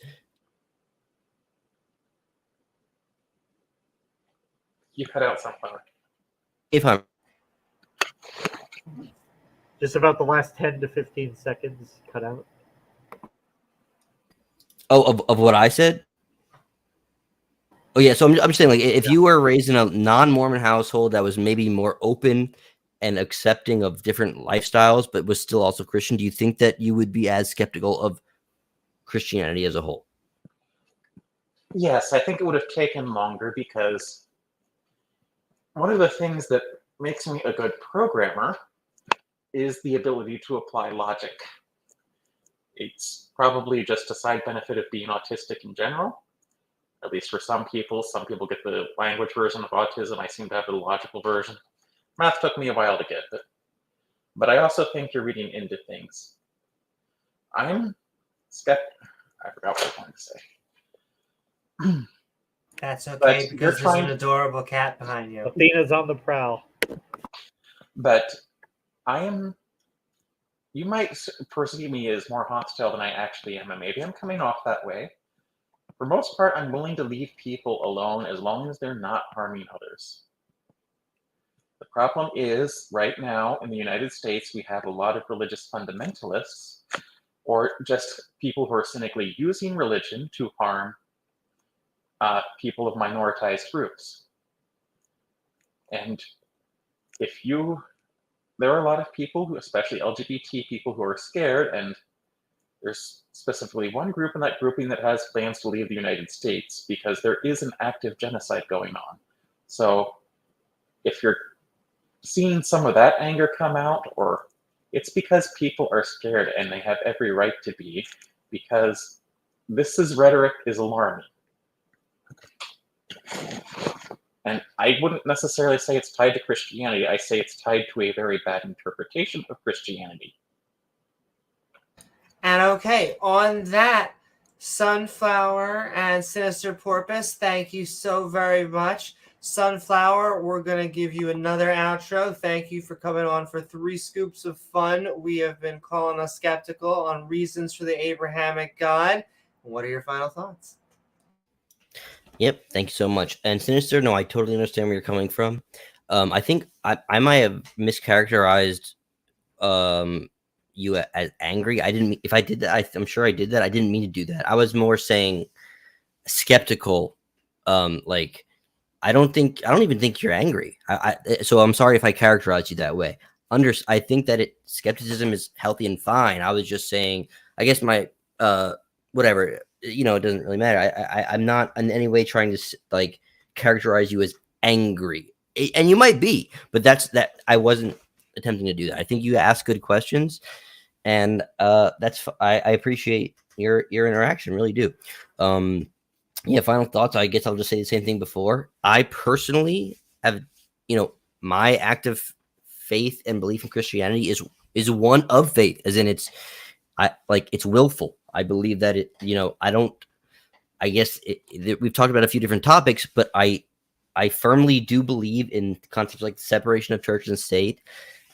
S5: you cut out Sunflower.
S3: If I'm
S2: just about the last 10 to 15 seconds cut out.
S3: Oh, of what I said? Oh yeah, so I'm just saying, like, if you were raised in a non-Mormon household that was maybe more open and accepting of different lifestyles, but was still also Christian, do you think that you would be as skeptical of Christianity as a whole?
S5: Yes, I think it would have taken longer because one of the things that makes me a good programmer is the ability to apply logic. It's probably just a side benefit of being autistic in general, at least for some people. Some people get the language version of autism. I seem to have the logical version. Math took me a while to get, but I also think you're reading into things. I'm skeptical. I forgot what I wanted to say.
S1: That's okay, because there's an adorable cat behind you.
S2: Athena's on the prowl.
S5: But you might perceive me as more hostile than I actually am, and maybe I'm coming off that way. For most part, I'm willing to leave people alone as long as they're not harming others. The problem is, right now in the United States, we have a lot of religious fundamentalists, or just people who are cynically using religion to harm people of minoritized groups. And there are a lot of people who, especially LGBT people, who are scared, and there's specifically one group in that grouping that has plans to leave the United States because there is an active genocide going on. So if you're seeing some of that anger come out, or it's because people are scared and they have every right to be, because rhetoric is alarming. And I wouldn't necessarily say it's tied to Christianity. I say it's tied to a very bad interpretation of Christianity.
S1: And okay, on that, Sunflower and Sinister Porpoise, thank you so very much. Sunflower, we're going to give you another outro. Thank you for coming on for 3 scoops of fun. We have been calling us skeptical on reasons for the Abrahamic God. What are your final thoughts?
S3: Yep, thank you so much. And Sinister, no, I totally understand where you're coming from. I think I might have mischaracterized you as angry. I didn't. If I did that, I'm sure I did that. I didn't mean to do that. I was more saying skeptical. Like I don't even think you're angry. So I'm sorry if I characterized you that way. I think that skepticism is healthy and fine. I was just saying. I guess my whatever. It doesn't really matter. I'm not in any way trying to like characterize you as angry, and you might be, but that I wasn't attempting to do that. I think you ask good questions, and I appreciate your interaction, really do. Yeah, final thoughts. I guess I'll just say the same thing before. I personally have, my active faith and belief in Christianity is one of faith, as in it's willful. I believe that we've talked about a few different topics, but I firmly do believe in concepts like the separation of church and state.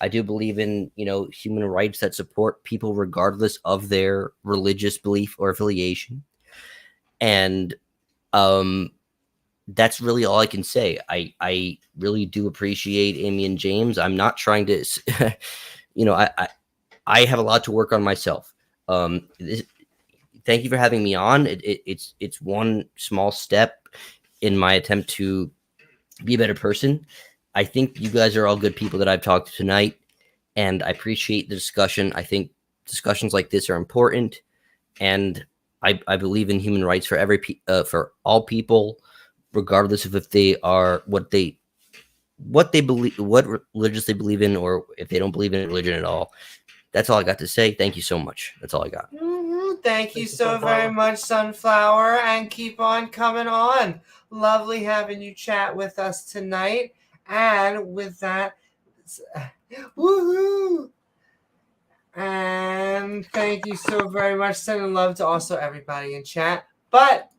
S3: I do believe in, human rights that support people regardless of their religious belief or affiliation. And that's really all I can say. I really do appreciate Amy and James. I'm not trying to, I have a lot to work on myself. Thank you for having me on. It's one small step in my attempt to be a better person. I think you guys are all good people that I've talked to tonight, and I appreciate the discussion. I think discussions like this are important, and I believe in human rights for all people, regardless of if they are what they believe, what religious they believe in, or if they don't believe in religion at all. That's all I got to say. Thank you so much. That's all I got.
S1: Thank you so very much, Sunflower, and keep on coming on. Lovely having you chat with us tonight. And with that, woohoo! And thank you so very much. Sending love to also everybody in chat. But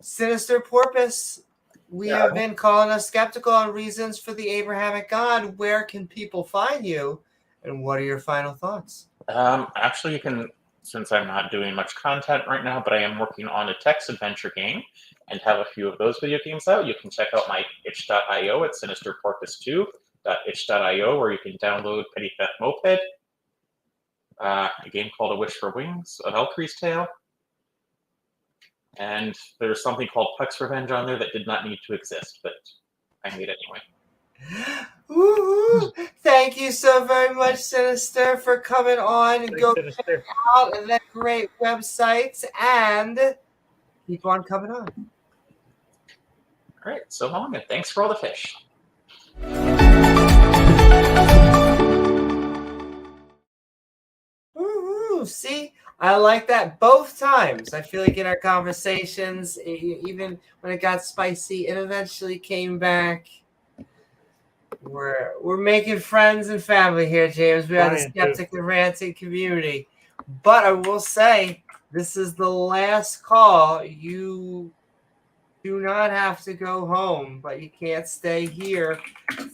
S1: Sinister Porpoise, we have been calling us skeptical on reasons for the Abrahamic God. Where can people find you? And what are your final thoughts?
S5: Actually, you can, since I'm not doing much content right now, but I am working on a text adventure game and have a few of those video games out. You can check out my itch.io at sinisterporpoise2.itch.io, where you can download Petty Theft Moped, a game called A Wish for Wings, A Valkyrie's Tale, and there's something called Puck's Revenge on there that did not need to exist, but I made it anyway.
S1: Woo-hoo. Thank you so very much, Sinister, for coming on. And go check out that great websites and keep on coming on.
S5: All right, so long, and thanks for all the fish.
S1: Woo-hoo. See, I like that both times. I feel like in our conversations, even when it got spicy, it eventually came back. We're making friends and family here, James. We are the skeptic and ranting community. But I will say, this is the last call. You do not have to go home, but you can't stay here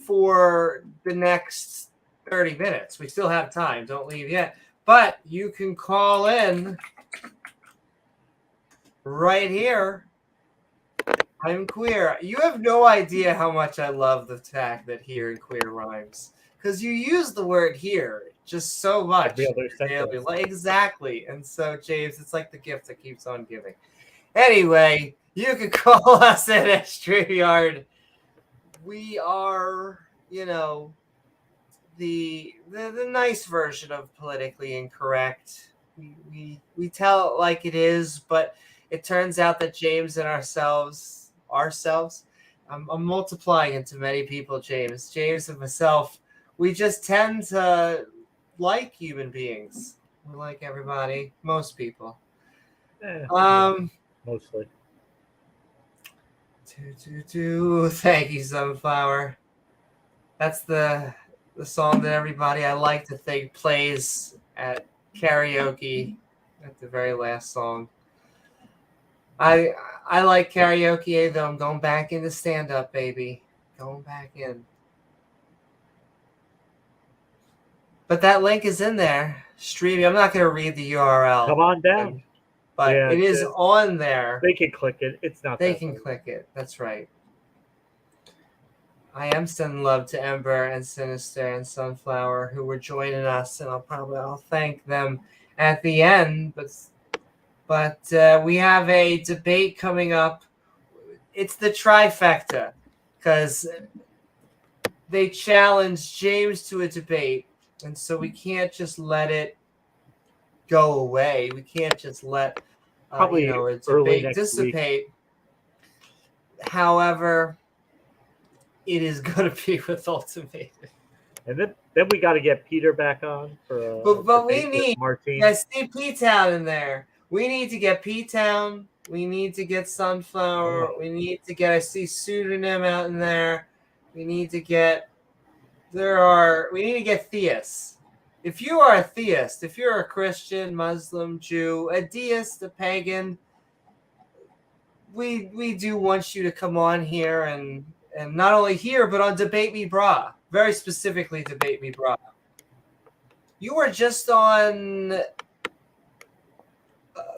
S1: for the next 30 minutes. We still have time. Don't leave yet. But you can call in right here. I'm queer. You have no idea how much I love the fact that here and queer rhymes. Because you use the word here just so much. Exactly. And so, James, it's like the gift that keeps on giving. Anyway, you can call us at StreamYard. We are, the nice version of politically incorrect. We tell it like it is, but it turns out that James and ourselves, I'm multiplying into many people, James and myself, we just tend to like human beings. We like everybody, most people.
S2: Mostly.
S1: Thank you, Sunflower. That's the song that everybody I like to think plays at karaoke at the very last song. I like karaoke, though. I'm going back into stand-up, baby. Going back in. But that link is in there. Streaming. I'm not going to read the URL.
S2: Come on down.
S1: But
S2: Yeah,
S1: it is on there.
S2: They can click it. It's not.
S1: They can click it. That's right. I am sending love to Ember and Sinister and Sunflower, who were joining us, and I'll thank them at the end. But we have a debate coming up. It's the trifecta, because they challenged James to a debate, and so we can't just let it go away. We can't just let a debate dissipate. However, it is going to be with Ultimatum.
S2: And then we got to get Peter back on for.
S1: But we need P-Town in there. We need to get P-Town. We need to get Sunflower.
S2: Oh.
S1: We need to get Pseudonym out in there. We need to get theists. If you are a theist, if you're a Christian, Muslim, Jew, a deist, a pagan, we do want you to come on here and not only here, but on Debate Me Brah. Very specifically, Debate Me Brah. You were just on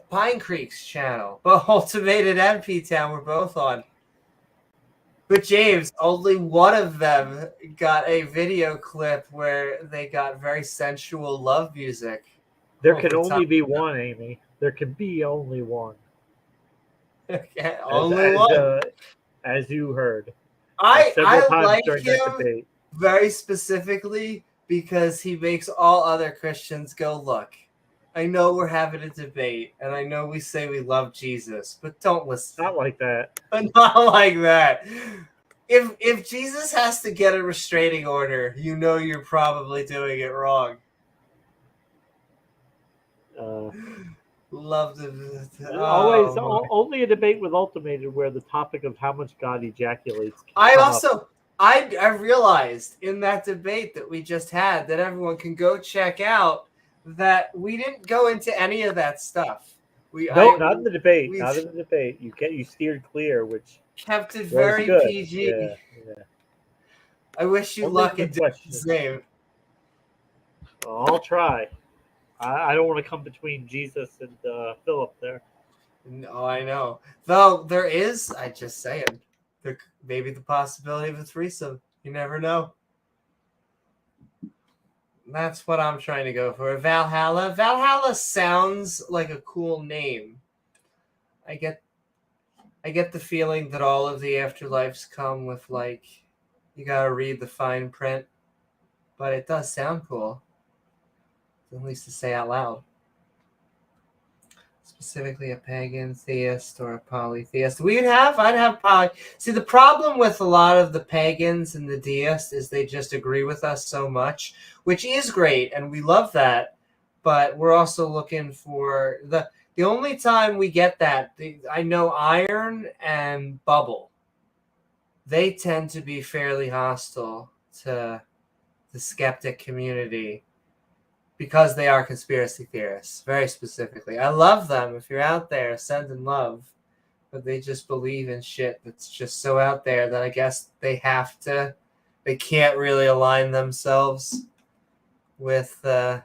S1: Pine Creek's channel. Both Ultimated and P-Town were both on. But James, only one of them got a video clip where they got very sensual love music.
S2: There can only be one, Amy. There can be only one.
S1: Okay, only one.
S2: As you heard.
S1: I like him very specifically because he makes all other Christians go, look, I know we're having a debate, and I know we say we love Jesus, but don't listen.
S2: Not like that.
S1: Not like that. If Jesus has to get a restraining order, you know you're probably doing it wrong. Love the
S2: always only a debate with Ultimated where the topic of how much God ejaculates.
S1: I realized in that debate that we just had that everyone can go check out that we didn't go into any of that stuff.
S2: Not in the debate. Not in the debate. You steered clear, which
S1: kept it very
S2: good.
S1: PG.
S2: Yeah.
S1: I wish you luck and did the same.
S2: I'll try. I don't want to come between Jesus and Philip there.
S1: No, I know. Though there is, I just saying, there maybe the possibility of a threesome. You never know. That's what I'm trying to go for. Valhalla. Valhalla sounds like a cool name. I get the feeling that all of the afterlives come with, like, you gotta read the fine print. But it does sound cool. At least to say out loud. Specifically a pagan theist or a polytheist. I'd have poly. See, the problem with a lot of the pagans and the deists is they just agree with us so much, which is great, and we love that. But we're also looking for the only time we get that. I know Iron and Bubble. They tend to be fairly hostile to the skeptic community. Because they are conspiracy theorists, very specifically. I love them. If you're out there, sending love. But they just believe in shit that's just so out there that I guess they can't really align themselves with the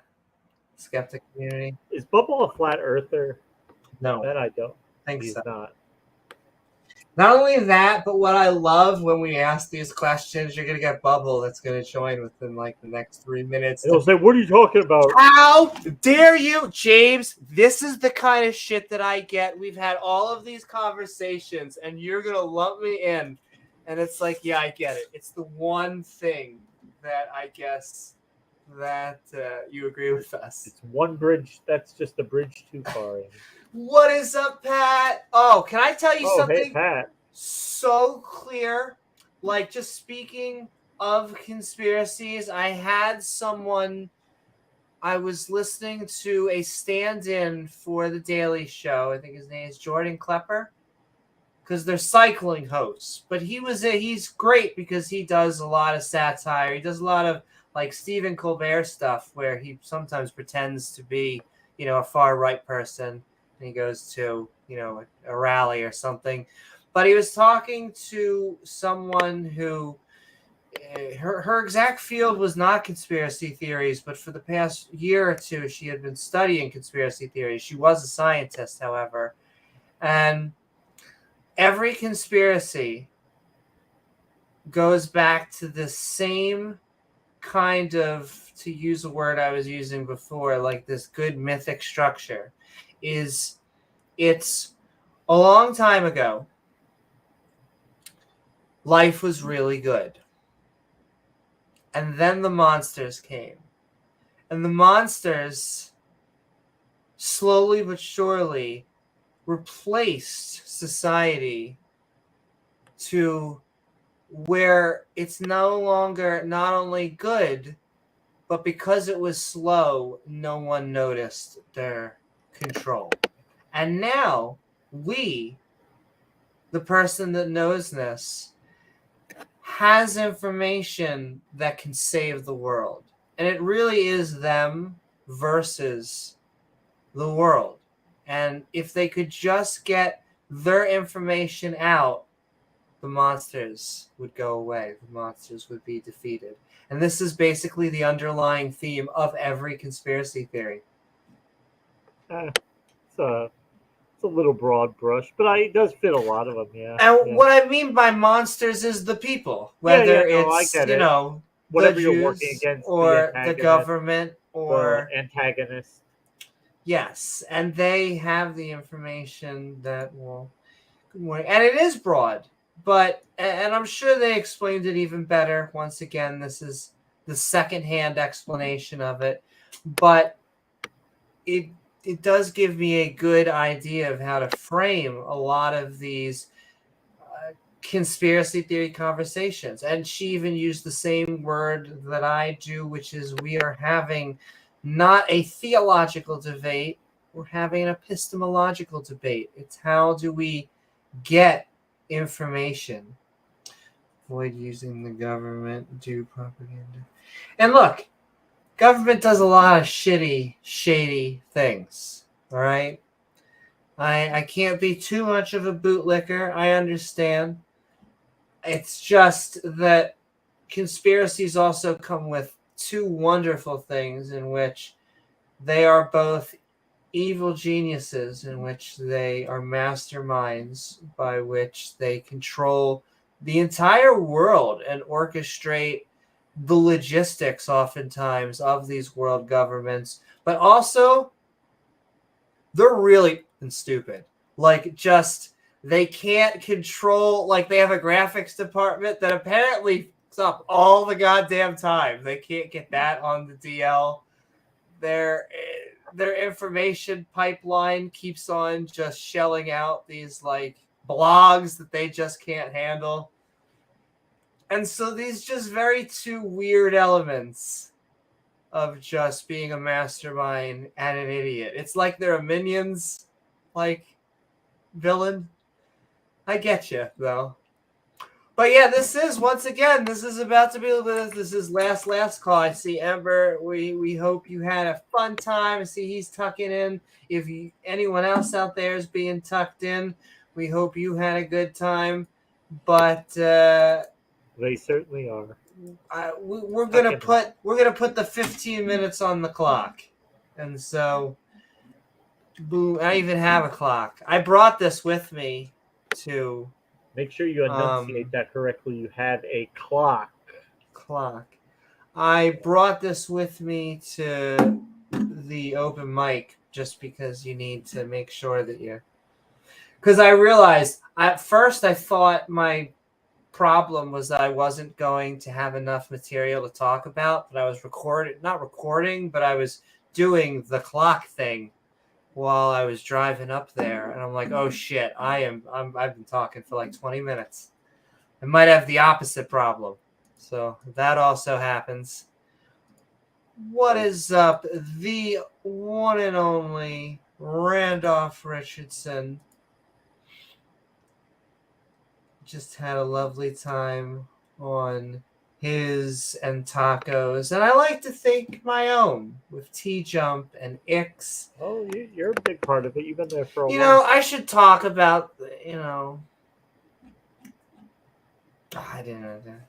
S1: skeptic community.
S2: Is Bubble a flat earther?
S1: No.
S2: That I don't
S1: think
S2: He's
S1: so.
S2: Not
S1: only that, but what I love when we ask these questions, you're going to get Bubble that's going to join within like the next 3 minutes.
S2: They'll say, what are you talking about?
S1: How dare you, James? This is the kind of shit that I get. We've had all of these conversations, and you're going to lump me in. And it's like, yeah, I get it. It's the one thing that I guess that you agree with us.
S2: It's one bridge. That's just a bridge too far.
S1: What is up, Pat? Oh, can I tell you something?
S2: Hey, Pat.
S1: So clear. Like, just speaking of conspiracies, I had someone, I was listening to a stand-in for The Daily Show. I think his name is Jordan Klepper. Because they're cycling hosts. But he's great because he does a lot of satire. He does a lot of, like, Stephen Colbert stuff where he sometimes pretends to be, a far right person, and he goes to, a rally or something. But he was talking to someone who, her exact field was not conspiracy theories, but for the past year or two, she had been studying conspiracy theories. She was a scientist, however. And every conspiracy goes back to the same kind of, to use a word I was using before, like this good mythic structure. It's a long time ago, life was really good. And then the monsters came. And the monsters, slowly but surely, replaced society to where it's no longer not only good, but because it was slow, no one noticed their control. And now, we, the person that knows this, has information that can save the world. And it really is them versus the world. And if they could just get their information out, the monsters would go away. The monsters would be defeated. And this is basically the underlying theme of every conspiracy theory.
S2: It's a little broad brush, but it does fit a lot of them, yeah.
S1: And what I mean by monsters is the people, whether it's,
S2: whatever
S1: the
S2: you're
S1: Jews
S2: working against,
S1: or the government or
S2: the antagonist.
S1: Yes, and they have the information that will. Good morning, and it is broad, but and I'm sure they explained it even better. Once again, this is the secondhand explanation of it, but it does give me a good idea of how to frame a lot of these conspiracy theory conversations. And she even used the same word that I do, which is we are having not a theological debate, we're having an epistemological debate. It's how do we get information? Avoid using the government, do propaganda. And look, government does a lot of shady things, all right? I can't be too much of a bootlicker. I understand. It's just that conspiracies also come with two wonderful things in which they are both evil geniuses, in which they are masterminds by which they control the entire world and orchestrate the logistics oftentimes of these world governments, but also they're really stupid. Like, just they can't control, like, they have a graphics department that apparently fucks up all the goddamn time. They can't get that on the DL. Their information pipeline keeps on just shelling out these, like, blogs that they just can't handle. And so these just very two weird elements of just being a mastermind and an idiot. It's like they're a Minions, like, villain. I get you, though. But yeah, this is, once again, this is about to be, this is last call. I see Ember. We hope you had a fun time. I see he's tucking in. If anyone else out there is being tucked in, we hope you had a good time. But
S2: they certainly are.
S1: We're gonna put the 15 minutes on the clock, and so boom. I even have a clock. I brought this with me to
S2: make sure you enunciate that correctly. You had a clock.
S1: I brought this with me to the open mic just because you need to make sure that you. Because I realized at first I thought my problem was that I wasn't going to have enough material to talk about, but I was not recording, but I was doing the clock thing while I was driving up there, and I'm like, oh shit, I've been talking for like 20 minutes. I might have the opposite problem. So that also happens. What is up? The one and only Randolph Richardson. Just had a lovely time on his and tacos, and I like to think my own with T-Jump and Ix.
S2: Oh, you're a big part of it. You've been there for a
S1: You
S2: while.
S1: know, I should talk about, I didn't know that.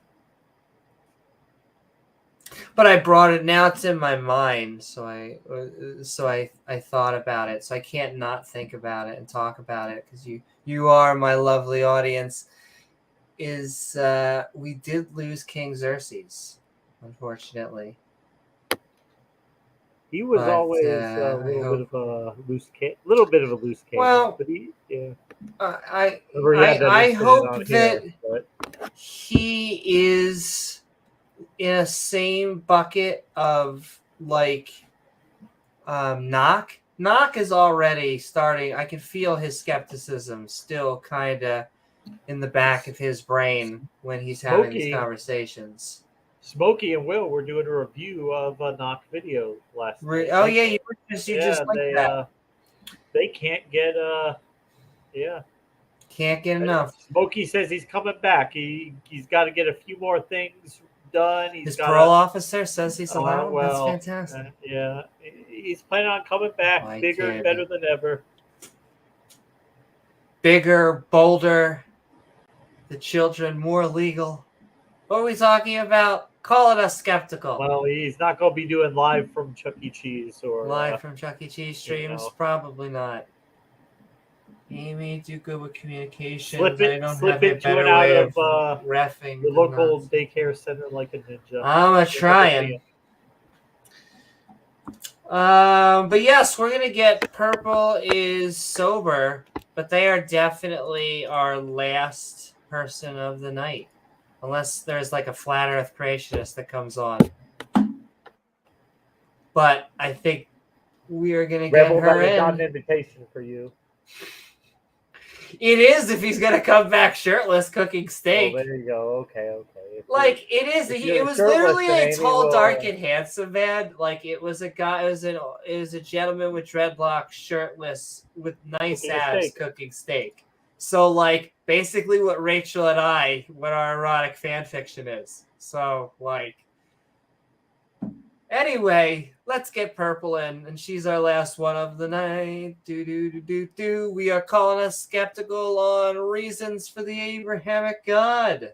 S1: But I brought it, now it's in my mind, so I thought about it, so I can't not think about it and talk about it, because you are my lovely audience. We did lose King Xerxes, unfortunately.
S2: He was always a little bit of a loose cannon.
S1: Well,
S2: but yeah.
S1: I hope that he is in a same bucket of like Knock. Knock is already starting. I can feel his skepticism still kind of in the back of his brain when he's having these conversations.
S2: Smokey and Will were doing a review of a Knock video last night.
S1: Oh yeah, you just like that.
S2: They can't get
S1: can't get enough.
S2: Smokey says he's coming back. He's got to get a few more things done.
S1: His parole officer says he's allowed.
S2: Well,
S1: that's fantastic.
S2: Yeah, he's planning on coming back bigger and better than ever.
S1: Bigger, bolder, the children more legal. What are we talking about? Calling us skeptical.
S2: Well, he's not going to be doing live from Chuck E. Cheese or
S1: live from Chuck E. Cheese streams. Probably not. Amy, do good with communication.
S2: Slip into and out of
S1: reffing
S2: the local daycare center like a ninja.
S1: I'm trying. But yes, we're gonna get Purple is sober, but they are definitely our last person of the night. Unless there's like a flat earth creationist that comes on. But I think we are going to get her in.
S2: Got an invitation for you.
S1: It is if he's going to come back shirtless cooking steak.
S2: Oh, there you go. Okay.
S1: Like, it is. It was literally a tall, dark, and handsome man. Like, it was a guy, it was a gentleman with dreadlocks, shirtless, with nice abs cooking steak. So, like, basically what Rachel and what our erotic fan fiction is. So, like, anyway, let's get Purple in, and she's our last one of the night. We are calling us skeptical on reasons for the Abrahamic God.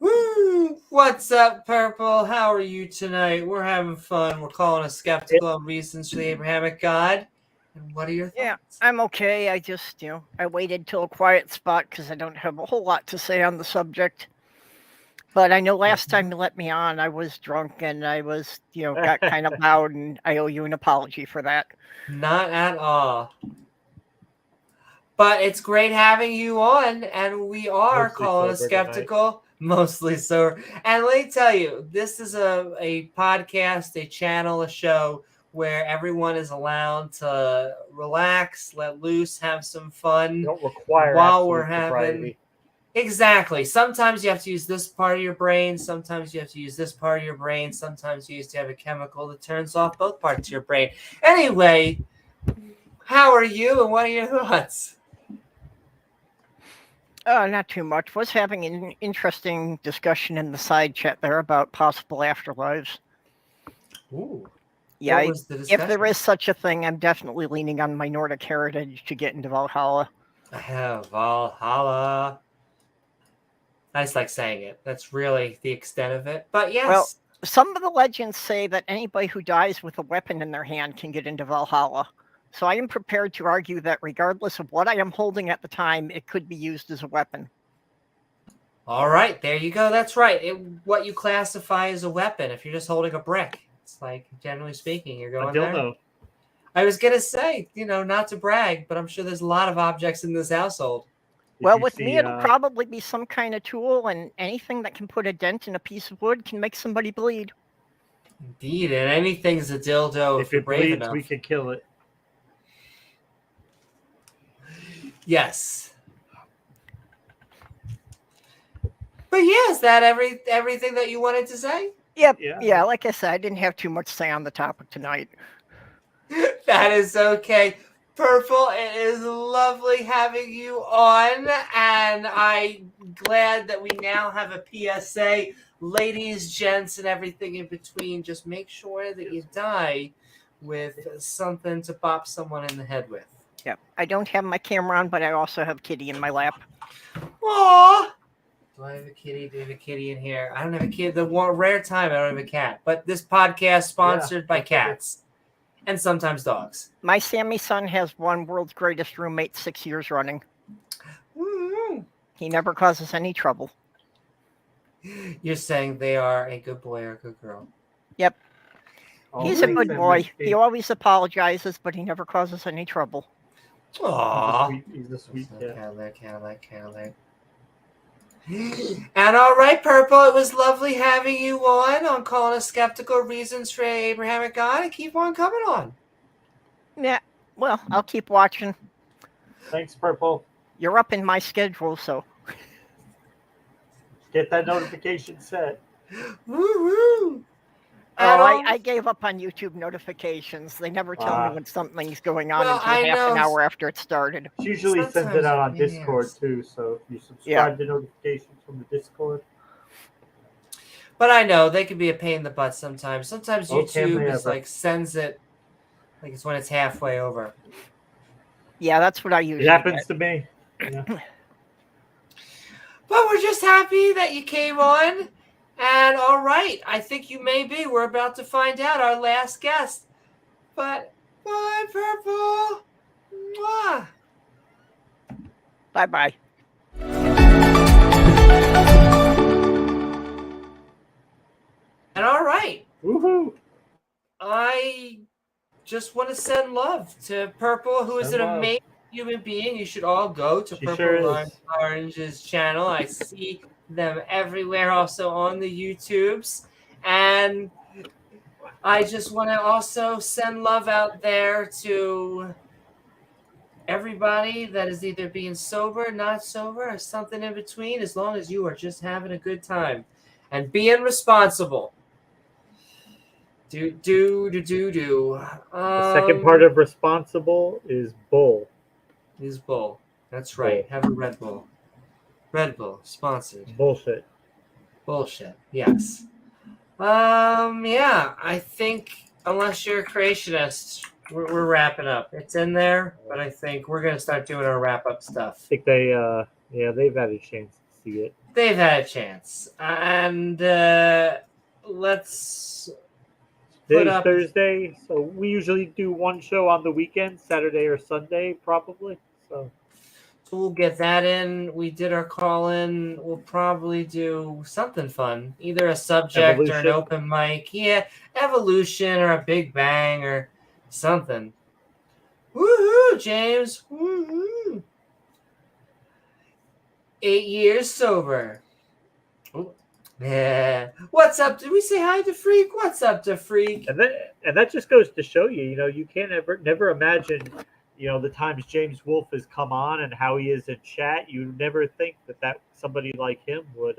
S1: Woo! What's up, Purple? How are you tonight? We're having fun. We're calling us skeptical on reasons for the Abrahamic God. And what are your thoughts?
S6: Yeah, I'm okay. I just, I waited till a quiet spot because I don't have a whole lot to say on the subject. But I know last time you let me on, I was drunk and I was, got kind of loud, and I owe you an apology for that.
S1: Not at all. But it's great having you on, and we are calling us skeptical. Mostly so. And let me tell you, this is a podcast, a channel, a show where everyone is allowed to relax, let loose, have some fun.
S2: Don't require
S1: while we're having
S2: sobriety.
S1: Exactly. Sometimes you have to use this part of your brain. Sometimes you have to use this part of your brain. Sometimes you have to have a chemical that turns off both parts of your brain. Anyway, how are you, and what are your thoughts?
S6: Not too much. Was having an interesting discussion in the side chat there about possible afterlives.
S1: Ooh.
S6: Yeah, if there is such a thing, I'm definitely leaning on my Nordic heritage to get into Valhalla.
S1: Valhalla. I just like saying it. That's really the extent of it. But yes.
S6: Well, some of the legends say that anybody who dies with a weapon in their hand can get into Valhalla. So I am prepared to argue that regardless of what I am holding at the time, it could be used as a weapon.
S1: All right, there you go. That's right. What you classify as a weapon, if you're just holding a brick. It's like, generally speaking, you're going there. I was going to say, not to brag, but I'm sure there's a lot of objects in this household.
S6: Well, with me, it'll probably be some kind of tool, and anything that can put a dent in a piece of wood can make somebody bleed.
S1: Indeed, and anything's a dildo
S2: if it bleeds, we can kill it.
S1: Yes. But yeah, is that everything that you wanted to say?
S6: Yep. Yeah, like I said, I didn't have too much to say on the topic tonight.
S1: That is okay. Purple, it is lovely having you on, and I'm glad that we now have a PSA. Ladies, gents, and everything in between, just make sure that you die with something to bop someone in the head with.
S6: Yep. I don't have my camera on, but I also have Kitty in my lap.
S1: Aww! Do I have a kitty? Do I have a kitty in here? I don't have a kid. The one rare time I don't have a cat. But this podcast sponsored by cats. And sometimes dogs.
S6: My Sammy son has won World's Greatest Roommate 6 years running.
S1: Woo-hoo.
S6: He never causes any trouble.
S1: You're saying they are a good boy or a good girl.
S6: Yep. He's a
S2: Always
S6: good
S2: that
S6: boy.
S2: mistake.
S6: He always apologizes, but he never causes any trouble.
S1: Aww.
S2: He's a sweet cat.
S1: Cadillac. And all right, Purple, it was lovely having you on Calling a Skeptical Reasons for Abrahamic God, and keep on coming on.
S6: Yeah, well, I'll keep watching.
S2: Thanks, Purple.
S6: You're up in my schedule, so.
S2: Get that notification set.
S1: Woo-woo.
S6: Oh, I gave up on YouTube notifications. They never tell me when something's going on
S1: Well,
S6: until half an hour after it started.
S2: She usually sends
S1: Sometimes
S2: it out on
S1: it
S2: Discord
S1: is.
S2: too, so if you subscribe to notifications from the Discord.
S1: But I know they can be a pain in the butt sometimes. Sometimes
S2: Oh, can
S1: YouTube
S2: they
S1: is
S2: ever.
S1: like sends it like it's when it's halfway over.
S6: Yeah, that's what I usually
S2: It happens
S6: get.
S2: to me. Yeah.
S1: But we're just happy that you came on. And all right, I think you may be. We're about to find out our last guest. But bye, Purple. Mwah.
S6: Bye-bye.
S1: And all right,
S2: Woohoo!
S1: I just want to send love to Purple, who is
S2: Send
S1: an
S2: love.
S1: amazing human being. You should all go to
S2: She
S1: Purple
S2: sure is.
S1: Lime Orange's channel. I see them everywhere, also on the YouTubes. And I just want to also send love out there to everybody that is either being sober, not sober, or something in between, as long as you are just having a good time and being responsible. Do.
S2: The second part of responsible is bull.
S1: Is Bull. That's right. Have a Red Bull. Red Bull, sponsored.
S2: Bullshit.
S1: Bullshit. Yes. Yeah, I think unless you're a creationist, we're wrapping up. It's in there, but I think we're gonna start doing our wrap-up stuff.
S2: I think they've had a chance to see it.
S1: They've had a chance. And let's put
S2: Today's
S1: up
S2: Thursday, so we usually do one show on the weekend, Saturday or Sunday, probably. So
S1: we'll get that in. We did our call-in. We'll probably do something fun. Either a subject or an
S2: Evolution.
S1: open mic. Yeah, evolution or a big bang or something. Woohoo, James. Woohoo. 8 years sober. Ooh. Yeah. What's up? Did we say hi to Freak? What's up to Freak?
S2: and that just goes to show you, you can't never imagine, the times James Wolfe has come on and how he is in chat. You never think that somebody like him would,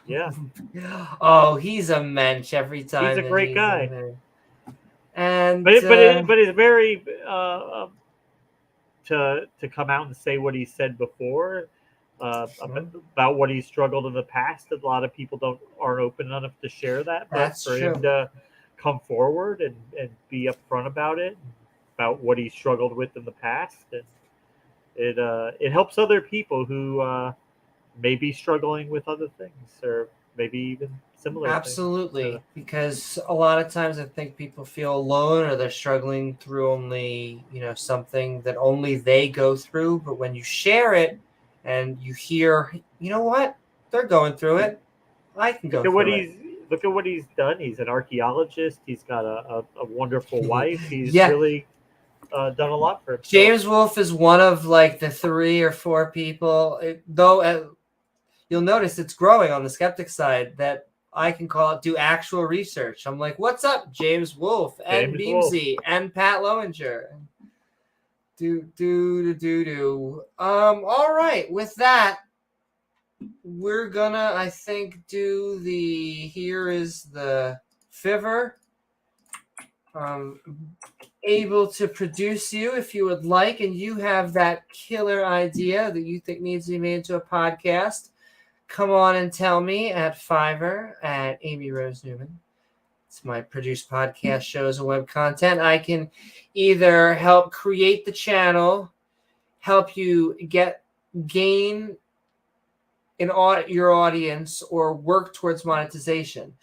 S2: yeah.
S1: Oh, he's a mensch every time.
S2: He's a
S1: that
S2: great guy.
S1: in there. And
S2: But it's very to come out and say what he said before about what he struggled in the past. A lot of people aren't open enough to share that. But
S1: That's
S2: for
S1: true.
S2: him to come forward and be upfront about it, about what he struggled with in the past, and it helps other people who may be struggling with other things or maybe even similar
S1: Absolutely,
S2: things.
S1: because a lot of times I think people feel alone or they're struggling through only, something that only they go through. But when you share it and you hear, you know what, they're going through it, I can go through it.
S2: Look at what he's done. He's an archaeologist. He's got a wonderful wife. He's
S1: Yeah.
S2: really done a lot for himself.
S1: James Wolfe is one of like the 3 or 4 people, you'll notice it's growing on the skeptic side that I can do actual research. I'm like, what's up, James Wolfe and
S2: James
S1: Beamsy and Pat Lowinger? All right, with that, we're gonna, I think, do here is the Fiver. able to produce you if you would like, and you have that killer idea that you think needs to be made into a podcast, come on and tell me at Fiverr at Amy Rose Newman. It's my produced podcast shows and web content. I can either help create the channel, help you gain your audience, or work towards monetization.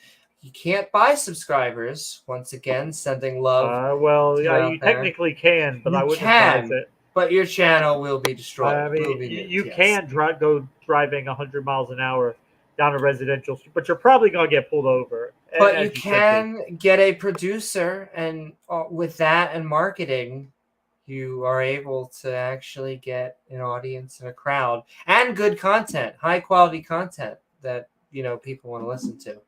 S1: You can't buy subscribers. Once again, sending love.
S2: Well, yeah, you technically can, but I wouldn't advise it.
S1: But your channel will be destroyed.
S2: I mean, you can go driving 100 miles an hour down a residential street, but you're probably going to get pulled over.
S1: But you can get a producer, and with that and marketing, you are able to actually get an audience and a crowd and good content, high quality content that people want to listen to.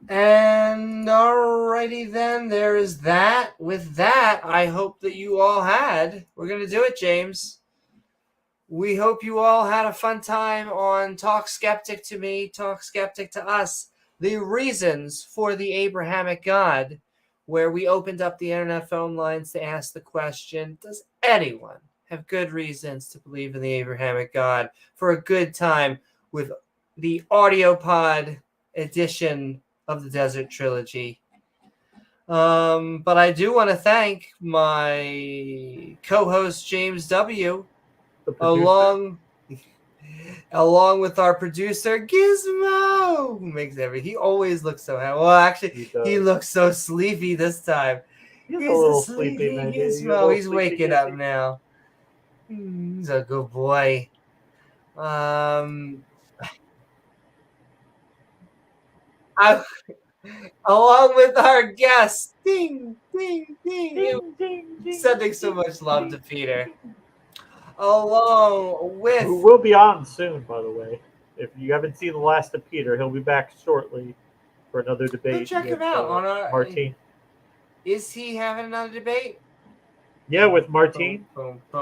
S1: And alrighty then, there is that. With that, I hope that you all we're going to do it, James. We hope you all had a fun time on Talk Skeptic to Me, Talk Skeptic to Us, the reasons for the Abrahamic God, where we opened up the internet phone lines to ask the question, does anyone have good reasons to believe in the Abrahamic God, for a good time with the audio pod edition of the Desert Trilogy. But I do want to thank my co-host James W. along with our producer Gizmo, who makes everything. He always looks so happy. Well, actually, he looks so sleepy this time.
S2: He's a little sleepy,
S1: Gizmo. He's waking up now. He's a good boy. Along with our guest, ding, ding, ding, ding, ding, ding, sending so much love to Peter. Along with,
S2: who will be on soon, by the way. If you haven't seen the last of Peter, he'll be back shortly for another debate.
S1: Go check him out on our
S2: Martine.
S1: Is he having another debate?
S2: Yeah, with Martine.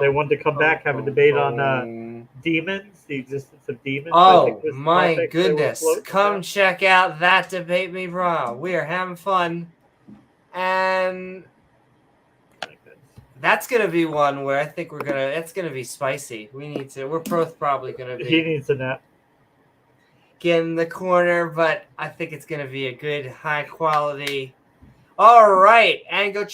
S2: They wanted to come back, have a debate on demons, the existence of demons.
S1: Oh, my goodness. Come check out that debate, me bro. We are having fun. And that's going to be one where I think it's going to be spicy. We're both probably going to be.
S2: He needs a nap.
S1: Get in the corner, but I think it's going to be a good, high quality. All right, and gonna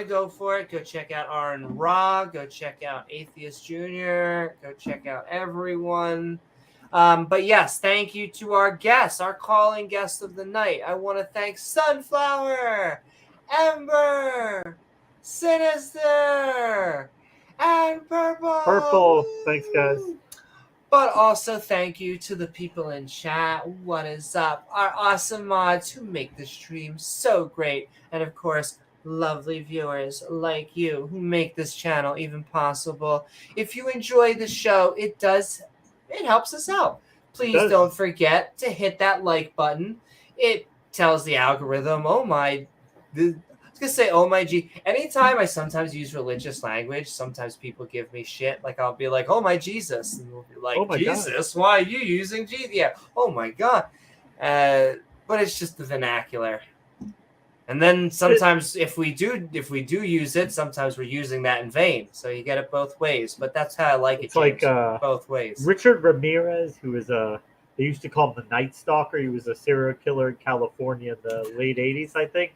S1: go for it. Go check out Aaron Ra. Go check out Atheist Jr. Go check out everyone. But yes, thank you to our guests, our calling guest of the night. I want to thank Sunflower, Ember, Sinister, and Purple.
S2: Purple. Thanks, guys.
S1: But also thank you to the people in chat. What is up? Our awesome mods who make the stream so great. And of course, lovely viewers like you who make this channel even possible. If you enjoy the show, it helps us out. Please don't forget to hit that like button. It tells the algorithm, oh my G. Anytime I sometimes use religious language, sometimes people give me shit. Like I'll be like, oh my Jesus. And they'll be like, oh Jesus, God. Why are you using Jesus? Yeah, oh my God. But it's just the vernacular. And then sometimes if we do use it, sometimes we're using that in vain. So you get it both ways. But that's how I like it, James, both ways.
S2: Richard Ramirez, who is they used to call him the Night Stalker. He was a serial killer in California in the late 80s, I think.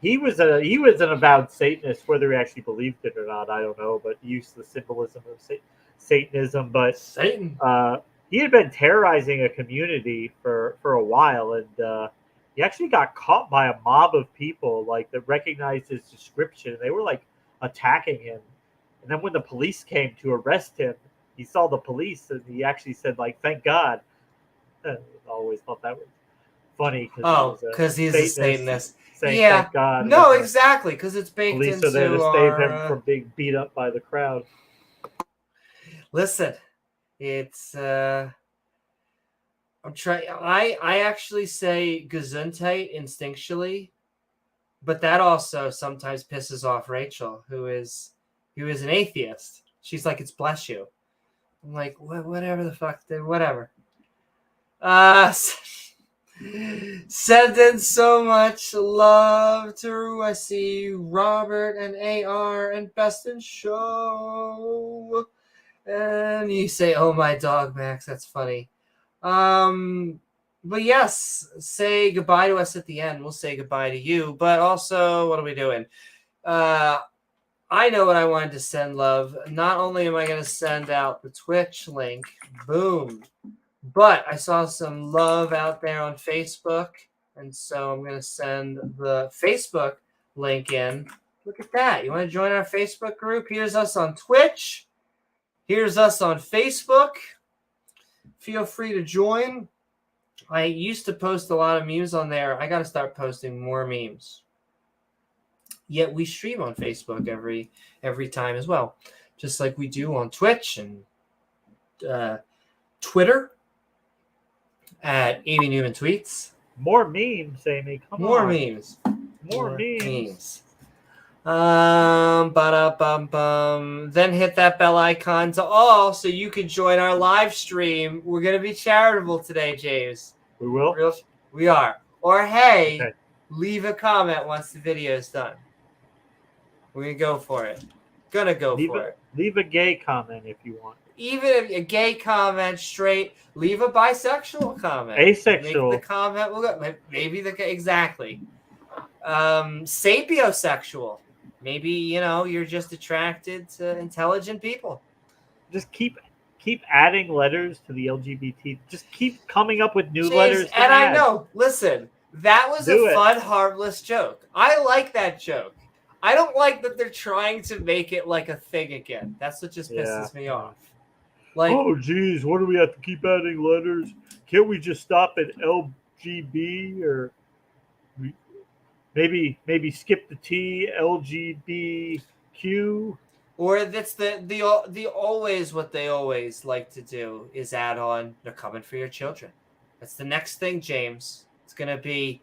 S2: He was an avowed Satanist, whether he actually believed it or not, I don't know, but he used the symbolism of Satanism. But
S1: Satan,
S2: he had been terrorizing a community for a while, and he actually got caught by a mob of people that recognized his description. They were attacking him, and then when the police came to arrest him, he saw the police, and he actually said "Thank God." I always thought that was funny
S1: because he's a Satanist.
S2: Saying, thank God.
S1: No, exactly, because it's baked
S2: police
S1: into
S2: are there to save him from being beat up by the crowd.
S1: Listen, it's I'm trying. I actually say Gesundheit instinctually, but that also sometimes pisses off Rachel, who is an atheist. She's like, it's bless you. I'm like, whatever the fuck, whatever. Send in so much love to I see Robert and AR and Best in Show. And you say, "Oh my dog, Max." That's funny. But yes, say goodbye to us at the end. We'll say goodbye to you. But also, what are we doing? I know what I wanted to send love. Not only am I going to send out the Twitch link, boom, but I saw some love out there on Facebook, and so I'm going to send the Facebook link in. Look at that. You want to join our Facebook group? Here's us on Twitch. Here's us on Facebook. Feel free to join. I used to post a lot of memes on there. I got to start posting more memes. Yet we stream on Facebook every time as well, just like we do on Twitch and Twitter at Amy Newman Tweets.
S2: More memes, Amy. Come
S1: More
S2: on.
S1: memes.
S2: More memes.
S1: Then hit that bell icon to all so you can join our live stream. We're gonna be charitable today, James.
S2: We will.
S1: We are. Or hey,
S2: Okay.
S1: leave a comment once the video is done. We're gonna go for it.
S2: Leave a gay comment if you want.
S1: Even if a gay comment, straight, leave a bisexual comment.
S2: Asexual.
S1: Make the comment will go. Maybe exactly. Sapiosexual. Maybe you're just attracted to intelligent people.
S2: Just keep adding letters to the LGBT. Just keep coming up with new
S1: Jeez,
S2: letters.
S1: And I know. Listen, that was
S2: Do
S1: a
S2: it.
S1: fun, harmless joke. I like that joke. I don't like that they're trying to make it like a thing again. That's what just pisses me off. Like,
S2: oh, geez, what do we have to keep adding letters? Can't we just stop at LGB or maybe skip the T, LGBTQ?
S1: or that's the always what they always like to do is add on, "They're coming for your children." That's the next thing, James. It's gonna be.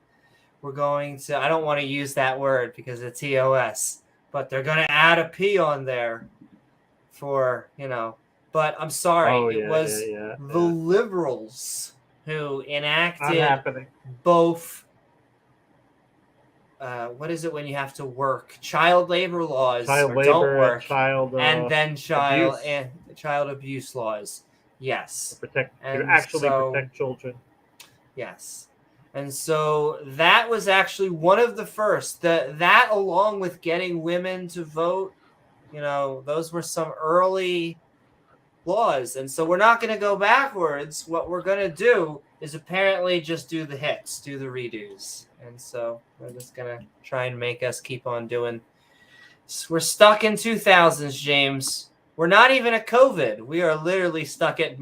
S1: We're going to, I don't want to use that word because it's TOS, but they're going to add a P on there for, but I'm sorry. It was the liberals who enacted both, what is it when you have to work? Child labor laws
S2: Child
S1: or
S2: labor,
S1: don't work.
S2: and
S1: then child
S2: abuse.
S1: abuse laws. Yes.
S2: Protect children.
S1: Yes. And so that was actually one of the first. That along with getting women to vote, those were some early laws. And so we're not going to go backwards. What we're going to do is apparently just do the hits, do the redos. And so we're just going to try and make us keep on doing. We're stuck in 2000s, James. We're not even at COVID. We are literally stuck at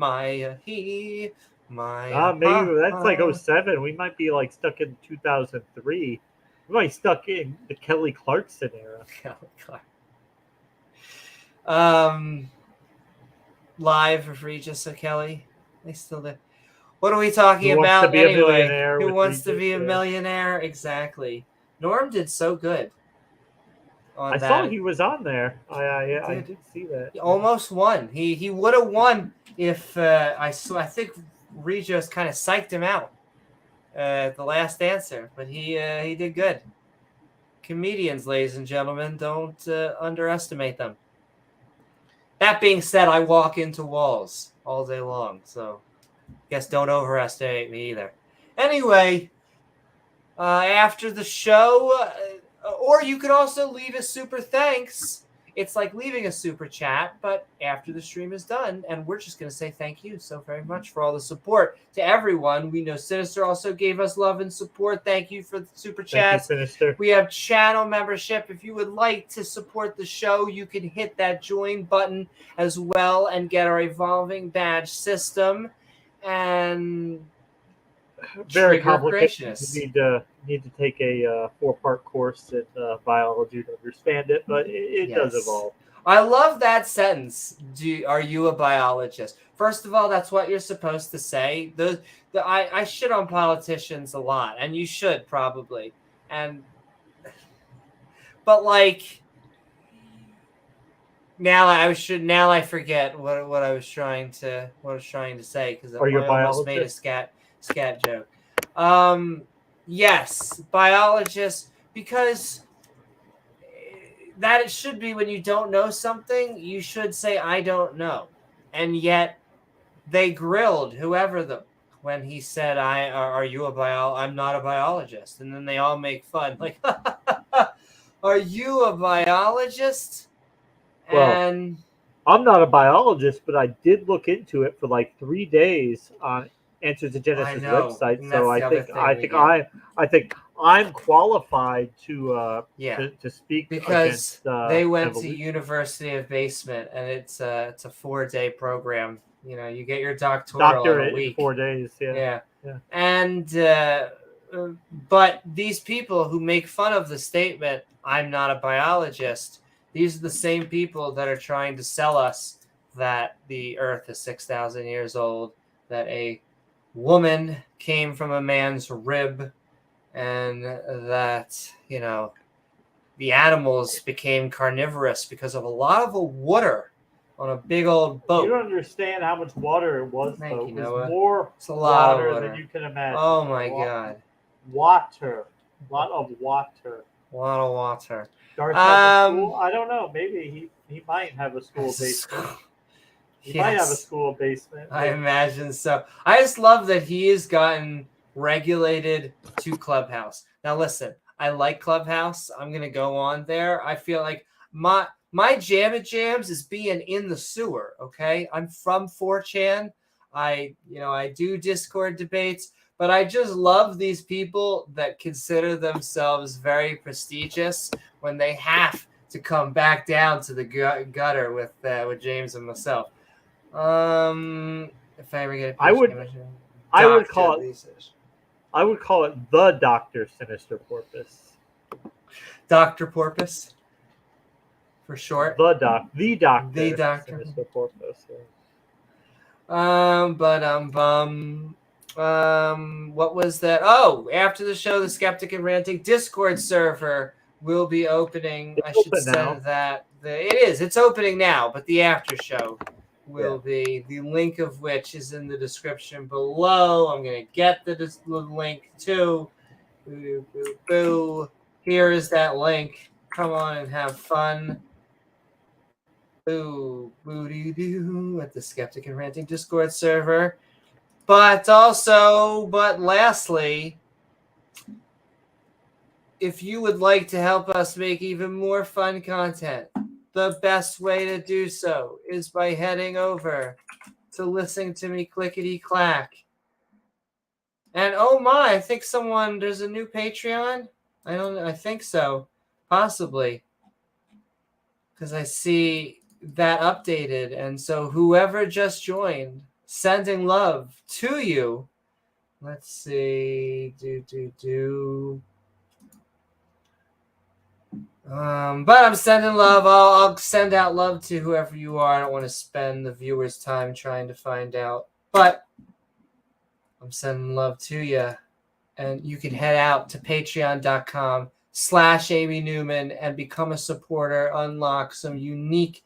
S1: maybe
S2: that's like 07. We might be like stuck in 2003. We might be stuck in the Kelly Clarkson era.
S1: Kelly Clark. Live for Regis or Kelly. They still do. What are we talking about anyway? Who wants to be a millionaire? Exactly. Norm did so good.
S2: I saw he was on there. I did see that.
S1: He almost won. He would have won if I think Regis kind of psyched him out at the last answer, but he did good. Comedians, ladies and gentlemen, don't underestimate them. That being said, I walk into walls all day long, so I guess don't overestimate me either. Anyway, after the show, or you could also leave a super thanks. It's like leaving a super chat, but after the stream is done, and we're just going to say thank you so very much for all the support to everyone. We know Sinister also gave us love and support. Thank you for the super chats.
S2: Thank you, Sinister.
S1: We have channel membership. If you would like to support the show, you can hit that join button as well and get our evolving badge system. And
S2: very complicated. You need to take a 4-part course in biology to understand it, but it does evolve.
S1: I love that sentence. Are you a biologist? First of all, that's what you're supposed to say. I shit on politicians a lot, and you should probably. But like now I forget what I was trying to say because I almost made a scat joke. Yes, biologists, because that it should be when you don't know something, you should say, I don't know. And yet they grilled whoever when he said, are you a I'm not a biologist. And then they all make fun. Like, are you a biologist?
S2: Well,
S1: And
S2: I'm not a biologist, but I did look into it for like 3 days on Answers to Genesis website.
S1: And
S2: So I think I'm qualified to speak
S1: because
S2: against
S1: they went
S2: evolution.
S1: to University of Basement, and it's a 4-day program. You know, you get your doctorate in a week.
S2: 4 days. Yeah.
S1: And but these people who make fun of the statement, I'm not a biologist, these are the same people that are trying to sell us that the Earth is 6,000 years old, that a woman came from a man's rib, and that, you know, the animals became carnivorous because of a lot of water on a big old boat.
S2: You don't understand how much water it was, though. It was more
S1: it's a lot
S2: water
S1: of water
S2: than you can imagine.
S1: Oh my God.
S2: Water. A lot of water.
S1: A lot of water.
S2: Darth has a school? I don't know. Maybe he might have a school basement. He might have a school basement.
S1: I imagine so. I just love that he has gotten regulated to Clubhouse. Now listen, I like Clubhouse. I'm gonna go on there. I feel like my jam at jams is being in the sewer. Okay, I'm from 4chan. I do Discord debates, but I just love these people that consider themselves very prestigious when they have to come back down to the gutter with James and myself. If I ever get a
S2: I would call it the Dr. Sinister Porpoise.
S1: Dr. Porpoise, for short.
S2: The Doctor.
S1: Sinister
S2: Porpoise.
S1: What was that? Oh, after the show, the Skeptic and Ranting Discord server will be opening. I should send that. It's opening now, but the after show will be, the link of which is in the description below. I'm going to get the link too. Boo, boo, boo. Here is that link. Come on and have fun. Boo, boo-doo-doo, at the Skeptic and Ranting Discord server. But lastly, if you would like to help us make even more fun content, the best way to do so is by heading over to Listen to Me Clickety Clack. And oh my, I think there's a new Patreon. I think so. Possibly. Because I see that updated. And so whoever just joined, sending love to you. Let's see. But I'm sending love. I'll send out love to whoever you are. I don't want to spend the viewers' time trying to find out. But I'm sending love to you. And you can head out to patreon.com/Amy Newman and become a supporter, unlock some unique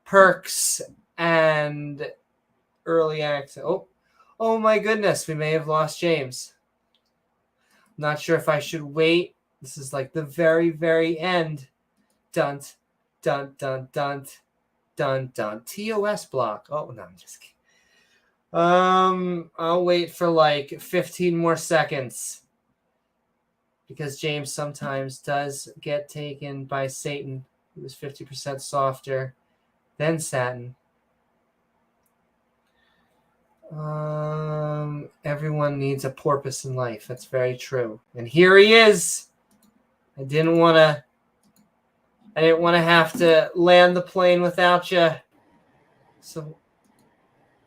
S1: perks and early access. Oh my goodness, we may have lost James. Not sure if I should wait. This is like the very, very end. Dun, dun, dun, dun, dun, dun. TOS block. Oh, no, I'm just kidding. I'll wait for like 15 more seconds. Because James sometimes does get taken by Satan, who is 50% softer than Satin. Everyone needs a porpoise in life. That's very true. And here he is. I didn't want to have to land the plane without you. So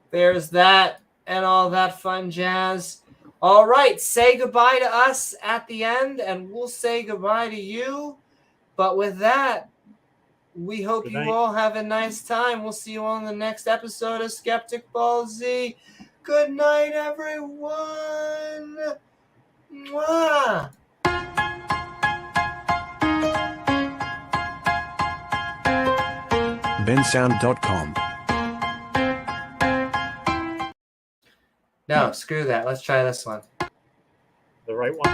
S1: there's that and all that fun jazz. All right, say goodbye to us at the end, and we'll say goodbye to you. But with that, we hope you all have a nice time. We'll see you on the next episode of Skeptic Ball Z. Good night, everyone. Mwah.
S7: bensound.com.
S1: No, screw that. Let's try this one.
S2: The right one.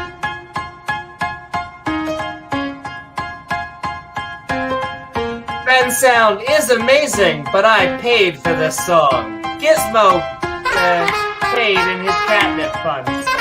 S1: Ben's sound is amazing, but I paid for this song. Gizmo paid in his catnip funds.